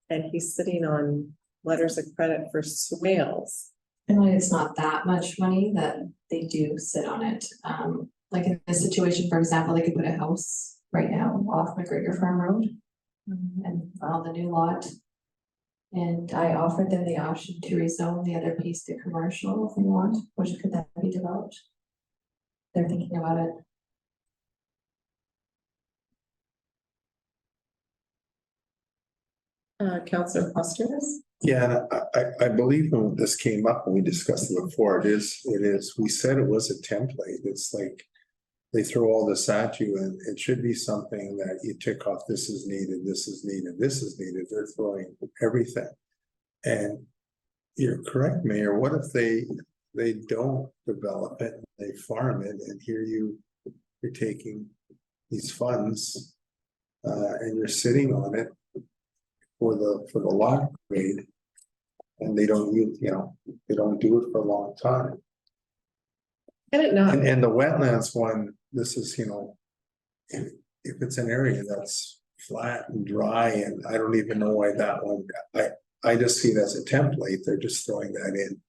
And he's sitting on letters of credit for swales. And it's not that much money that they do sit on it. Like in this situation, for example, they could put a house right now off McGregor Farm Road. And file the new lot. And I offered them the option to rezone the other piece to commercial if they want, which could then be developed. They're thinking about it. Councillor Foster. Yeah, I believe when this came up and we discussed it before, it is, we said it was a template. It's like they throw all this at you and it should be something that you tick off, this is needed, this is needed, this is needed. They're throwing everything. And you're correct, Mayor. What if they don't develop it, they farm it, and here you're taking these funds and you're sitting on it for the lot grade, and they don't use, they don't do it for a long time. And the wetlands one, this is, if it's an area that's flat and dry, and I don't even know why that one, I just see it as a template. They're just throwing that in.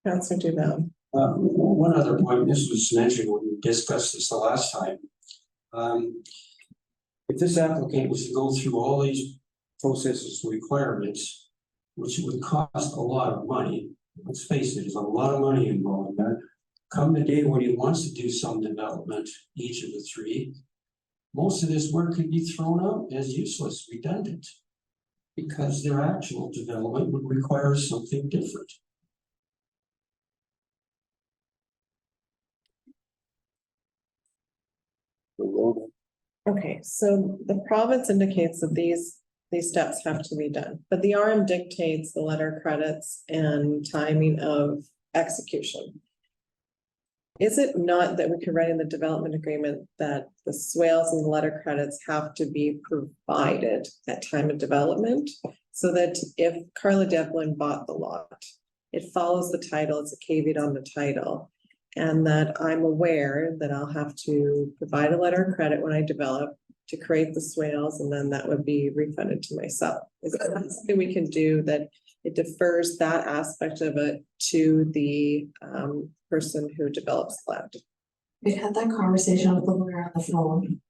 Councillor Duval. One other point, this was mentioned when we discussed this the last time. If this applicant was to go through all these processes and requirements, which would cost a lot of money, let's face it, there's a lot of money involved in that. Come the day when he wants to do some development, each of the three, most of this work could be thrown out as useless, redundant, because their actual development would require something different. Okay, so the province indicates that these steps have to be done, but the RM dictates the letter credits and timing of execution. Is it not that we could write in the development agreement that the swales and the letter credits have to be provided at time of development? So that if Carla Devlin bought the lot, it follows the title, it's a caveat on the title. And that I'm aware that I'll have to provide a letter of credit when I develop to create the swales, and then that would be refunded to myself. Is that something we can do, that it defers that aspect of it to the person who develops land? We had that conversation with the lawyer on the phone.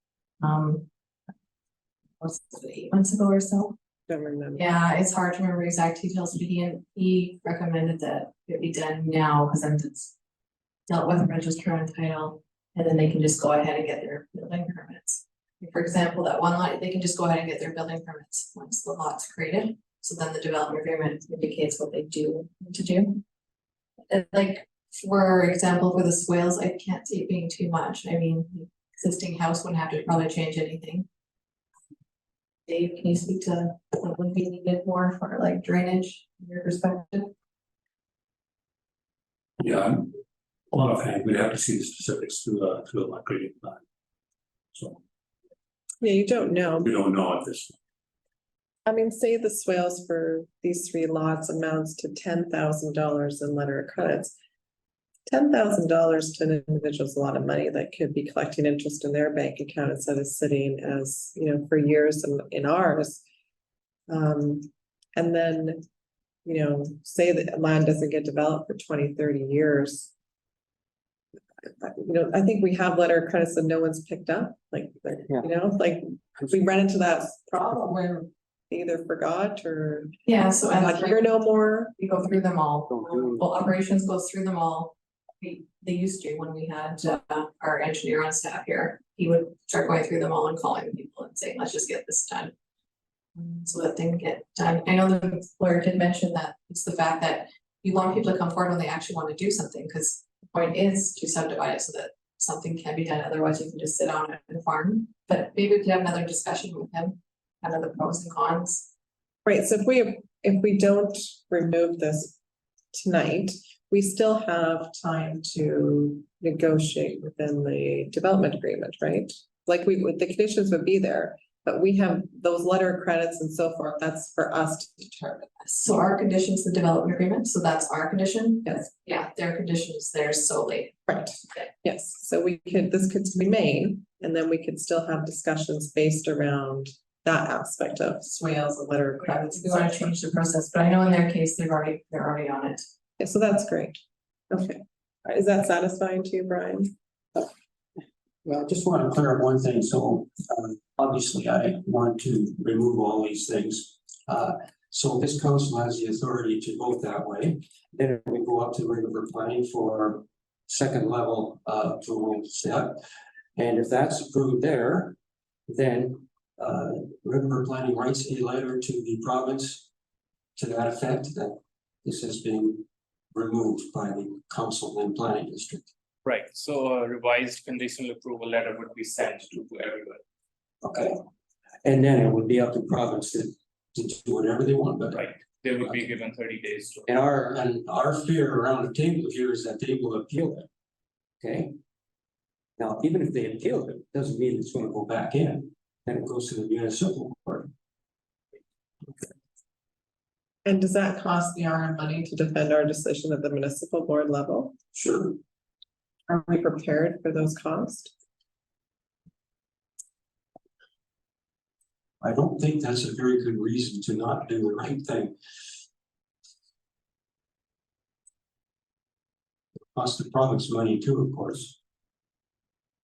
Was it 8 months ago or so? Don't remember. Yeah, it's hard to remember exact details, but he recommended that it be done now, because then it's dealt with register and title, and then they can just go ahead and get their building permits. For example, that one lot, they can just go ahead and get their building permits once the lot's created. So then the development agreement indicates what they do need to do. And like, for example, for the swales, I can't see it being too much. I mean, the existing house wouldn't have to probably change anything. Dave, can you speak to what would be needed more for like drainage from your perspective? Yeah, a lot of hand, we'd have to see the specifics to the lot grading plan. So. Yeah, you don't know. We don't know at this. I mean, say the swales for these 3 lots amounts to $10,000 in letter of credits. $10,000 to an individual is a lot of money that could be collecting interest in their bank account instead of sitting as, for years in ours. And then, say that land doesn't get developed for 20, 30 years. I think we have letter of credits that no one's picked up, like we run into that problem where they either forgot or. Yeah, so as not here no more. We go through them all. Well, operations goes through them all. They used to, when we had our engineer on staff here, he would start going through them all and calling people and saying, let's just get this done. So that things get done. I know the lawyer did mention that it's the fact that you want people to come forward when they actually want to do something, because the point is to subdivide it so that something can be done. Otherwise you can just sit on it and farm. But maybe we could have another discussion with him, kind of the pros and cons. Right, so if we don't remove this tonight, we still have time to negotiate within the development agreement, right? like the conditions would be there, but we have those letter credits and so forth, that's for us to determine. So our conditions, the development agreement, so that's our condition? Yes. Yeah, their condition is theirs solely. Right, yes, so this could remain, and then we could still have discussions based around that aspect of swales and letter of credits. We wanna change the process, but I know in their case, they're already on it. Yeah, so that's great. Okay, is that satisfying to you, Brian? Well, I just want to clear up one thing. So obviously I want to remove all these things. So this council has the authority to vote that way. Then we go up to river planning for second level approval step. And if that's approved there, then river planning writes a letter to the province to that effect that this has been removed by the council and planning district. Right, so a revised conditional approval letter would be sent to everyone. Okay, and then it would be up to province to do whatever they want, but. Right, they would be given 30 days to. And our fear around the table here is that they will appeal it. Okay? Now, even if they appeal it, doesn't mean it's gonna go back in, then it goes to the municipal court. And does that cost the RM money to defend our decision at the municipal board level? Sure. Are we prepared for those costs? I don't think that's a very good reason to not do the right thing. It costs the province money too, of course.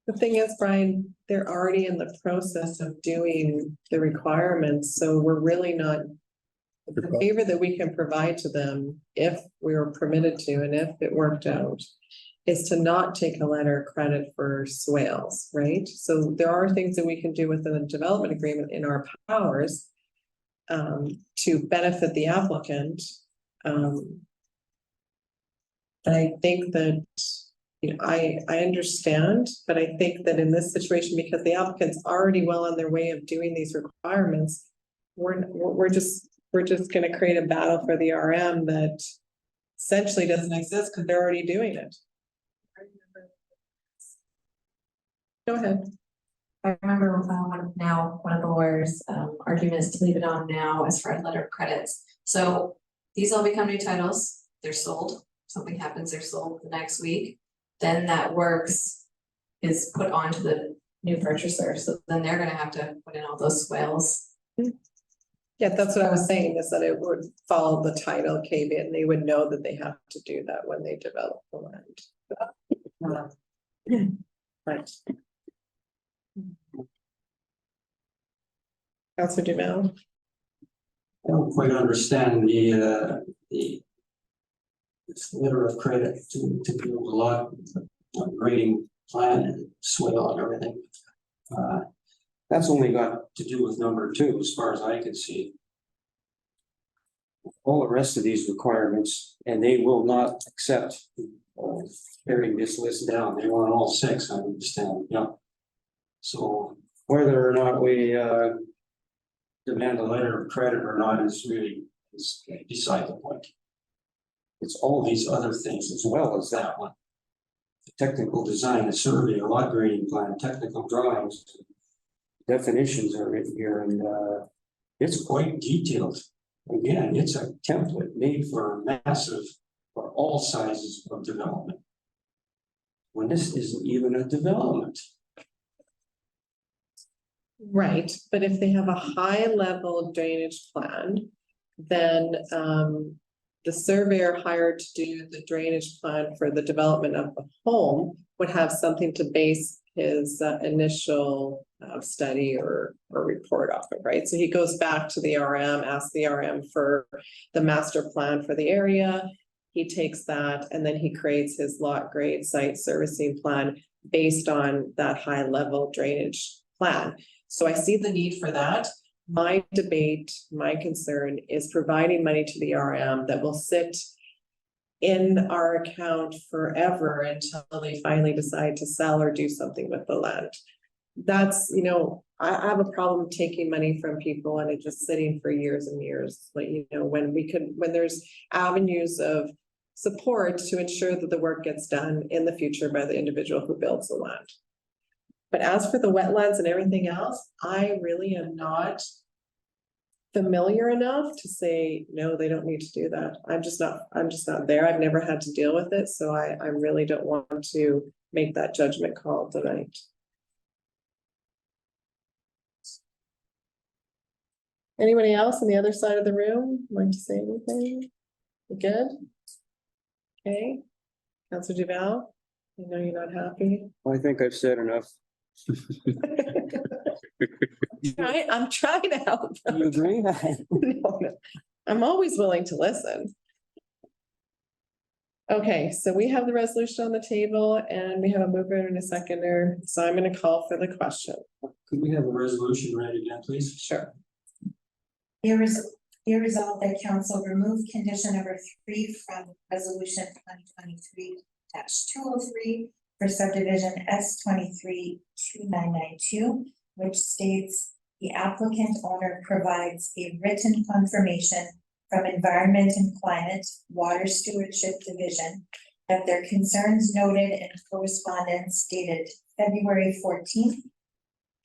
The thing is, Brian, they're already in the process of doing the requirements, so we're really not. The favor that we can provide to them, if we were permitted to, and if it worked out, is to not take a letter of credit for swales, right? So there are things that we can do within the development agreement in our powers to benefit the applicant. And I think that, you know, I understand, but I think that in this situation, because the applicant's already well on their way of doing these requirements, we're just gonna create a battle for the RM that essentially doesn't exist because they're already doing it. Go ahead. I remember one of the lawyers' arguments to leave it on now as far as letter of credits. So these all become new titles, they're sold, something happens, they're sold the next week. Then that works is put onto the new purchaser, so then they're gonna have to put in all those swales. Yeah, that's what I was saying, is that it would follow the title caveat, and they would know that they have to do that when they develop the land. Right. Councilor Duval. I don't quite understand the letter of credit to do a lot of grading plan and swale and everything. That's only got to do with number 2, as far as I can see. All the rest of these requirements, and they will not accept carrying this list down. They want all 6, I understand, yeah. So whether or not we demand a letter of credit or not is beside the point. It's all these other things as well as that one. The technical design, the survey, a lot grading plan, technical drawings, definitions are written here, and it's quite detailed. Again, it's a template made for all sizes of development. When this isn't even a development. Right, but if they have a high level drainage plan, then the surveyor hired to do the drainage plan for the development of the home would have something to base his initial study or report off of, right? So he goes back to the RM, asks the RM for the master plan for the area. He takes that and then he creates his lot grade site servicing plan based on that high level drainage plan. So I see the need for that. My debate, my concern is providing money to the RM that will sit in our account forever until they finally decide to sell or do something with the land. That's, you know, I have a problem taking money from people and it just sitting for years and years. Like, you know, when there's avenues of support to ensure that the work gets done in the future by the individual who builds the land. But as for the wetlands and everything else, I really am not familiar enough to say, no, they don't need to do that. I'm just not there. I've never had to deal with it, so I really don't want to make that judgment call tonight. Anybody else on the other side of the room like to say anything? You good? Okay. Councillor Duval, I know you're not happy. I think I've said enough. I'm trying to help. You agree? No. I'm always willing to listen. Okay, so we have the resolution on the table and we have a mover and a seconder, so I'm gonna call for the question. Could we have a resolution read again, please? Sure. Be resolved that council remove condition number 3 from resolution 2023-203 for subdivision S23-2992, which states the applicant owner provides a written confirmation from Environment and Climate Water Stewardship Division that their concerns noted in correspondence dated February 14th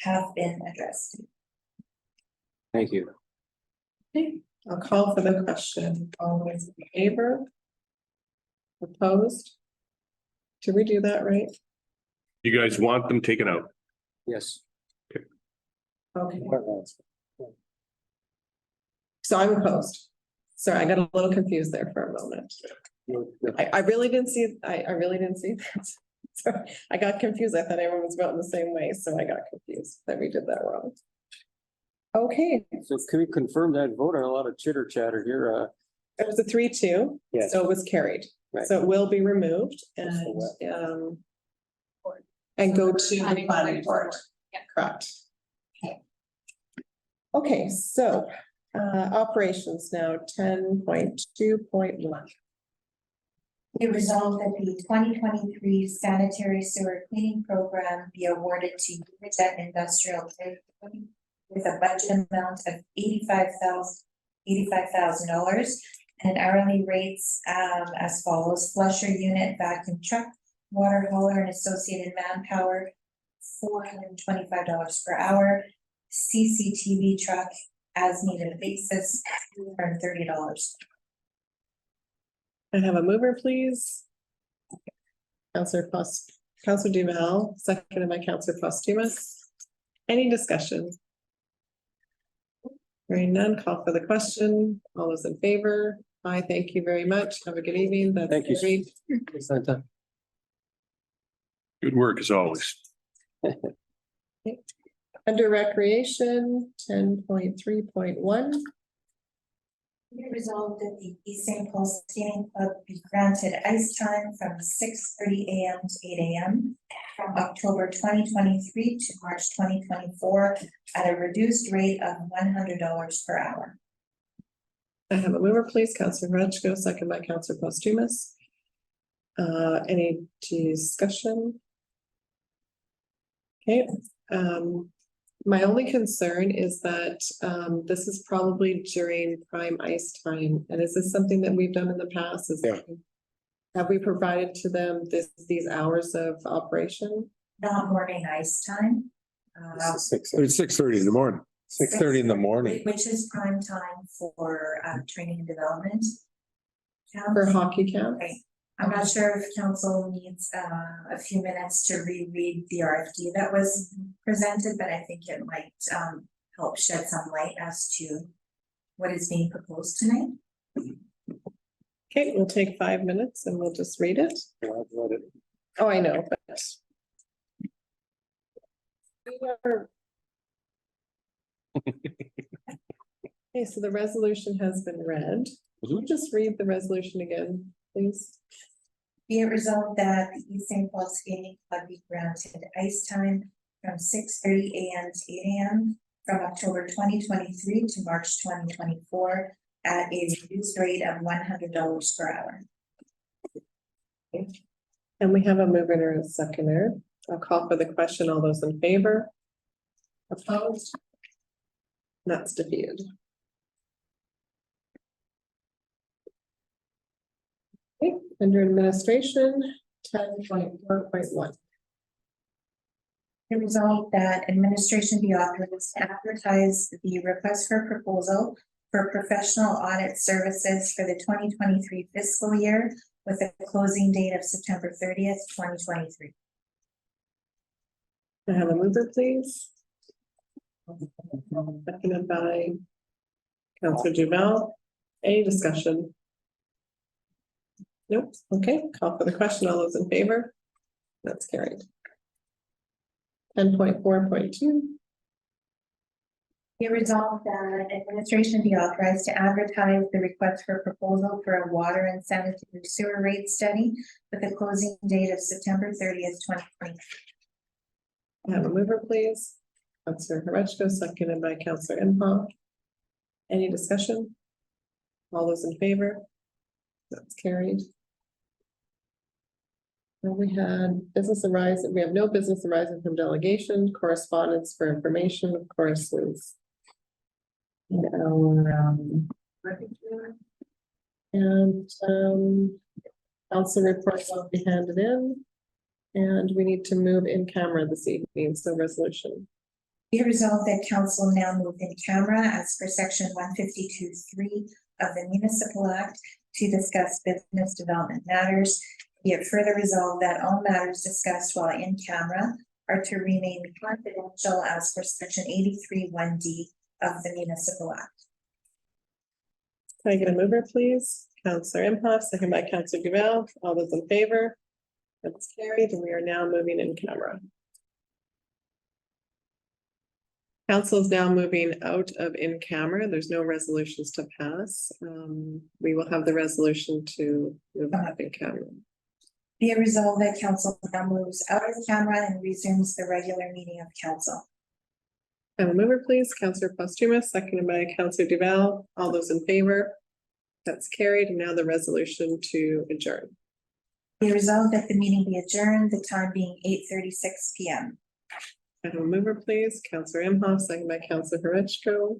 have been addressed. Thank you. Okay, I'll call for the question. All those in favor? Opposed? Did we do that right? You guys want them taken out? Yes. Okay. So I'm opposed. Sorry, I got a little confused there for a moment. I really didn't see, I really didn't see that. Sorry, I got confused. I thought everyone was voting the same way, so I got confused that we did that wrong. Okay. So can we confirm that vote? A lot of chitter chatter here. It was a 3-2. Yes. So it was carried. Right. So it will be removed and go to the planning board. Correct. Okay, so operations now 10.2.1. Be resolved that the 2023 sanitary sewer cleaning program be awarded to Unit Industrial with a budget amount of $85,000 and hourly rates as follows: flusher unit, vacuum truck, water hauler and associated manpower, $425 per hour, CCTV truck as needed basis, $230. I have a mover, please. Councillor Duval, seconded by Councillor Posthumous. Any discussion? Hearing none, call for the question. All those in favor? Aye, thank you very much. Have a good evening. That's Thank you. agreed. Good work as always. Under recreation, 10.3.1. Be resolved that the East St. Paul Skating Club be granted ice time from 6:30 AM to 8 AM from October 2023 to March 2024 at a reduced rate of $100 per hour. I have a mover, please. Councillor Rechko, second by Councillor Posthumous. Any discussion? Okay, my only concern is that this is probably during prime ice time, and is this something that we've done in the past? Have we provided to them these hours of operation? Not morning ice time. It's 6:30 in the morning. 6:30 in the morning. Which is prime time for training and development. For hockey camp? Right. I'm not sure if council needs a few minutes to reread the RFD that was presented, but I think it might help shed some light as to what is being proposed tonight. Okay, we'll take 5 minutes and we'll just read it. Oh, I know, but okay, so the resolution has been read. Would you just read the resolution again, please? Be it resolved that the East St. Paul Skating Club be granted ice time from 6:30 AM to 8 AM from October 2023 to March 2024 at a reduced rate of $100 per hour. Okay. And we have a mover and a seconder. I'll call for the question. All those in favor? Opposed? That's defeated. Okay, under administration, 10.4.1. Be resolved that administration be authorized to advertise the request for proposal for professional audit services for the 2023 fiscal year with a closing date of September 30th, 2023. I have a mover, please. Seconded by Councillor Duval. Any discussion? Nope. Okay, call for the question. All those in favor? That's carried. 10.4.2. Be resolved that administration be authorized to advertise the request for proposal for a water and sanitary sewer rate study with a closing date of September 30th, 2023. I have a mover, please. Councillor Horechko, seconded by Councillor Imhoff. Any discussion? All those in favor? That's carried. Then we had business arising, we have no business arising from delegation, correspondence for information, of course, is in our council reports will be handed in. And we need to move in camera this evening, so resolution. Be it resolved that council now move in camera as per section 152(3) of the Municipal Act to discuss business development matters. Be it further resolved that all matters discussed while in camera are to remain confidential as per section 83(1)(d) of the Municipal Act. Can I get a mover, please? Councillor Imhoff, second by Councillor Duval. All those in favor? That's carried, and we are now moving in camera. Council is now moving out of in camera. There's no resolutions to pass. We will have the resolution to move up in camera. Be it resolved that council now moves out of camera and resumes the regular meeting of council. Have a mover, please. Councillor Posthumus, seconded by Councillor Duval. All those in favor? That's carried, and now the resolution to adjourn. Be resolved that the meeting be adjourned, the time being 8:36 p.m. Have a mover, please. Councillor Imhoff, seconded by Councillor Horechko.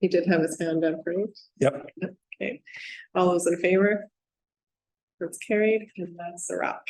He did have his hand up, right? Yep. Okay. All those in favor? That's carried, and that's a wrap.